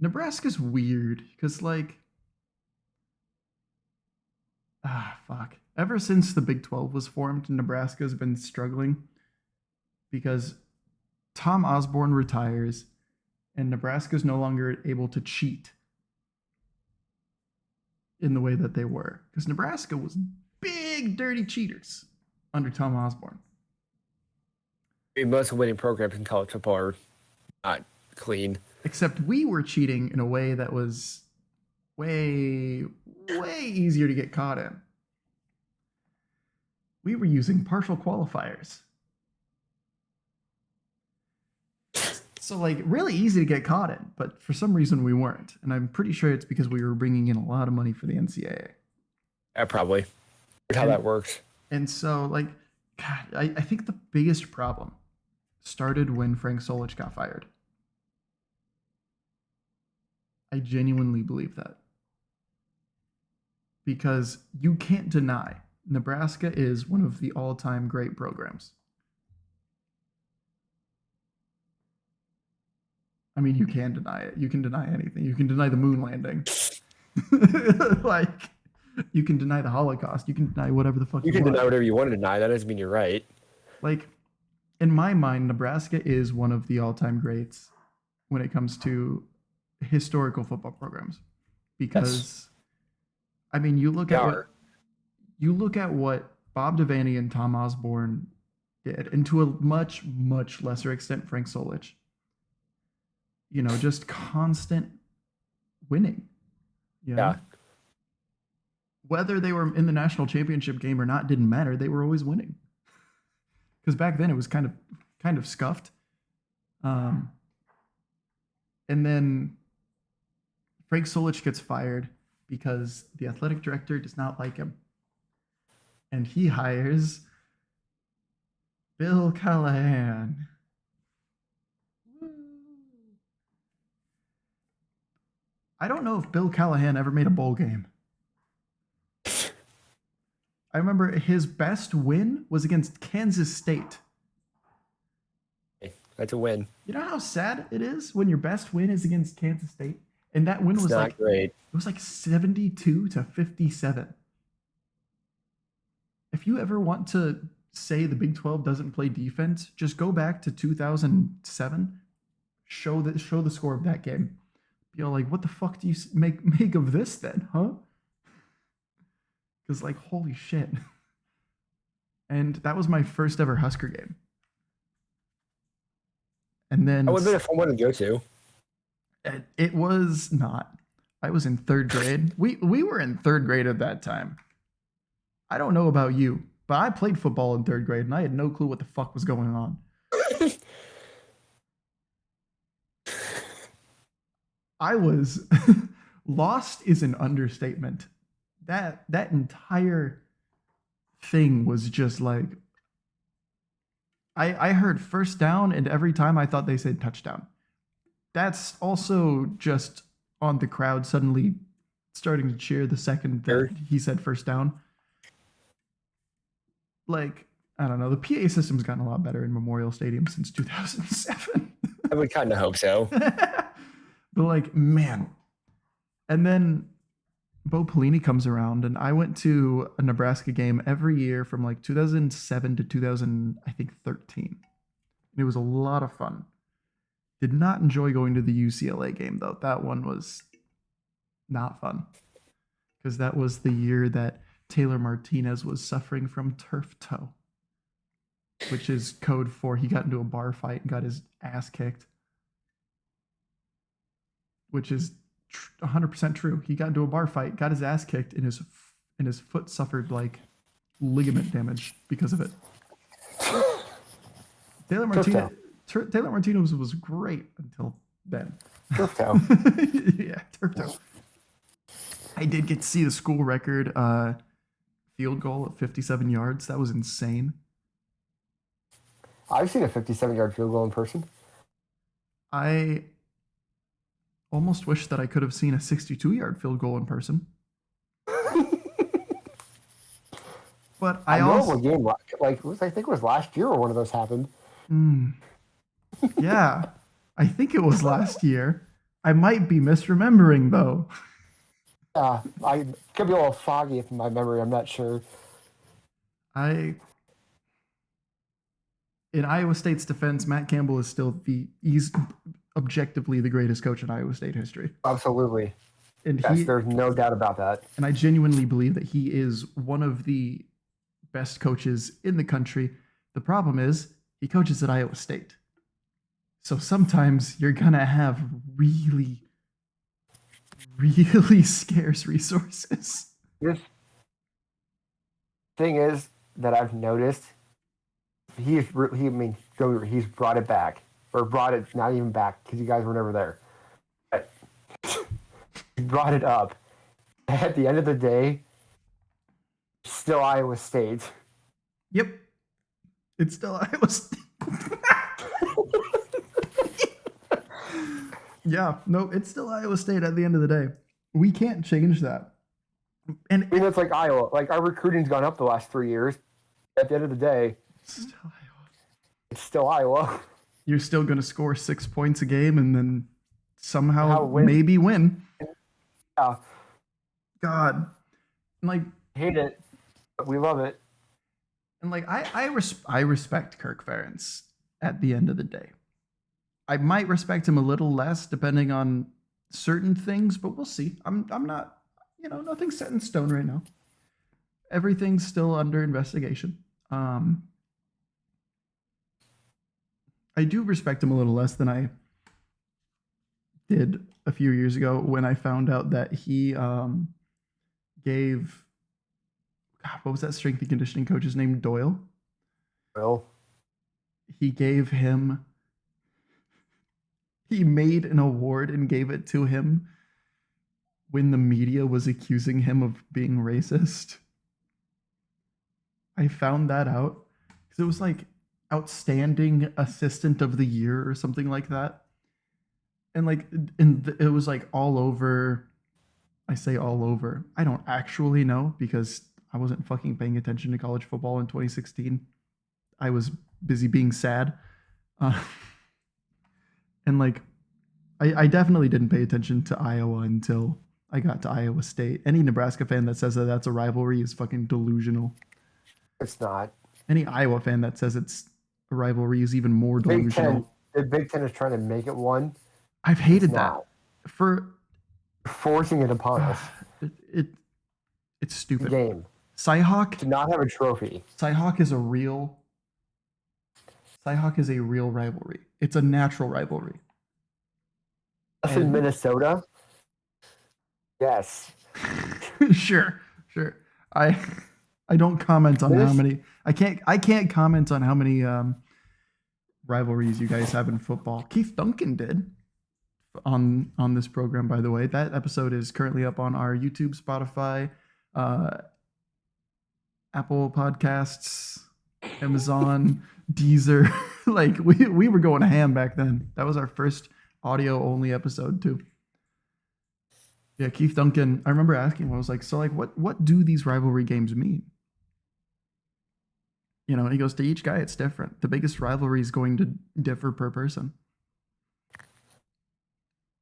Nebraska's weird, because, like... fuck. Ever since the Big 12 was formed, Nebraska's been struggling because Tom Osborne retires and Nebraska's no longer able to cheat in the way that they were. Because Nebraska was big, dirty cheaters under Tom Osborne. I mean, most winning programs in college football are not clean. Except we were cheating in a way that was way, way easier to get caught in. We were using partial qualifiers. So, like, really easy to get caught in, but for some reason we weren't. And I'm pretty sure it's because we were bringing in a lot of money for the NCAA. Probably. How that works. And so, like, God, I think the biggest problem started when Frank Solich got fired. I genuinely believe that. Because you can't deny Nebraska is one of the all-time great programs. I mean, you can deny it. You can deny anything. You can deny the moon landing. Like, you can deny the Holocaust. You can deny whatever the fuck you you can want. deny whatever you want to deny. That doesn't mean you're right. Like, in my mind, Nebraska is one of the all-time greats when it comes to historical football programs. Because, I mean, you look at what Bob Devaney and Tom Osborne did, and to a much, much lesser extent, Frank Solich. You know, just constant winning. You know? Yeah. Whether they were in the national championship game or not didn't matter. They were always winning. Because back then it was kind of scuffed. And then Frank Solich gets fired because the athletic director does not like him. And he hires Bill Callahan. I don't know if Bill Callahan ever made a bowl game. I remember his best win was against Kansas State. That's a win. You know how sad it is when your best win is against Kansas State? And that win was not great. It was like 72-57. If you ever want to say the Big 12 doesn't play defense, just go back to 2007, show the score of that game. You're like, what the fuck do you make of this then, huh? Because, like, holy shit. And that was my first ever Husker game. And then... That would have been a fun one to go to. It was not. I was in third grade. We were in third grade at that time. I don't know about you, but I played football in third grade, and I had no clue what the fuck was going on. I was Lost is an understatement. That entire thing was just like I heard first down, and every time I thought they said touchdown. That's also just on the crowd suddenly starting to cheer the second that he said first down. Like, I don't know, the PA system's gotten a lot better in Memorial Stadium since 2007. I would kind of hope so. But like, man. And then Bo Pelini comes around, and I went to a Nebraska game every year from like 2007 to 2013. And it was a lot of fun. Did not enjoy going to the UCLA game though. That one was not fun because that was the year that Taylor Martinez was suffering from turf toe, which is code for he got into a bar fight and got his ass kicked, which is 100% true. He got into a bar fight, got his ass kicked, and his foot suffered like ligament damage because of it. Taylor Martinez was great until then. Turf toe. Yeah, turf toe. I did get to see the school record field goal at 57 yards. That was insane. I've seen a 57-yard field goal in person. I almost wish that I could have seen a 62-yard field goal in person. But I also game, like I think it was last year or one of those happened. Yeah, I think it was last year. I might be misremembering though. I could be a little foggy in my memory. I'm not sure. In Iowa State's defense, Matt Campbell is still he's objectively the greatest coach in Iowa State history. Absolutely. And yes, there's no doubt about that. And I genuinely believe that he is one of the best coaches in the country. The problem is he coaches at Iowa State. So sometimes you're going to have really, really scarce resources. This thing is that I've noticed he's brought it back, or brought it not even back because you guys were never there. But he brought it up. At the end of the day, still Iowa State. Yep, it's still Iowa State. Yeah, no, it's still Iowa State at the end of the day. We can't change that. And I mean, it's like Iowa. Like, our recruiting's gone up the last 3 years. At the end of the day, still Iowa. It's still Iowa. You're still going to score 6 points a game and then somehow maybe win. Yeah. God. And like, hate it, but we love it. And like, I respect Kirk Ferentz at the end of the day. I might respect him a little less depending on certain things, but we'll see. I'm not, nothing's set in stone right now. Everything's still under investigation. I do respect him a little less than I did a few years ago when I found out that he gave, what was that strength and conditioning coach's name? Doyle? Well, he gave him, he made an award and gave it to him when the media was accusing him of being racist. I found that out because it was like outstanding assistant of the year or something like that. And like, it was like all over. I say all over. I don't actually know because I wasn't fucking paying attention to college football in 2016. I was busy being sad. And like, I definitely didn't pay attention to Iowa until I got to Iowa State. Any Nebraska fan that says that that's a rivalry is fucking delusional. It's not. Any Iowa fan that says it's a rivalry is even more delusional. The Big Ten is trying to make it one. I've hated that. For forcing it upon us. It's stupid. Game. Cyhawk to not have a trophy. Cyhawk is a real rivalry. It's a natural rivalry. Us in Minnesota? Yes. Sure. I don't comment on how many. I can't comment on how many rivalries you guys have in football. Keith Duncan did. on this program, by the way. That episode is currently up on our YouTube, Spotify, Apple Podcasts, Amazon, Deezer. Like we were going ham back then. That was our first audio only episode too. Yeah, Keith Duncan. I remember asking him, I was like, so like what do these rivalry games mean? You know, and he goes, to each guy it's different. The biggest rivalry is going to differ per person.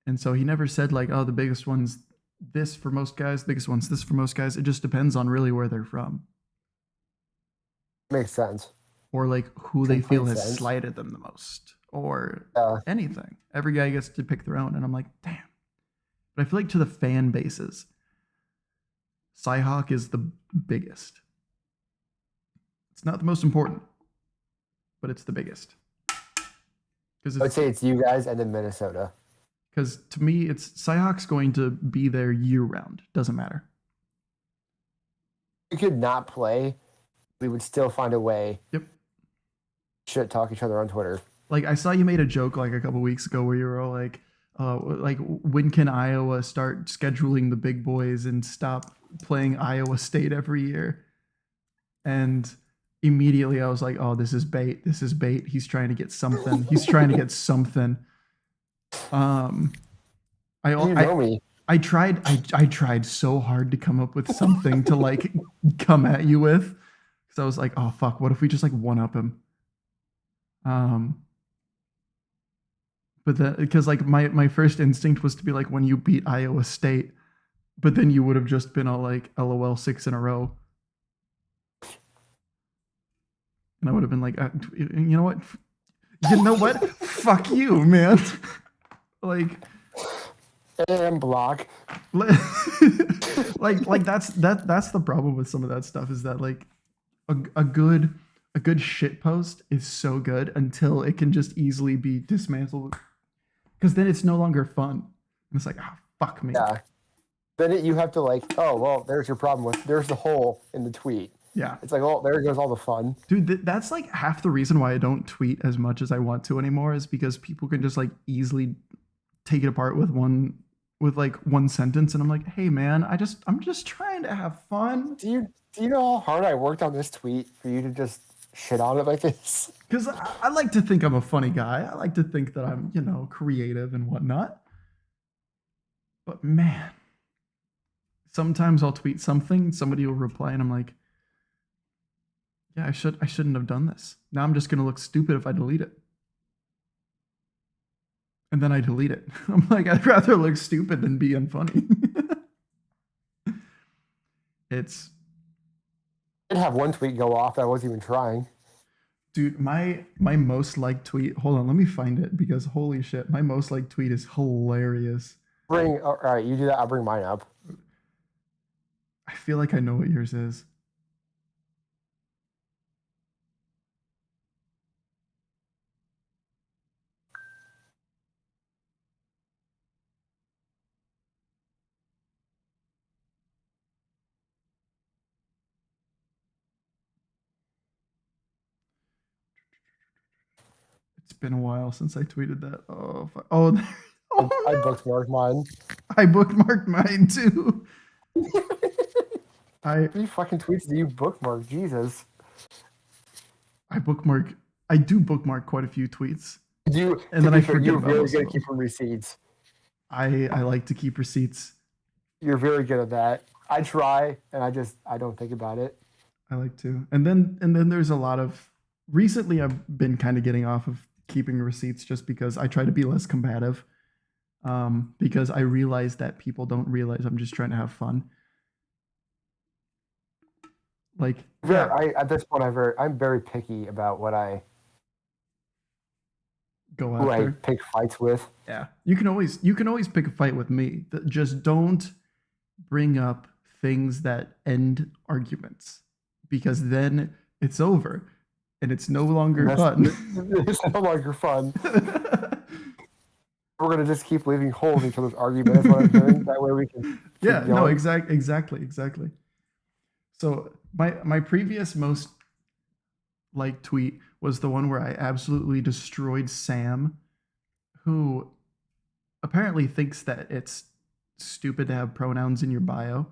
And so he never said like, oh, the biggest one's this for most guys, biggest one's this for most guys. It just depends on really where they're from. Makes sense. Or like who they feel has sense. slighted them the most, or anything. Every guy gets to pick their own, and I'm like, damn. But I feel like to the fan bases, Cyhawk is the biggest. It's not the most important, but it's the biggest. I'd say it's you guys and then Minnesota. Because to me, it's Cyhawk's going to be there year round. Doesn't matter. We could not play. We would still find a way. Yep. Shit talk each other on Twitter. Like I saw you made a joke like a couple weeks ago where you were all like when can Iowa start scheduling the big boys and stop playing Iowa State every year? And immediately I was like, oh, this is bait. This is bait. He's trying to get something. He's trying to get something. I tried so hard to come up with something to like come at you with, because I was like, oh fuck, what if we just like one up him? But then because like my first instinct was to be like, when you beat Iowa State, but then you would have just been all like, LOL 6 in a row. And I would have been like, you know what? You know what? Fuck you, man. Like, and block. like that's the problem with some of that stuff, is that like a good shit post is so good until it can just easily be dismantled, because then it's no longer fun. And it's like, oh, fuck me. Yeah. Then you have to like, oh well, there's your problem there's the hole in the tweet. Yeah. It's like, oh, there goes all the fun. Dude, that's like half the reason why I don't tweet as much as I want to anymore, is because people can just like easily take it apart with one sentence, and I'm like, hey man, I'm just trying to have fun. Do you know how hard I worked on this tweet for you to just shit on it like this? Because I like to think I'm a funny guy. I like to think that I'm, creative and whatnot. But man, sometimes I'll tweet something, somebody will reply, and I'm like, yeah, I shouldn't have done this. Now I'm just gonna look stupid if I delete it. And then I delete it. I'm like, I'd rather look stupid than be unfunny. I'd have one tweet go off that I wasn't even trying. Dude, my most liked tweet, hold on, let me find it, because holy shit, my most liked tweet is hilarious. All right, you do that, I'll bring mine up. I feel like I know what yours is. It's been a while since I tweeted that. Oh, I bookmarked mine. I bookmarked mine too. How many fucking tweets do you bookmark? Jesus. I do bookmark quite a few tweets. And then I forget about it. You're very good at keeping receipts. I like to keep receipts. You're very good at that. I try, and I don't think about it. I like to. And then there's a lot of, recently I've been kind of getting off of keeping receipts, just because I try to be less combative. Because I realize that people don't realize I'm just trying to have fun. Like, at this point, I'm very picky about what I go after. Who I pick fights with. Yeah, you can always pick a fight with me. Just don't bring up things that end arguments, because then it's over and it's no longer fun. It's no longer fun. We're gonna just keep leaving holes in each other's argument. That's what I'm doing. That way we can. Yeah. No. Exactly. So my previous most liked tweet was the one where I absolutely destroyed Sam, who apparently thinks that it's stupid to have pronouns in your bio.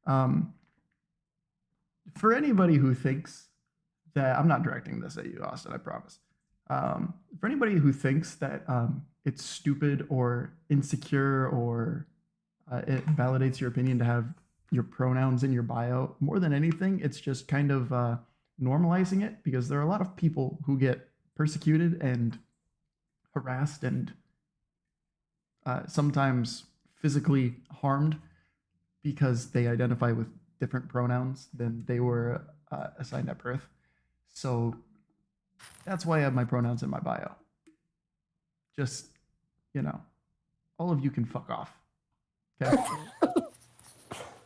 Um, for anybody who thinks that, I'm not directing this at you, Austin, I promise. For anybody who thinks that it's stupid or insecure or it validates your opinion to have your pronouns in your bio, more than anything, it's just kind of normalizing it, because there are a lot of people who get persecuted and harassed and sometimes physically harmed because they identify with different pronouns than they were assigned at birth. So that's why I have my pronouns in my bio. Just, all of you can fuck off. Okay?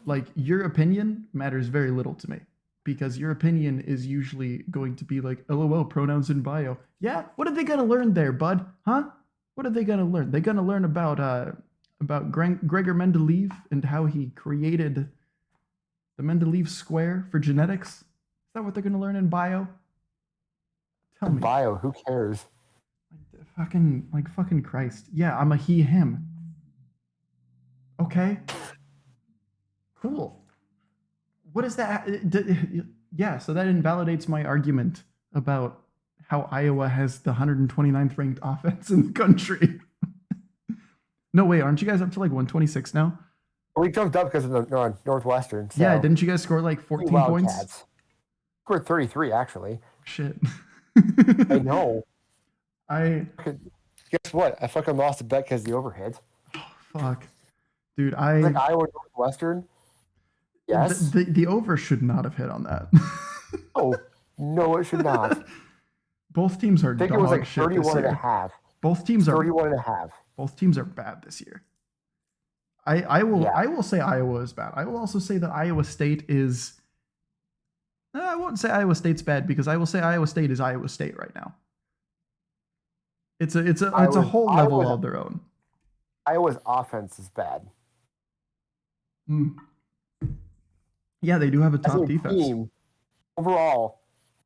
Like, your opinion matters very little to me, because your opinion is usually going to be like, LOL, pronouns in bio. Yeah, what are they gonna learn there, bud? Huh? What are they gonna learn? They're gonna learn about Gregor Mendeleev and how he created the Mendeleev square for genetics. Is that what they're gonna learn in bio? Tell me. Bio, who cares? Fucking Christ. Yeah, I'm a he, him. Okay. Cool. What is that? Yeah, so that invalidates my argument about how Iowa has the 129th ranked offense in the country. No way, aren't you guys up to like 126 now? We jumped up because of the Northwestern. So Yeah, didn't you guys score like 14 points? Scored 33, actually. Shit. I know. Guess what? I fucking lost a bet because the overhit. Oh, fuck. Dude, like Iowa Northwestern. Yes. The over should not have hit on that. Oh, no, it should not. Both teams are I think it was like 31 and a half. Both teams are 31 and a half. Both teams are bad this year. I will say Iowa is bad. I will also say that Iowa State is. I won't say Iowa State's bad, because I will say Iowa State is Iowa State right now. It's a whole level of their own. Iowa's offense is bad. Yeah, they do have a top defense. Team, overall,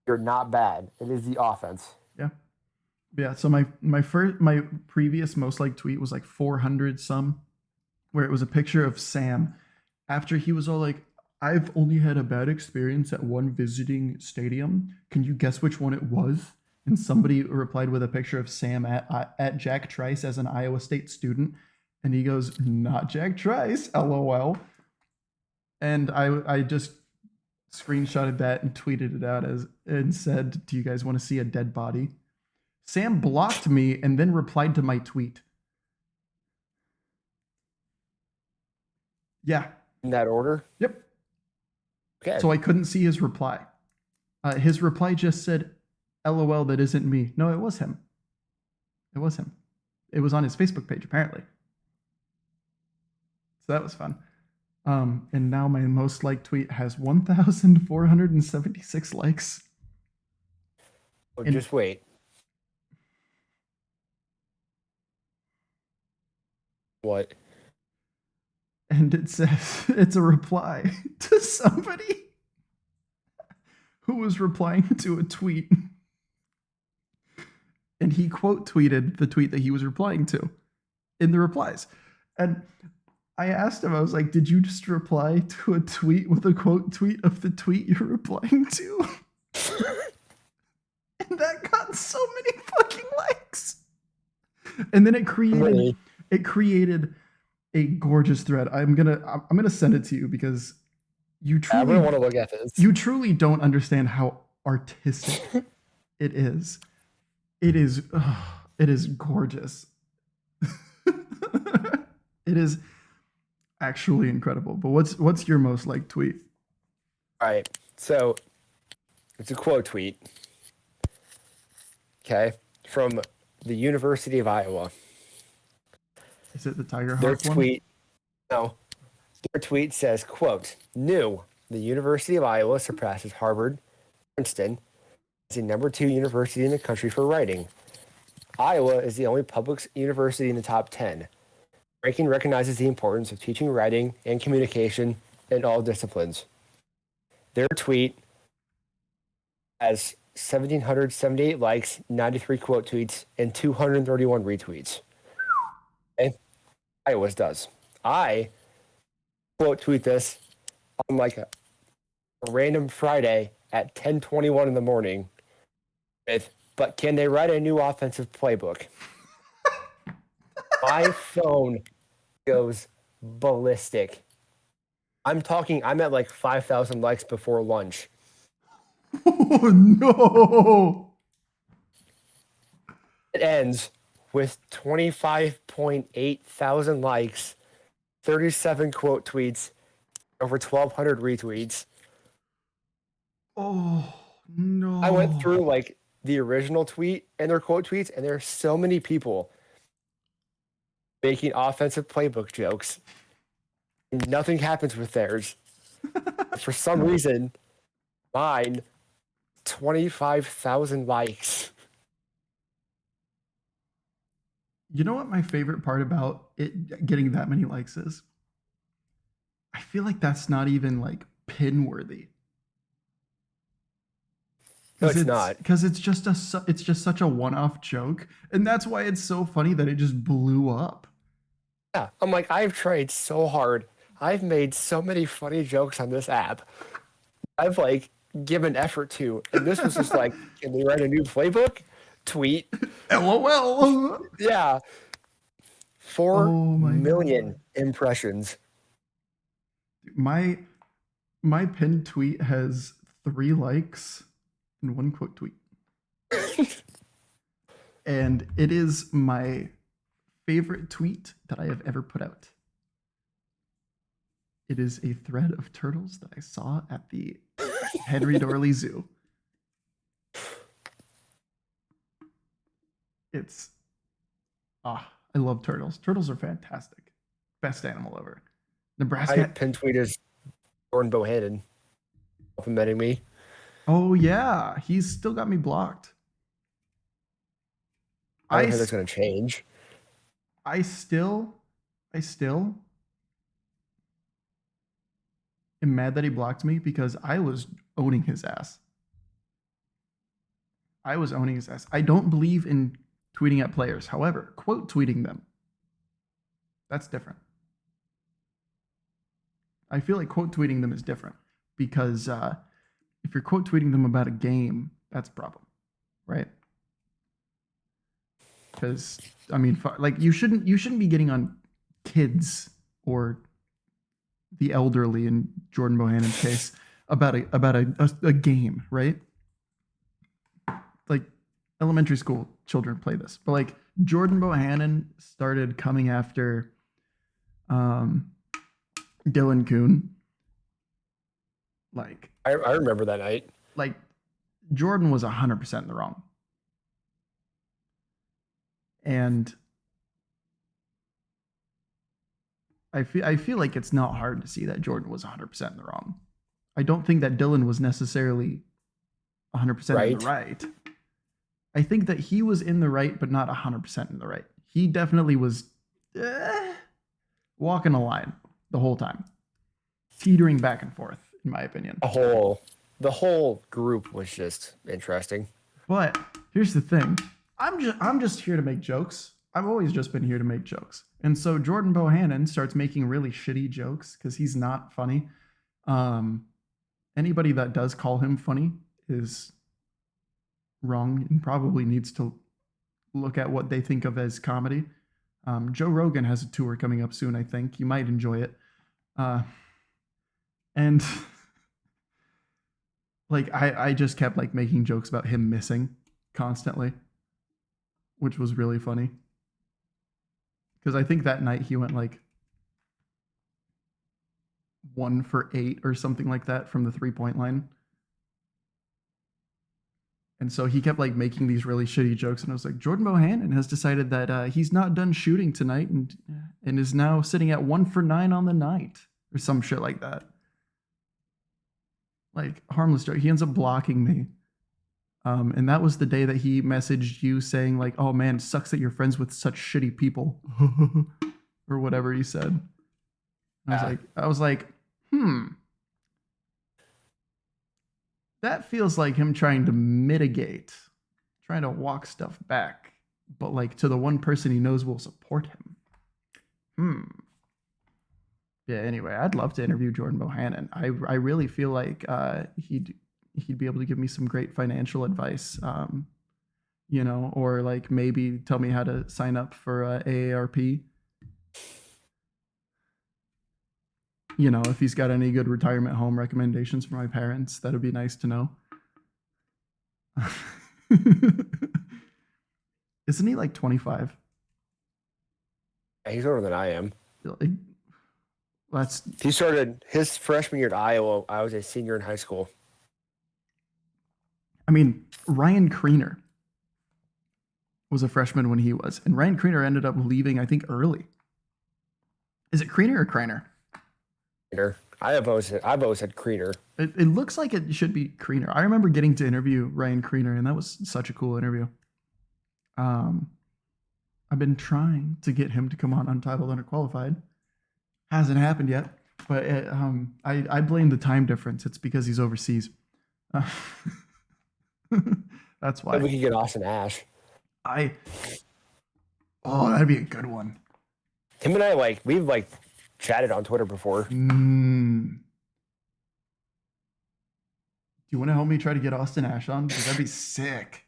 you're not bad. It is the offense. Yeah. So my previous most liked tweet was like 400 some, where it was a picture of Sam after he was all like, I've only had a bad experience at one visiting stadium. Can you guess which one it was? And somebody replied with a picture of Sam at Jack Trice as an Iowa State student. And he goes, not Jack Trice, LOL. And I just screenshotted that and tweeted it out and said, do you guys want to see a dead body? Sam blocked me and then replied to my tweet. Yeah. In that order? Yep. Okay. So I couldn't see his reply. His reply just said, LOL, that isn't me. No, it was him. It was him. It was on his Facebook page, apparently. So that was fun. And now my most liked tweet has 1,476 likes. Oh, just wait. What? And it says it's a reply to somebody who was replying to a tweet. And he quote tweeted the tweet that he was replying to in the replies. And I asked him, I was like, did you just reply to a tweet with a quote tweet of the tweet you're replying to? And that got so many fucking likes. And then it created a gorgeous thread. I'm gonna send it to you, because you truly want to look at this. You truly don't understand how artistic it is. It is gorgeous. It is actually incredible. But what's your most liked tweet? All right, so it's a quote tweet. Okay, from the University of Iowa. Is it the Tiger Hawk one? No. Their tweet says, quote, new, the University of Iowa surpasses Harvard, Princeton, as the number 2 university in the country for writing. Iowa is the only public university in the top 10. Ranking recognizes the importance of teaching writing and communication in all disciplines. Their tweet has 1,778 likes, 93 quote tweets, and 231 retweets. Okay? I always does. I quote tweet this on like a random Friday at 10:21 in the morning with, but can they write a new offensive playbook? My phone goes ballistic. I'm at like 5,000 likes before lunch. Oh no! It ends with 25.8 thousand likes, 37 quote tweets, over 1,200 retweets. Oh I went no! through like the original tweet and their quote tweets, and there are so many people making offensive playbook jokes. And nothing happens with theirs. For some reason, mine, 25,000 likes. You know what my favorite part about it getting that many likes is? I feel like that's not even like pin worthy. No, it's not. Because it's just such a one-off joke, and that's why it's so funny that it just blew up. Yeah, I'm like, I've tried so hard. I've made so many funny jokes on this app. I've like given effort to, and this was just like, can they write a new playbook? Tweet. LOL. Yeah, four Oh my million god. impressions. My pinned tweet has 3 likes and 1 quote tweet. And it is my favorite tweet that I have ever put out. It is a thread of turtles that I saw at the Henry Dorley Zoo. It's I love turtles. Turtles are fantastic. Best animal ever. My Nebraska. pin tweet is Jordan Bohannon complimenting me. Oh yeah, he's still got me blocked. I don't think that's going to change. I still am mad that he blocked me because I was owning his ass. I was owning his ass. I don't believe in tweeting at players. However, quote tweeting them, that's different. I feel like quote tweeting them is different because if you're quote tweeting them about a game, that's a problem, right? Because I mean, like you shouldn't be getting on kids or the elderly in Jordan Bohannon's case about a game, right? Like elementary school children play this, but like Jordan Bohannon started coming after Dylan Kuhn. Like I remember that night. Like Jordan was 100% in the wrong. And I feel like it's not hard to see that Jordan was 100% in the wrong. I don't think that Dylan was necessarily 100% in the right. I think that he was in the right, but not 100% in the right. He definitely was walking a line the whole time, teetering back and forth, in my opinion. The whole group was just interesting. But here's the thing: I'm just here to make jokes. I've always just been here to make jokes. And so Jordan Bohannon starts making really shitty jokes because he's not funny. Anybody that does call him funny is wrong and probably needs to look at what they think of as comedy. Joe Rogan has a tour coming up soon, I think. You might enjoy it. And like I just kept like making jokes about him missing constantly, which was really funny. Because I think that night he went like 1 for 8 or something like that from the 3-point line. And so he kept like making these really shitty jokes, and I was like, Jordan Bohannon has decided that he's not done shooting tonight, and is now sitting at 1 for 9 on the night, or some shit like that. Like harmless joke. He ends up blocking me, and that was the day that he messaged you saying like, "Oh man, it sucks that you're friends with such shitty people," or whatever he said. And I was like, that feels like him trying to mitigate, trying to walk stuff back, but like to the one person he knows will support him. Hmm. Yeah. Anyway, I'd love to interview Jordan Bohannon. I really feel like he'd be able to give me some great financial advice. Or like maybe tell me how to sign up for AARP. If he's got any good retirement home recommendations for my parents, that'd be nice to know. Isn't he like 25? He's older than I am. Like, that's He started his freshman year at Iowa. I was a senior in high school. I mean, Ryan Kriener was a freshman when he was, and Ryan Kriener ended up leaving, I think, early. Is it Kriener or Kreiner? I've always said Kriener. It looks like it should be Kriener. I remember getting to interview Ryan Kriener, and that was such a cool interview. I've been trying to get him to come on Untitled Underqualified. Hasn't happened yet, but I blame the time difference. It's because he's overseas. That's why. We could get Austin Ash. That'd be a good one. Him and I we've chatted on Twitter before. Do you want to help me try to get Austin Ash on? Because that'd be sick.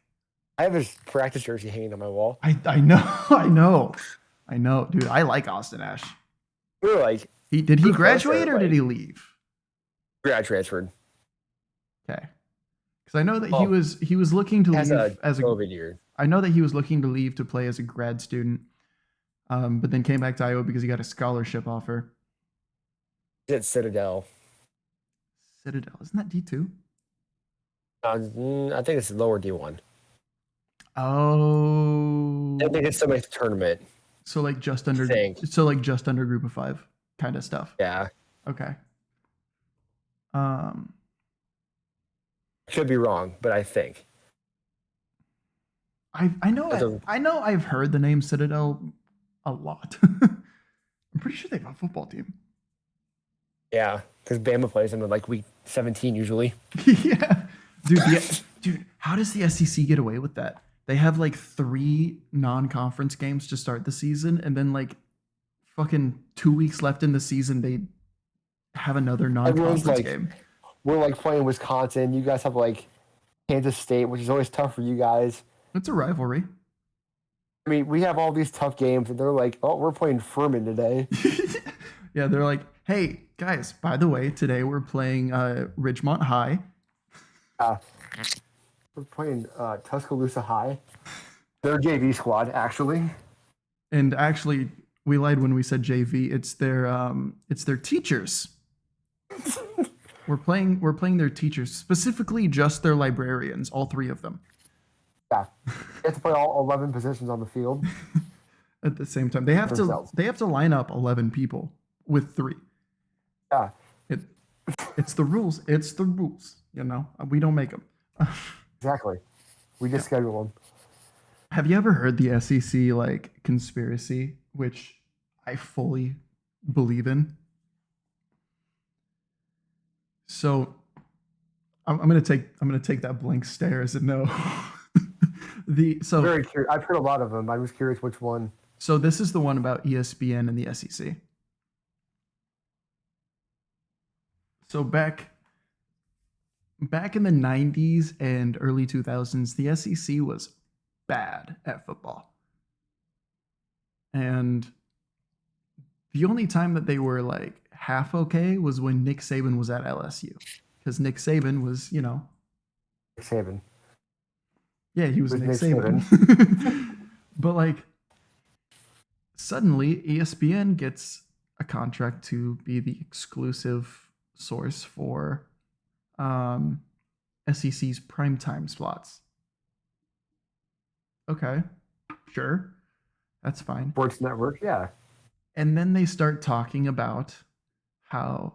I have his practice jersey hanging on my wall. I know, dude. I like Austin Ash. We were like, did he graduate or did he leave? Grad transferred. Okay, because I know that he was looking to leave as a COVID year. I know that he was looking to leave to play as a grad student, but then came back to Iowa because he got a scholarship offer. He's at Citadel. Citadel, isn't that D2? I think it's lower D1. Oh, I think it's somebody's tournament. So like just under group of 5 kind of stuff. Yeah. Okay. Could be wrong, but I think. I know I've heard the name Citadel a lot. I'm pretty sure they have a football team. Yeah, because Bama plays them in week 17 usually. Yeah. Dude, how does the SEC get away with that? They have 3 non-conference games to start the season, and then fucking 2 weeks left in the season, they have another non-conference game. We're playing Wisconsin. You guys have Kansas State, which is always tough for you guys. It's a rivalry. I mean, we have all these tough games, and they're like, "Oh, we're playing Furman today." Yeah, they're like, "Hey guys, by the way, today we're playing Ridgemont High." We're playing Tuscaloosa High. Their JV squad, actually. And actually, we lied when we said JV. It's their teachers. We're playing their teachers, specifically just their librarians, all 3 of them. Yeah, they have to play all 11 positions on the field at the same time. They have to line up 11 people with 3. Yeah, it's the rules. It's the rules. We don't make them. Exactly. We just schedule them. Have you ever heard the SEC conspiracy, which I fully believe in? So I'm gonna take that blank stare as a no. Very curious. I've heard a lot of them. I was curious which one. So this is the one about ESPN and the SEC. So back in the 90s and early 2000s, the SEC was bad at football. And the only time that they were half okay was when Nick Saban was at LSU. Because Nick Saban was, Nick Saban. Yeah, he was Nick Saban. But suddenly ESPN gets a contract to be the exclusive source for SEC's primetime slots. Okay, sure, that's fine. Sports Network, yeah. And then they start talking about how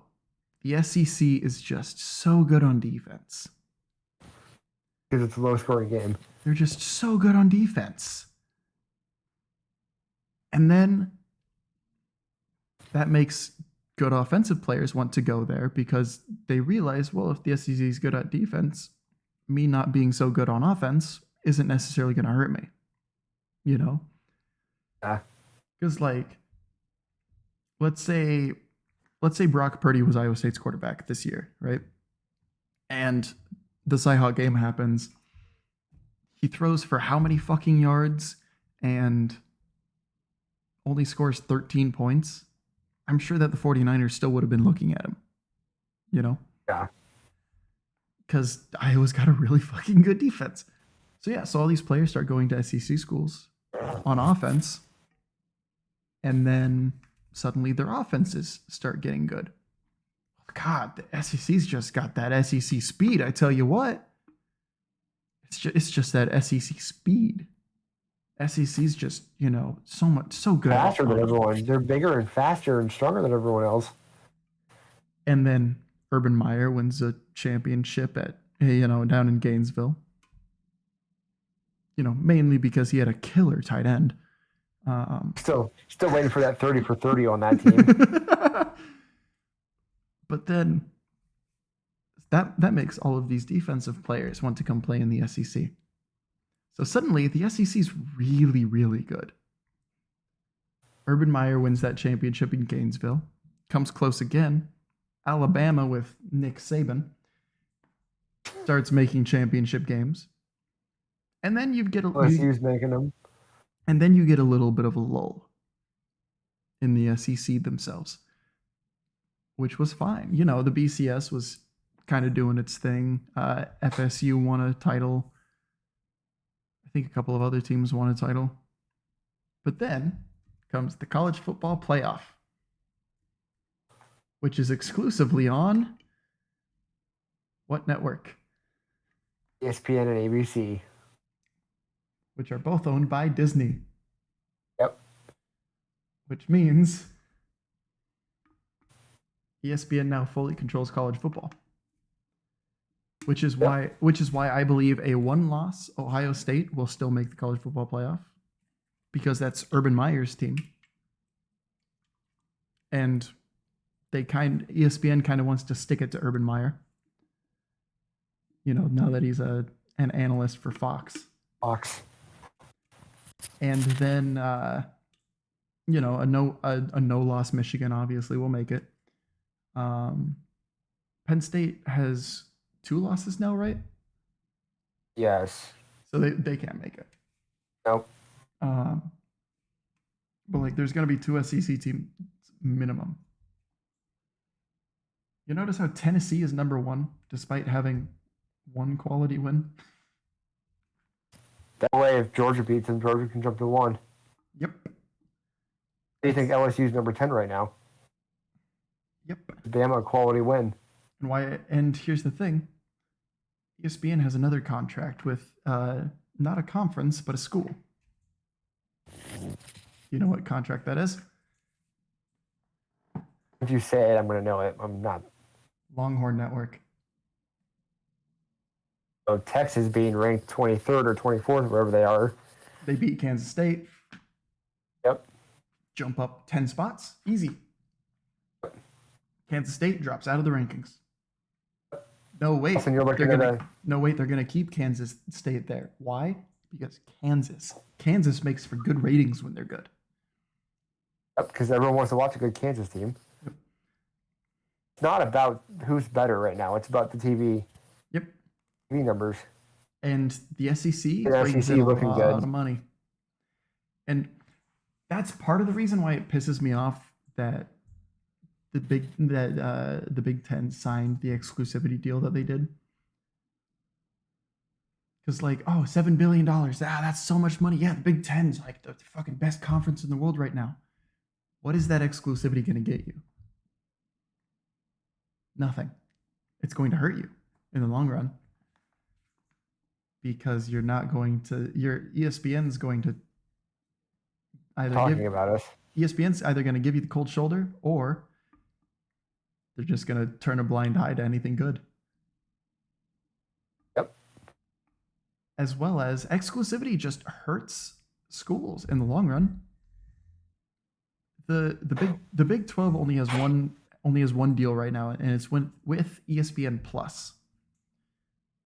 the SEC is just so good on defense. Because it's a low-scoring game. They're just so good on defense. And then that makes good offensive players want to go there because they realize, well, if the SEC is good at defense, me not being so good on offense isn't necessarily going to hurt me. Yeah. Because let's say Brock Purdy was Iowa State's quarterback this year, right? And the Cyhawk game happens. He throws for how many fucking yards and only scores 13 points? I'm sure that the 49ers still would have been looking at him, you know? Yeah. Because Iowa's got a really fucking good defense. So all these players start going to SEC schools on offense, and then suddenly their offenses start getting good. God, the SEC's just got that SEC speed. I tell you what, it's just that SEC speed. SEC's just, so good. Faster than everyone. They're bigger and faster and stronger than everyone else. And then Urban Meyer wins a championship down in Gainesville. Mainly because he had a killer tight end. Still waiting for that 30 for 30 on that team. But then that makes all of these defensive players want to come play in the SEC. So suddenly the SEC is really, really good. Urban Meyer wins that championship in Gainesville. Comes close again. Alabama with Nick Saban starts making championship games. And then you get LSU's making them. And then you get a little bit of a lull in the SEC themselves, which was fine. The BCS was kind of doing its thing. FSU won a title. I think a couple of other teams won a title. But then comes the college football playoff, which is exclusively on what network? ESPN and ABC. Which are both owned by Disney. Yep. Which means ESPN now fully controls college football. Which is why I believe a one-loss Ohio State will still make the college football playoff, because that's Urban Meyer's team. And ESPN kind of wants to stick it to Urban Meyer. Now that he's an analyst for Fox. And then, a no-loss Michigan obviously will make it. Penn State has 2 losses now, right? Yes. So they can't make it. Nope. But there's going to be 2 SEC teams minimum. You notice how Tennessee is number 1 despite having 1 quality win? That way, if Georgia beats them, Georgia can jump to 1. Yep. Do you think LSU's number 10 right now? Yep. Bama a quality win. And here's the thing. ESPN has another contract with not a conference, but a school. You know what contract that is? If you say it, I'm going to know it. I'm not. Longhorn Network. So Texas being ranked 23rd or 24th, wherever they are. They beat Kansas State. Yep. Jump up 10 spots. Easy. Kansas State drops out of the rankings. No, wait. They're going to keep Kansas State there. Why? Because Kansas makes for good ratings when they're good. Yep, because everyone wants to watch a good Kansas team. Yep. It's not about who's better right now. It's about the TV. Yep. TV numbers. And the SEC brings in a lot of money. And that's part of the reason why it pisses me off that the Big Ten signed the exclusivity deal that they did. Because $7 billion. That's so much money. Yeah, the Big Ten's the fucking best conference in the world right now. What is that exclusivity going to get you? Nothing. It's going to hurt you in the long run. Because your ESPN's going to ESPN's either going to give you the cold shoulder, or they're just going to turn a blind eye to anything good. Yep. As well as exclusivity just hurts schools in the long run. The Big 12 only has one deal right now, and it's with ESPN Plus.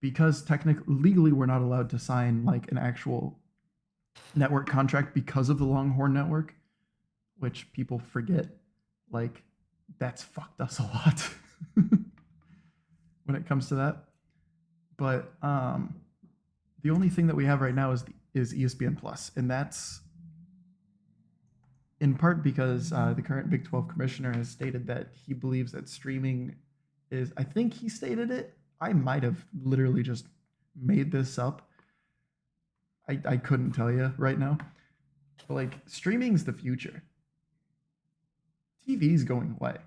Because legally we're not allowed to sign an actual network contract because of the Longhorn Network, which people forget. like that's fucked us a lot when it comes to that. But the only thing that we have right now is ESPN Plus, and that's in part because the current Big 12 commissioner has stated that he believes that streaming is. I think he stated it. I might have literally just made this up. I couldn't tell you right now. But like streaming's the future. TV's going away.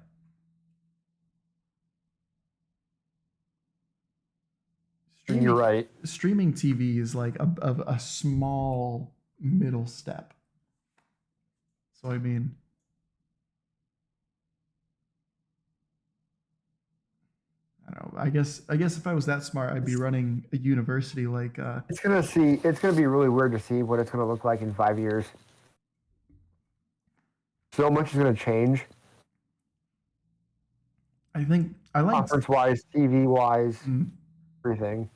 You're right. Streaming TV is like a small middle step. So I mean, I don't know. I guess if I was that smart, I'd be running a university like. It's gonna be really weird to see what it's gonna look like in 5 years. So much is gonna change. I think I like conference wise, TV wise, everything.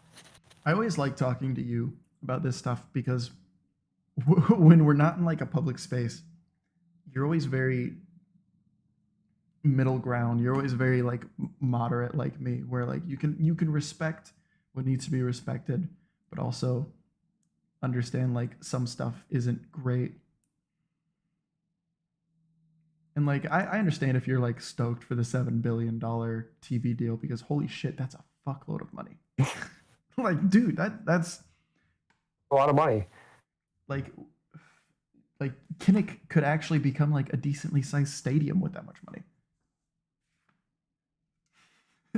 I always like talking to you about this stuff because when we're not in like a public space, you're always very middle ground. You're always very like moderate like me, where like you can respect what needs to be respected, but also understand like some stuff isn't great. And like I understand if you're like stoked for the $7 billion TV deal because holy shit, that's a fuckload of money. Like, dude, that's a lot of money. Like Kinnick could actually become like a decently sized stadium with that much money.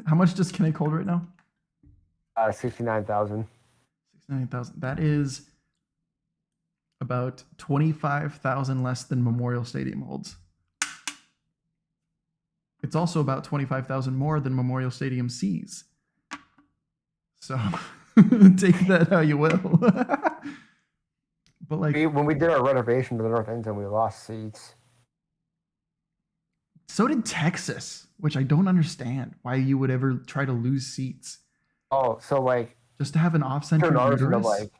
How much does Kinnick hold right now? 69,000. 69,000. That is about 25,000 less than Memorial Stadium holds. It's also about 25,000 more than Memorial Stadium sees. So take that how you will. But like when we did our renovation to the north end zone, we lost seats. So did Texas, which I don't understand why you would ever try to lose seats. Oh, so like just to have an off-center uterus? Like,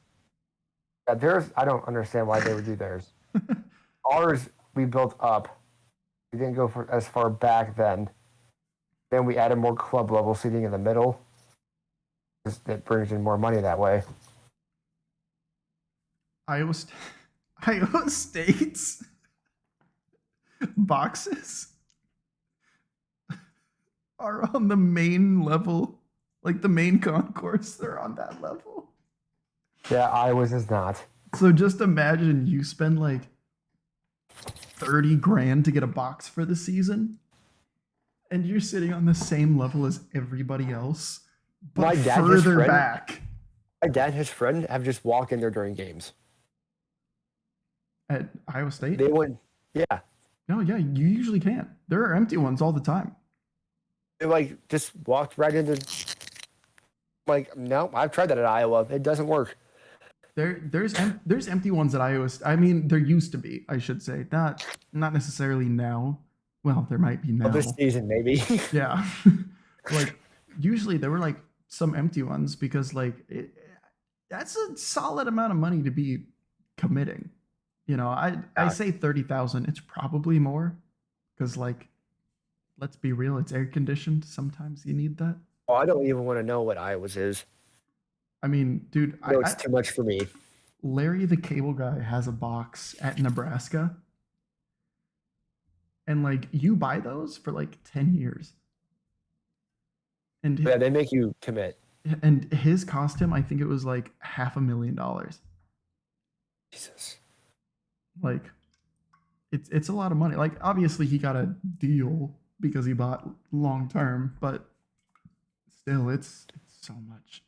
yeah, I don't understand why they would do theirs. Ours we built up. We didn't go as far back then. Then we added more club level seating in the middle. It brings in more money that way. Iowa State's boxes are on the main level, like the main concourse. They're on that level. Yeah, Iowa's is not. So just imagine you spend like 30 grand to get a box for the season, and you're sitting on the same level as everybody else, but further back. My dad and his friend have just walked in there during games. At Iowa State? They went, yeah. No, yeah, you usually can. There are empty ones all the time. They like just walked right into. Like, no, I've tried that at Iowa. It doesn't work. There's empty ones at Iowa. I mean, there used to be, I should say, not necessarily now. Well, there might be now. This season, maybe. Yeah, like usually there were like some empty ones because like that's a solid amount of money to be committing. You know, I say 30,000. It's probably more because like, let's be real, it's air conditioned. Sometimes you need that. Oh, I don't even want to know what Iowa's is. I mean, dude, it's too much for me. Larry the Cable Guy has a box at Nebraska. And like you buy those for like 10 years. And yeah, they make you commit. And his cost him, I think it was like $500,000. Jesus. Like it's a lot of money. Like obviously he got a deal because he bought long term, but still it's so much.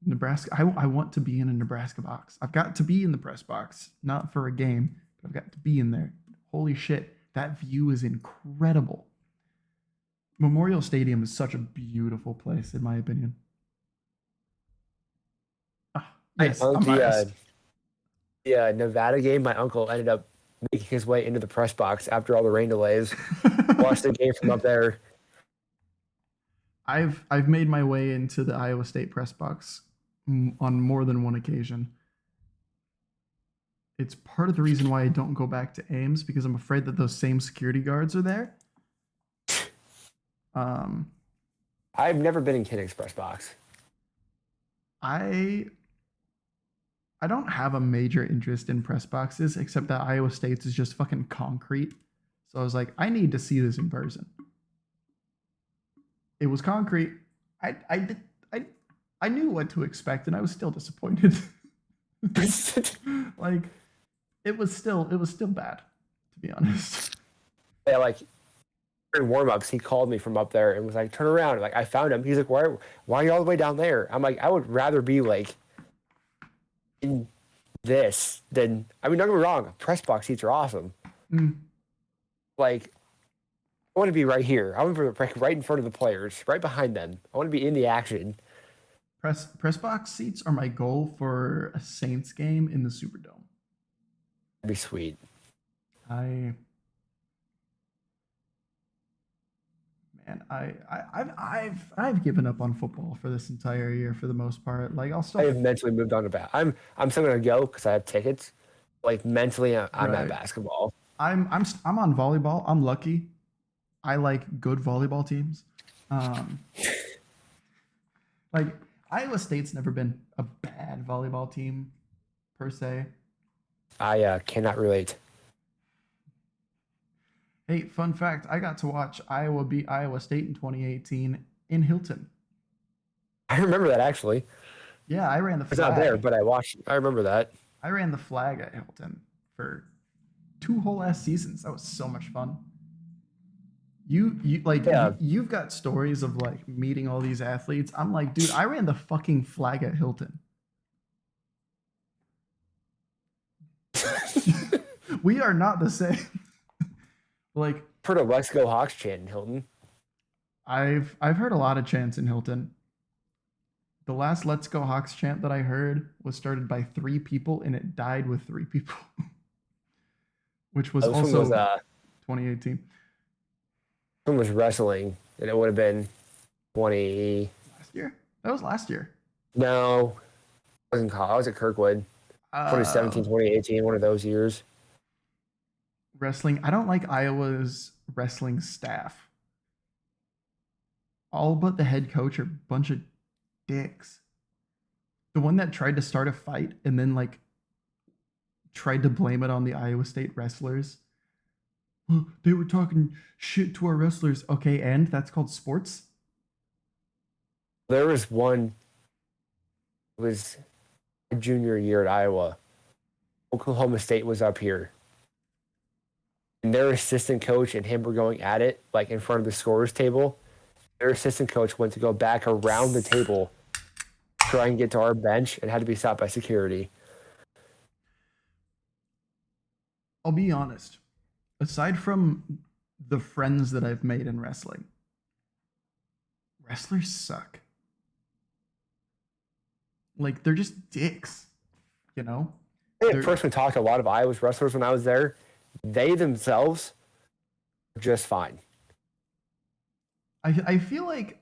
Nebraska, I want to be in a Nebraska box. I've got to be in the press box, not for a game, but I've got to be in there. Holy shit, that view is incredible. Memorial Stadium is such a beautiful place, in my opinion. Yes, the Nevada game, my uncle ended up making his way into the press box after all the rain delays. Watched the game from up there. I've made my way into the Iowa State press box on more than one occasion. It's part of the reason why I don't go back to Ames because I'm afraid that those same security guards are there. I've never been in Kid Express box. I don't have a major interest in press boxes except that Iowa State's is just fucking concrete. So I was like, I need to see this in person. It was concrete. I knew what to expect and I was still disappointed. Like it was still bad, to be honest. Yeah, like during warm-ups, he called me from up there and was like, "Turn around!" Like I found him. He's like, "Why are you all the way down there?" I'm like, "I would rather be like in this than." I mean, don't get me wrong. Press box seats are awesome. Like, I want to be right here. I want to be right in front of the players, right behind them. I want to be in the action. Press box seats are my goal for a Saints game in the Superdome. That'd be sweet. I've given up on football for this entire year for the most part. Like I'll still. I have mentally moved on to bat. I'm still gonna go because I have tickets. Like mentally, I'm Right. at basketball. I'm on volleyball. I'm lucky. I like good volleyball teams. Like Iowa State's never been a bad volleyball team per se. I cannot relate. Hey, fun fact, I got to watch Iowa beat Iowa State in 2018 in Hilton. I remember that actually. Yeah, I ran the I was flag. not there, but I watched. I remember that. I ran the flag at Hilton for 2 whole ass seasons. That was so much fun. You've got stories of like meeting all these athletes. I'm like, dude, I ran the fucking flag at Hilton. We are not the same. Like, heard a Let's Go Hawks chant in Hilton. I've heard a lot of chants in Hilton. The last Let's Go Hawks chant that I heard was started by 3 people and it died with 3 people. Which was also 2018. One was wrestling, and it would have been 20 last year. That was last year. No, I was in college. I was at Kirkwood. 2017, 2018, one of those years. Wrestling. I don't like Iowa's wrestling staff. All but the head coach are a bunch of dicks. The one that tried to start a fight and then like tried to blame it on the Iowa State wrestlers. Well, they were talking shit to our wrestlers. Okay, and that's called sports? There was one, it was junior year at Iowa. Oklahoma State was up here. And their assistant coach and him were going at it, like in front of the scorer's table. Their assistant coach went to go back around the table, try and get to our bench, and had to be stopped by security. I'll be honest. Aside from the friends that I've made in wrestling, wrestlers suck. Like, they're just dicks, you know? I personally talked to a lot of Iowa's wrestlers when I was there. They themselves are just fine. I feel like,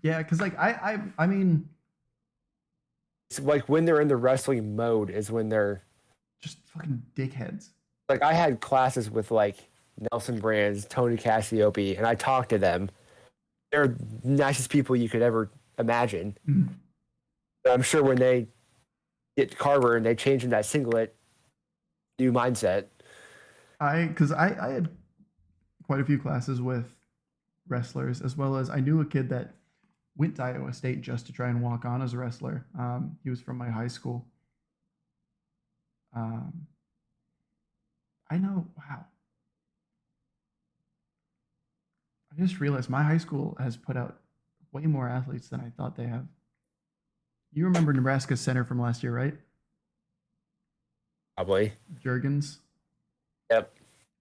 yeah, because like I mean, it's like when they're in the wrestling mode is when they're just fucking dickheads. Like I had classes with like Nelson Brands, Tony Cassiope, and I talked to them. They're the nicest people you could ever imagine. Mm. But I'm sure when they get Carver and they change in that singlet, new mindset. Because I had quite a few classes with wrestlers, as well as I knew a kid that went to Iowa State just to try and walk on as a wrestler. He was from my high school. I know, wow. I just realized my high school has put out way more athletes than I thought they have. You remember Nebraska's center from last year, right? Probably. Juergens. Yep.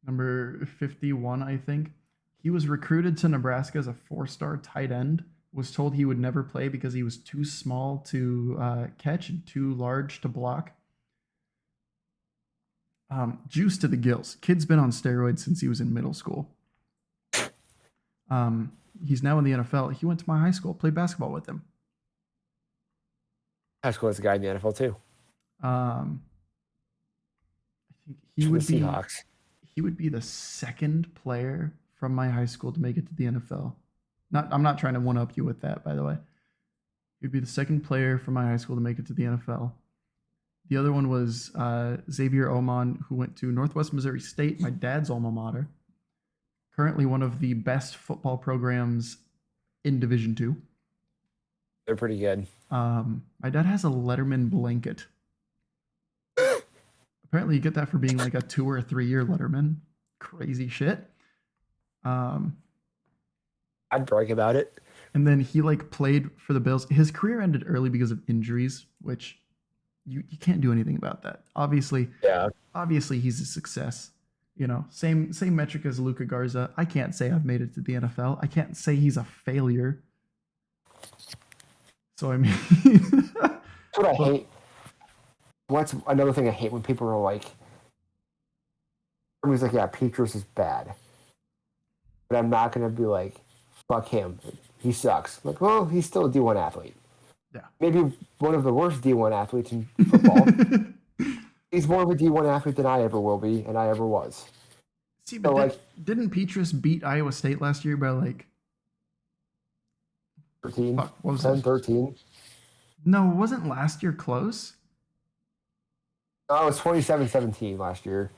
Number 51, I think. He was recruited to Nebraska as a 4-star tight end. Was told he would never play because he was too small to catch and too large to block. Juice to the gills. Kid's been on steroids since he was in middle school. He's now in the NFL. He went to my high school, played basketball with him. High school has a guy in the NFL too. He for the would be Seahawks. he would be the second player from my high school to make it to the NFL. I'm not trying to one up you with that, by the way. He'd be the second player from my high school to make it to the NFL. The other one was Xavier Oman, who went to Northwest Missouri State, my dad's alma mater. Currently one of the best football programs in Division II. They're pretty good. My dad has a Letterman blanket. Apparently, you get that for being like a 2 or 3 year Letterman. Crazy shit. I'd brag about it. And then he like played for the Bills. His career ended early because of injuries, which you can't do anything about that. Obviously, he's a success. You know, same metric as Luka Garza. I can't say I've made it to the NFL. I can't say he's a failure. So I mean, that's what I hate. What's another thing I hate when people are like, everybody's like, yeah, Petrus is bad, but I'm not gonna be like, fuck him, he sucks. Like, well, he's still a D1 athlete. Yeah, maybe one of the worst D1 athletes in football. He's more of a D1 athlete than I ever will be, and I ever was. See, but didn't Petrus beat Iowa State last year by like 13? Fuck, what was 10, it? 13? No, wasn't last year close? No, it was 27-17 last year.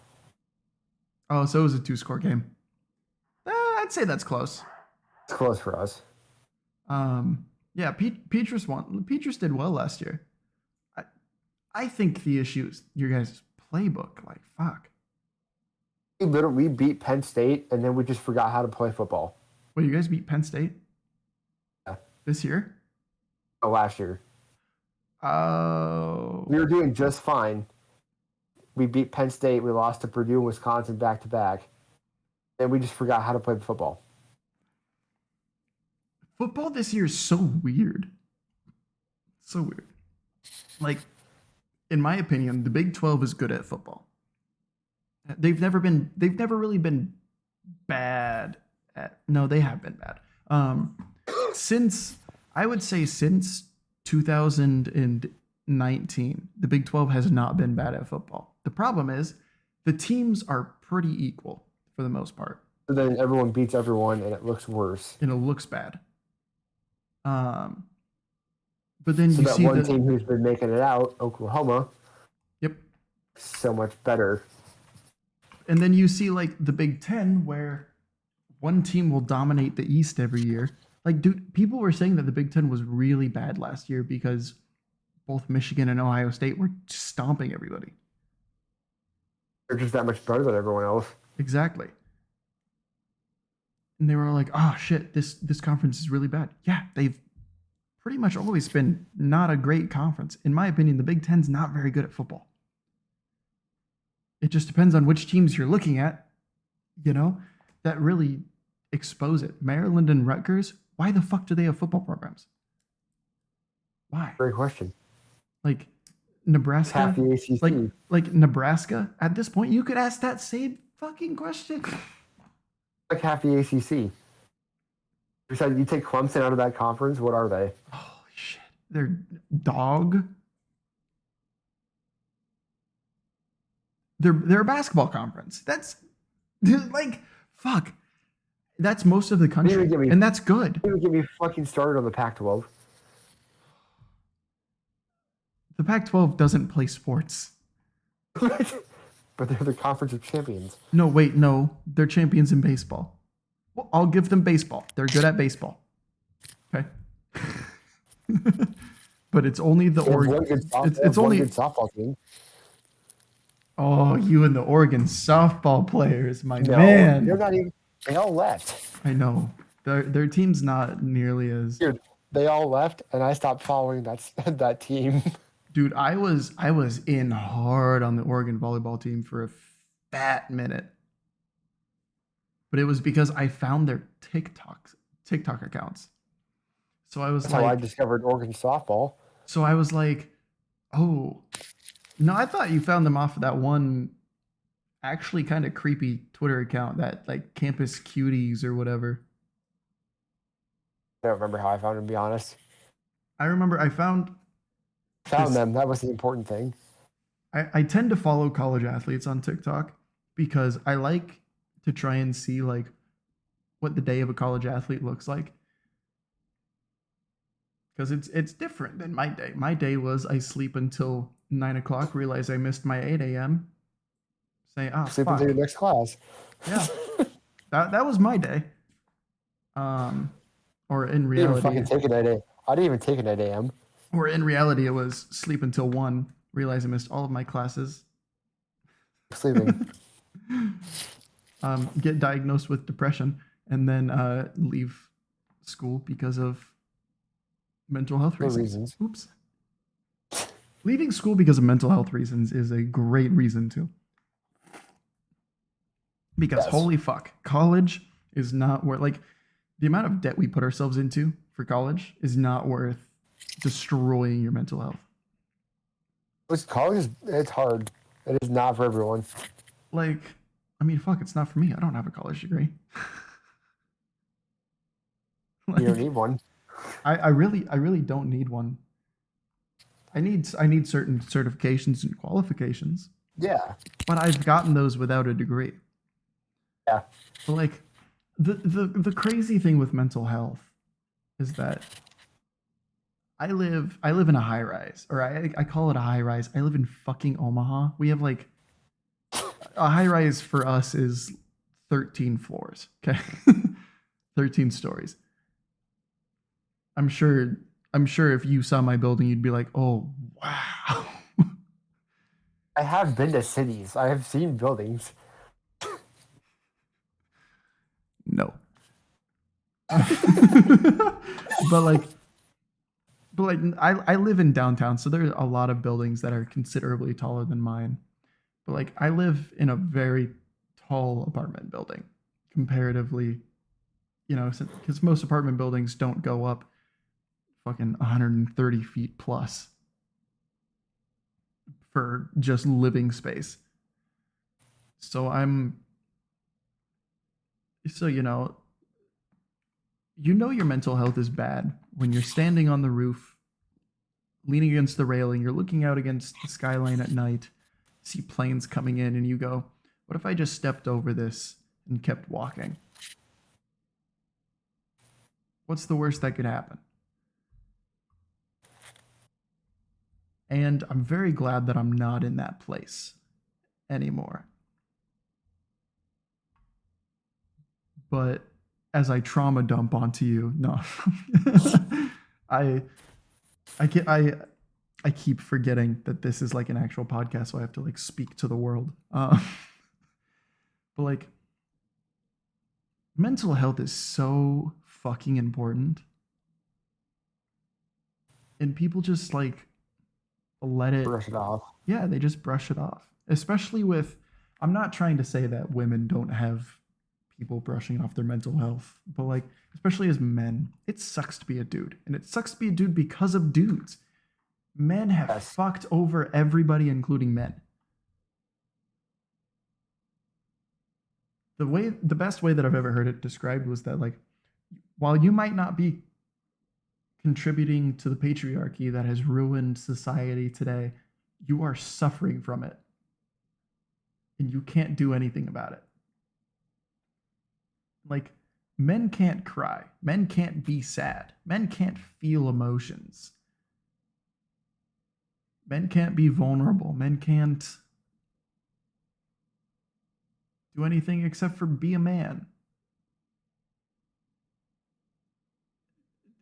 Oh, so it was a 2-score game. I'd say that's close. It's close for us. Yeah, Petrus won. Petrus did well last year. I think the issue is your guys' playbook. Like, fuck. We beat Penn State, and then we just forgot how to play football. Well, you guys beat Penn State? Yeah. This year? Oh, last year. Oh. We were doing just fine. We beat Penn State. We lost to Purdue and Wisconsin back-to-back. And we just forgot how to play football. Football this year is so weird. So weird. Like, in my opinion, the Big 12 is good at football. They've never really been bad at. No, they have been bad. Since 2019, the Big 12 has not been bad at football. The problem is the teams are pretty equal for the most part. So then everyone beats everyone, and it looks worse. And it looks bad. But then so you that see one team who's been making it out, Oklahoma. Yep. So much better. And then you see like the Big Ten where one team will dominate the East every year. Like, dude, people were saying that the Big Ten was really bad last year because both Michigan and Ohio State were stomping everybody. They're just that much better than everyone else. Exactly. And they were like, oh shit, this conference is really bad. Yeah, they've pretty much always been not a great conference. In my opinion, the Big Ten's not very good at football. It just depends on which teams you're looking at, you know, that really expose it. Maryland and Rutgers, why the fuck do they have football programs? Why? Great question. Like Nebraska, half the ACC. Like Nebraska, at this point, you could ask that same fucking question. Like half the ACC. Besides, you take Clemson out of that conference, what are they? Holy shit. They're dog. They're a basketball conference. That's like, fuck. That's most of the country, and that's good. You get me fucking started on the Pac-12. The Pac-12 doesn't play sports. But they're the conference of champions. No, wait, no. They're champions in baseball. Well, I'll give them baseball. They're good at baseball. Okay. But it's only the Oregon. It's only good softball team. Oh, you and the Oregon softball players, my man. They're not even. They all left. I know. Their team's not nearly as. Dude, they all left, and I stopped following that team. Dude, I was in hard on the Oregon volleyball team for a fat minute. But it was because I found their TikTok accounts. So I was That's how I discovered Oregon softball. So I was like, oh, no, I thought you found them off of that one actually kind of creepy Twitter account, that like Campus Cuties or whatever. I don't remember how I found them, to be honest. I remember I found them. That was the important thing. I tend to follow college athletes on TikTok because I like to try and see like what the day of a college athlete looks like. Because it's different than my day. My day was I sleep until 9 o'clock, realize I missed my 8 a.m. Say, ah, Sleep until fuck. your next class. Yeah. That was my day. Or in I didn't even reality, fucking take it at 8 a.m. I didn't even take it at 8 a.m. it was sleep until 1, realize I missed all of my classes, Sleeping. get diagnosed with depression, and then leave school because of mental health No reasons. reasons. Oops. Leaving school because of mental health reasons is a great reason to. Because Yes. holy fuck, college is not worth, like, the amount of debt we put ourselves into for college is not worth destroying your mental health. College it's hard. It is not for everyone. Like, I mean, fuck, it's not for me. I don't have a college degree. You don't need one. I really don't need one. I need certain certifications and qualifications, Yeah. but I've gotten those without a degree. Yeah. But like, the crazy thing with mental health is that I live in a high rise, or I call it a high rise. I live in fucking Omaha. We have like a high rise for us is 13 floors. Okay, 13 stories. I'm sure if you saw my building, you'd be like, oh wow. I have been to cities. I have seen buildings. No. but like I live in downtown, so there's a lot of buildings that are considerably taller than mine. But like I live in a very tall apartment building comparatively, because most apartment buildings don't go up fucking 130 feet plus for just living space. So your mental health is bad when you're standing on the roof, leaning against the railing, you're looking out against the skyline at night, see planes coming in, and you go, what if I just stepped over this and kept walking? What's the worst that could happen? And I'm very glad that I'm not in that place anymore. But as I trauma dump onto you, no, I I keep forgetting that this is like an actual podcast, so I have to like speak to the world. But like, mental health is so fucking important, and people just like let it. Brush it off. Yeah, they just brush it off. Especially with, I'm not trying to say that women don't have people brushing off their mental health, but like, especially as men, it sucks to be a dude, and it sucks to be a dude because of dudes. Men have Yes. fucked over everybody, including men. The best way that I've ever heard it described was that like, while you might not be contributing to the patriarchy that has ruined society today, you are suffering from it, and you can't do anything about it. Like, men can't cry, men can't be sad, men can't feel emotions, men can't be vulnerable, men can't do anything except for be a man.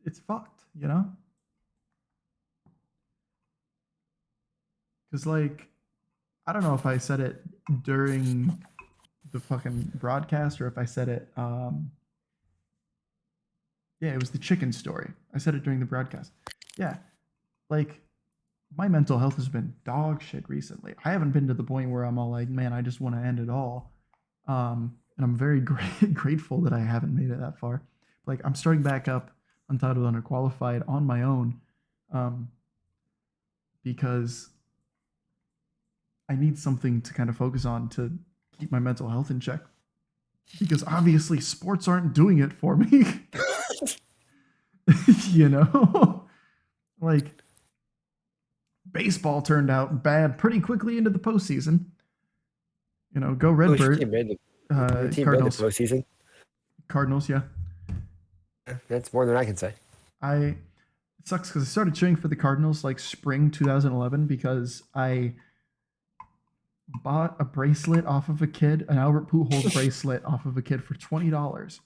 It's fucked, because like, I don't know if I said it during the fucking broadcast or if I said it yeah, it was the chicken story. I said it during the broadcast. Yeah. Like, my mental health has been dog shit recently. I haven't been to the point where I'm all like, man, I just want to end it all. And I'm very grateful that I haven't made it that far. Like, I'm starting back up Untitled Underqualified on my own, because I need something to kind of focus on to keep my mental health in check. Because obviously sports aren't doing it for me. Like, Baseball turned out bad pretty quickly into the postseason. Go Who's your Redbird. team made your team made the Cardinals. postseason? Cardinals, yeah. That's more than I can say. It sucks because I started cheering for the Cardinals like spring 2011 because I bought a bracelet off of a kid, an Albert Pujols bracelet off of a kid for $20.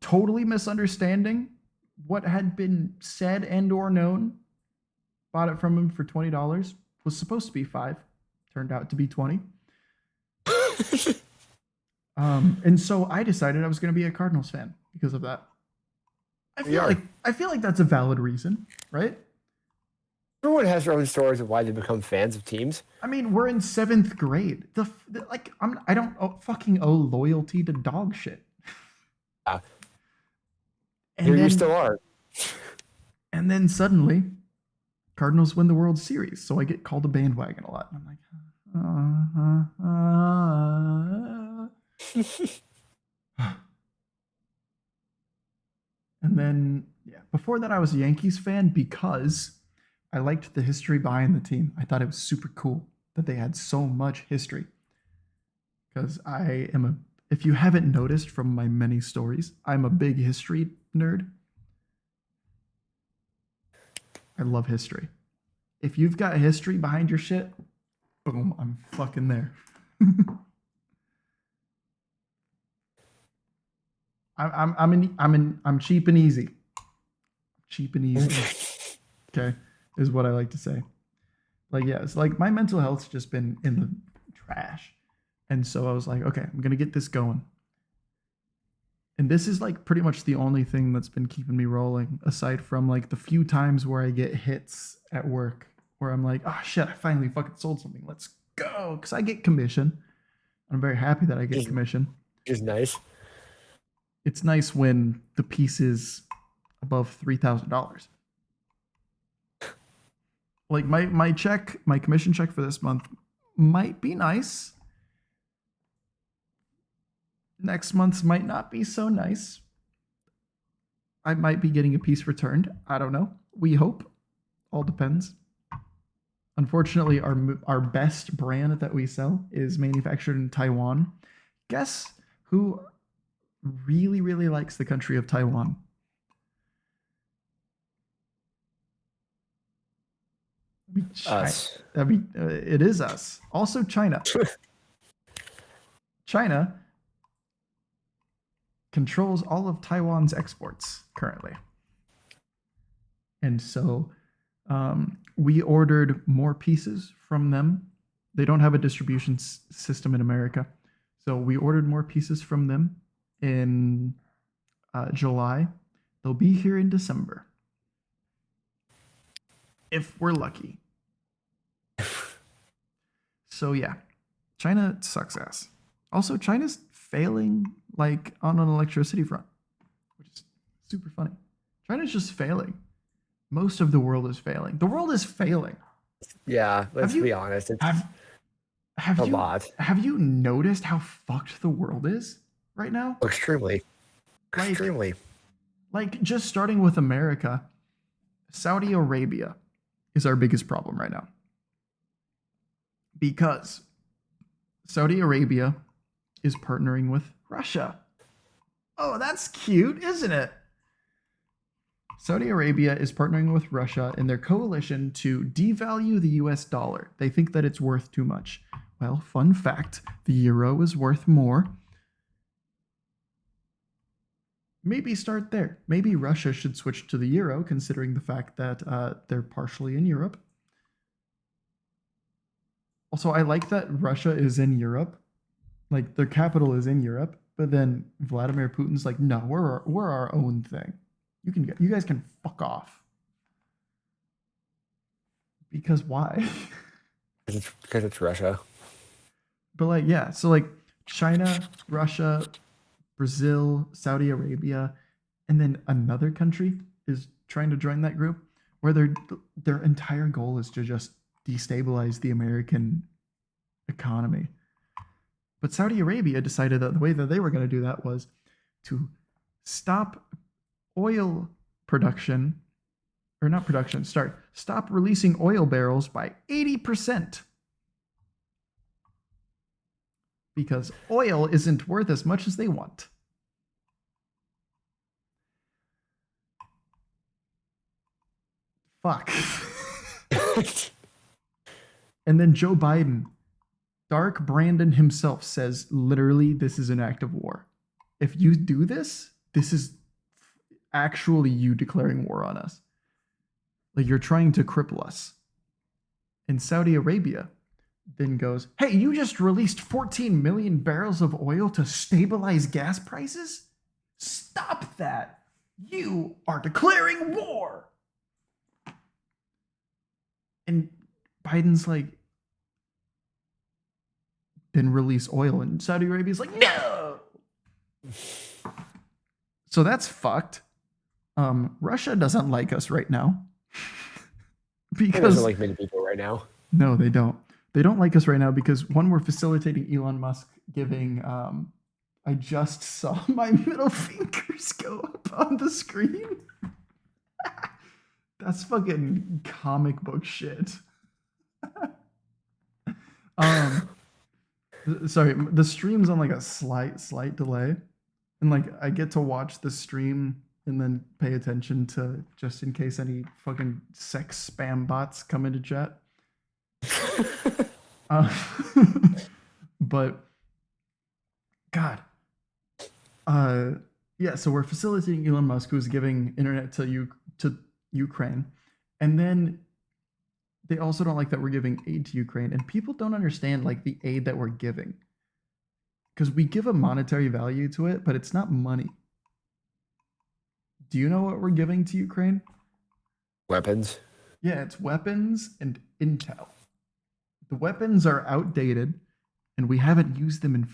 Totally misunderstanding what had been said and or known. Bought it from him for $20. Was supposed to be $5. Turned out to be $20. And so I decided I was going to be a Cardinals fan because of that. I feel like that's a valid reason, right? Everyone has their own stories of why they become fans of teams. I mean, we're in 7th grade. I don't fucking owe loyalty to dog shit. And here you still are. And then suddenly, Cardinals win the World Series, so I get called a bandwagon a lot. And I'm like, And then, before that, I was a Yankees fan because I liked the history behind the team. I thought it was super cool that they had so much history. Because if you haven't noticed from my many stories, I'm a big history nerd. I love history. If you've got history behind your shit, boom, I'm fucking there. I'm cheap and easy. Cheap and easy. Okay, is what I like to say. It's like my mental health's just been in the trash. And so I was like, okay, I'm going to get this going. And this is like pretty much the only thing that's been keeping me rolling, aside from like the few times where I get hits at work where I'm like, oh shit, I finally fucking sold something. Let's go. Because I get commission. I'm very happy that I get commission. It's nice. It's nice when the piece is above $3,000. Like my commission check for this month might be nice. Next month's might not be so nice. I might be getting a piece returned. I don't know. We hope. All depends. Unfortunately, our best brand that we sell is manufactured in Taiwan. Guess who really, really likes the country of Taiwan? Us. It is us. Also China. China controls all of Taiwan's exports currently. And so we ordered more pieces from them. They don't have a distribution system in America. So we ordered more pieces from them in July. They'll be here in December. If we're lucky. So yeah, China sucks ass. Also, China's failing like on an electricity front, which is super funny. China's just failing. Most of the world is failing. The world is failing. Yeah, let's be honest. It's a lot. Have you noticed how fucked the world is right now? Extremely. Extremely. Like just starting with America, Saudi Arabia is our biggest problem right now. Because Saudi Arabia is partnering with Russia. Oh, that's cute, isn't it? Saudi Arabia is partnering with Russia in their coalition to devalue the US dollar. They think that it's worth too much. Well, fun fact, the euro is worth more. Maybe start there. Maybe Russia should switch to the euro, considering the fact that they're partially in Europe. Also, I like that Russia is in Europe. Like, their capital is in Europe, but then Vladimir Putin's like, no, we're our own thing. You guys can fuck off. Because why? Because it's Russia. But like, yeah, so like China, Russia, Brazil, Saudi Arabia, and then another country is trying to join that group where their entire goal is to just destabilize the American economy. But Saudi Arabia decided that the way that they were going to do that was to stop oil production or not production, stop releasing oil barrels by 80%. Because oil isn't worth as much as they want. Fuck. And then Joe Biden, Dark Brandon himself says literally this is an act of war. If you do this, this is actually you declaring war on us. Like you're trying to cripple us. And Saudi Arabia then goes, hey, you just released 14 million barrels of oil to stabilize gas prices? Stop that. You are declaring war. And Biden's like, then release oil. And Saudi Arabia's like, no. So that's fucked. Russia doesn't like us right now. It Because doesn't like many people right now. no, they don't. They don't like us right now because one, we're facilitating Elon Musk giving. I just saw my middle fingers go up on the screen. That's fucking comic book shit. Sorry, the stream's on like a slight delay, and like I get to watch the stream and then pay attention to just in case any fucking sex spam bots come into chat. Uh, but God, yeah. So we're facilitating Elon Musk, who's giving internet to Ukraine, and then they also don't like that we're giving aid to Ukraine, and people don't understand like the aid that we're giving because we give a monetary value to it, but it's not money. Do you know what we're giving to Ukraine? Weapons. Yeah, it's weapons and intel. The weapons are outdated and we haven't used them in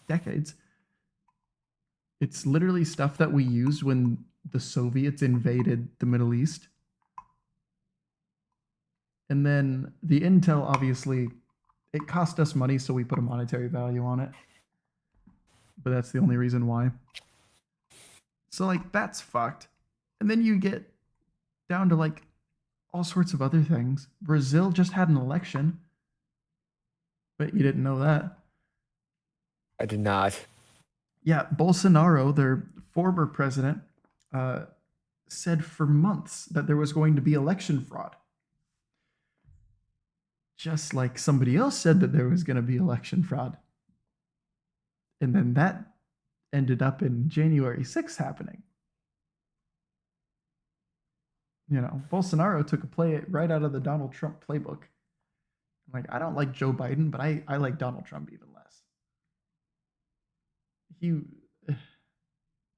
decades. It's literally stuff that we used when the Soviets invaded the Middle East. And then the intel, obviously, it cost us money, so we put a monetary value on it. But that's the only reason why. So, like, that's fucked. And then you get down to, like, all sorts of other things. Brazil just had an election. But you didn't know that. I did not. Yeah, Bolsonaro, their former president, said for months that there was going to be election fraud. Just like somebody else said that there was going to be election fraud. And then that ended up in January 6th happening. You know, Bolsonaro took a play right out of the Donald Trump playbook. Like, I don't like Joe Biden, but I like Donald Trump even less.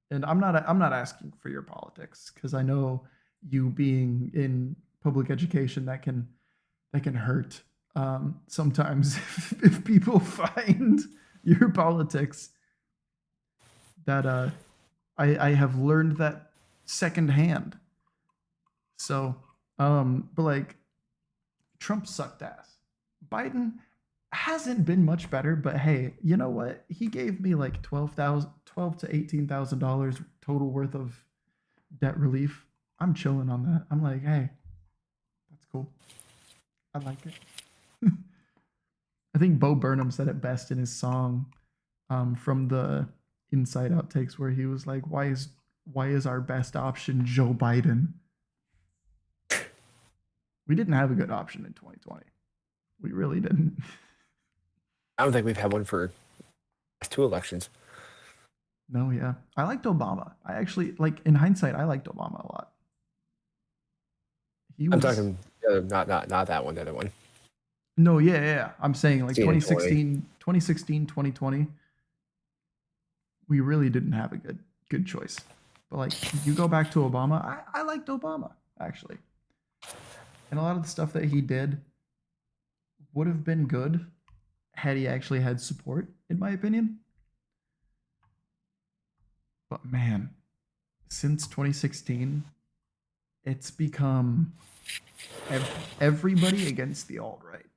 And I'm not asking for your politics because I know you being in public education that can hurt sometimes if people find your politics that I have learned that secondhand. So but like Trump sucked ass. Biden hasn't been much better, but hey, you know what? He gave me like $12 to $18,000 total worth of debt relief. I'm chilling on that. I'm like, hey, that's cool. I like it. I think Bo Burnham said it best in his song from the Inside Outtakes, where he was like, why is our best option Joe Biden? We didn't have a good option in 2020. We really didn't. I don't think we've had one for 2 elections. No, yeah. I liked Obama. I actually, like, in hindsight, I liked Obama a lot. I'm talking not that one, the other one. No, yeah. I'm saying like 2020. 2016, 2020. We really didn't have a good choice. But like you go back to Obama, I liked Obama, actually. And a lot of the stuff that he did would have been good had he actually had support, in my opinion. But man, since 2016, it's become everybody against the alt-right.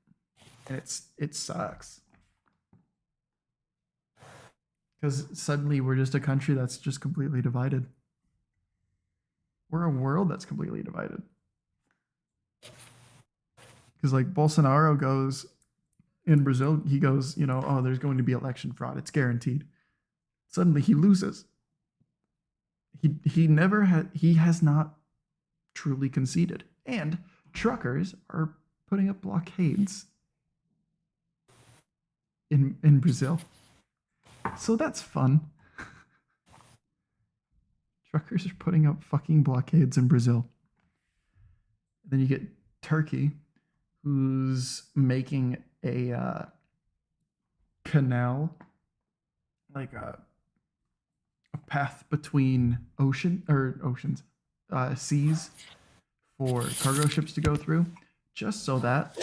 And it sucks. Because suddenly we're just a country that's just completely divided. We're a world that's completely divided. because like Bolsonaro goes in Brazil, he goes, oh, there's going to be election fraud. It's guaranteed. Suddenly he loses. He has not truly conceded. And truckers are putting up blockades in Brazil. So that's fun. Truckers are putting up fucking blockades in Brazil. Then you get Turkey, who's making a canal, like a path between seas for cargo ships to go through, just so that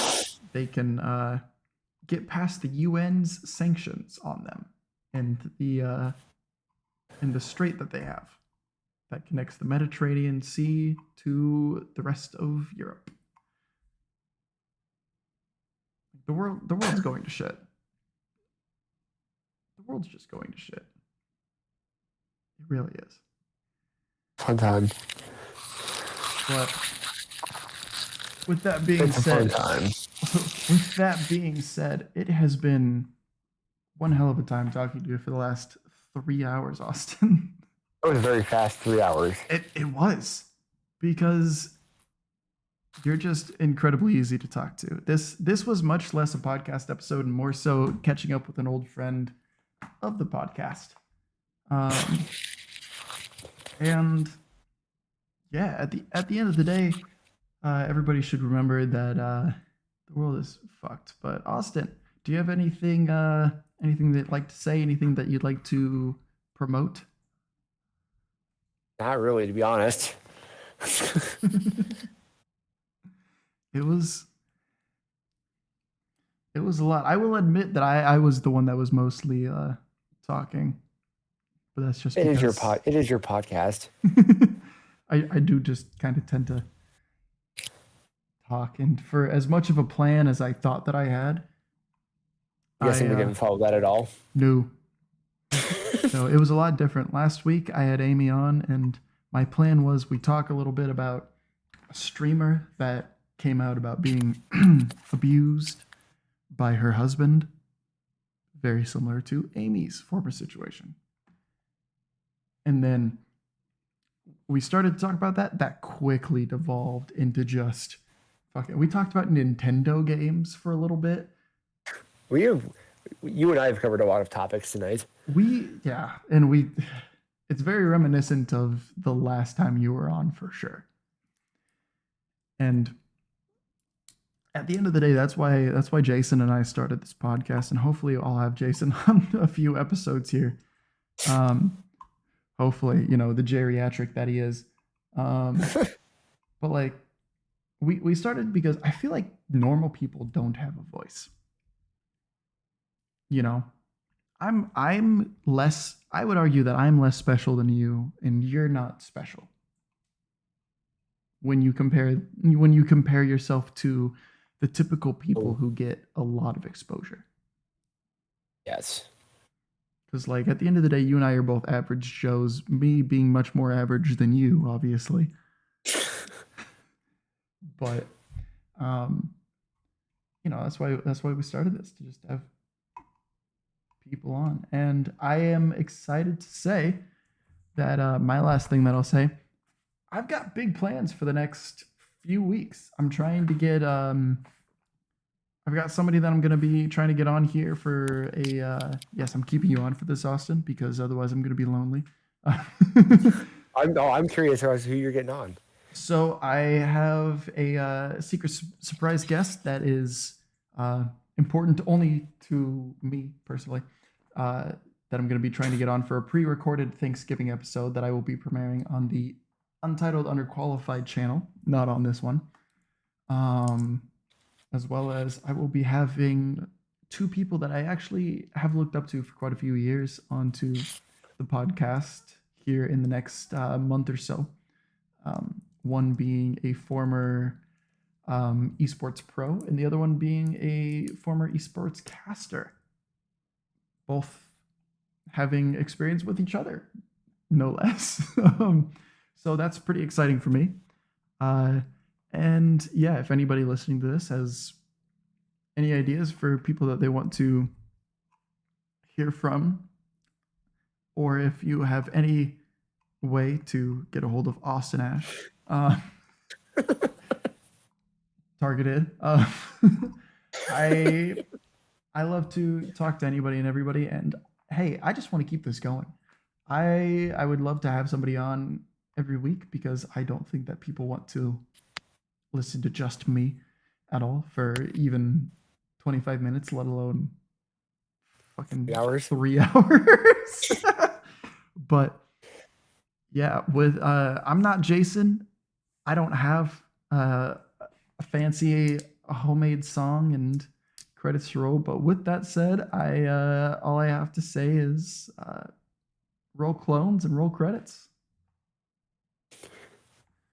they can get past the UN's sanctions on them and the strait that they have that connects the Mediterranean Sea to the rest of Europe. The world's going to shit. The world's just going to shit. It really is. Fun time. But with that being said, it has been one hell of a time talking to you for the last 3 hours, Austin. It was a very fast 3 hours. It was, because you're just incredibly easy to talk to. This was much less a podcast episode and more so catching up with an old friend of the podcast. And yeah, at the end of the day, everybody should remember that the world is fucked. But Austin, do you have anything that you'd like to say? Anything that you'd like to promote? Not really, to be honest. It was a lot. I will admit that I was the one that was mostly talking, but that's just It because is your podcast. I do just kind of tend to talk, and for as much of a plan as I thought that I had, I guess we didn't follow that at all. No. No, it was a lot different. Last week I had Amy on, and my plan was we talk a little bit about a streamer that came out about being abused by her husband, very similar to Amy's former situation. And then we started to talk about that. That quickly devolved into just fucking. We talked about Nintendo games for a little bit. You and I have covered a lot of topics tonight. It's very reminiscent of the last time you were on, for sure. And at the end of the day, that's why Jason and I started this podcast, and hopefully I'll have Jason on a few episodes here. Hopefully, the geriatric that he is. But like, we started because I feel like normal people don't have a voice. I'm less. I would argue that I'm less special than you, and you're not special. When you compare yourself to the typical people who get a lot of exposure. Yes. Because like at the end of the day, you and I are both average Joes. Me being much more average than you, obviously. But that's why we started this, to just have people on. And I am excited to say that my last thing that I'll say, I've got big plans for the next few weeks. I'm trying to get I've got somebody that I'm going to be trying to get on here for a yes, I'm keeping you on for this, Austin, because otherwise I'm going to be lonely. I'm curious as to who you're getting on. So I have a secret surprise guest that is important only to me personally, that I'm going to be trying to get on for a pre-recorded Thanksgiving episode that I will be premiering on the Untitled Underqualified channel, not on this one. As well as I will be having two people that I actually have looked up to for quite a few years onto the podcast here in the next month or so. One being a former esports pro, and the other one being a former esports caster. Both having experience with each other, no less. So that's pretty exciting for me. And yeah, if anybody listening to this has any ideas for people that they want to hear from, or if you have any way to get a hold of Austin Ash, targeted, I I love to talk to anybody and everybody. And hey, I just want to keep this going. I would love to have somebody on every week because I don't think that people want to listen to just me at all for even 25 minutes, let alone fucking Hours. 3 hours. But yeah, with I'm not Jason. I don't have a fancy homemade song and credits to roll. But with that said, I all I have to say is roll clones and roll credits.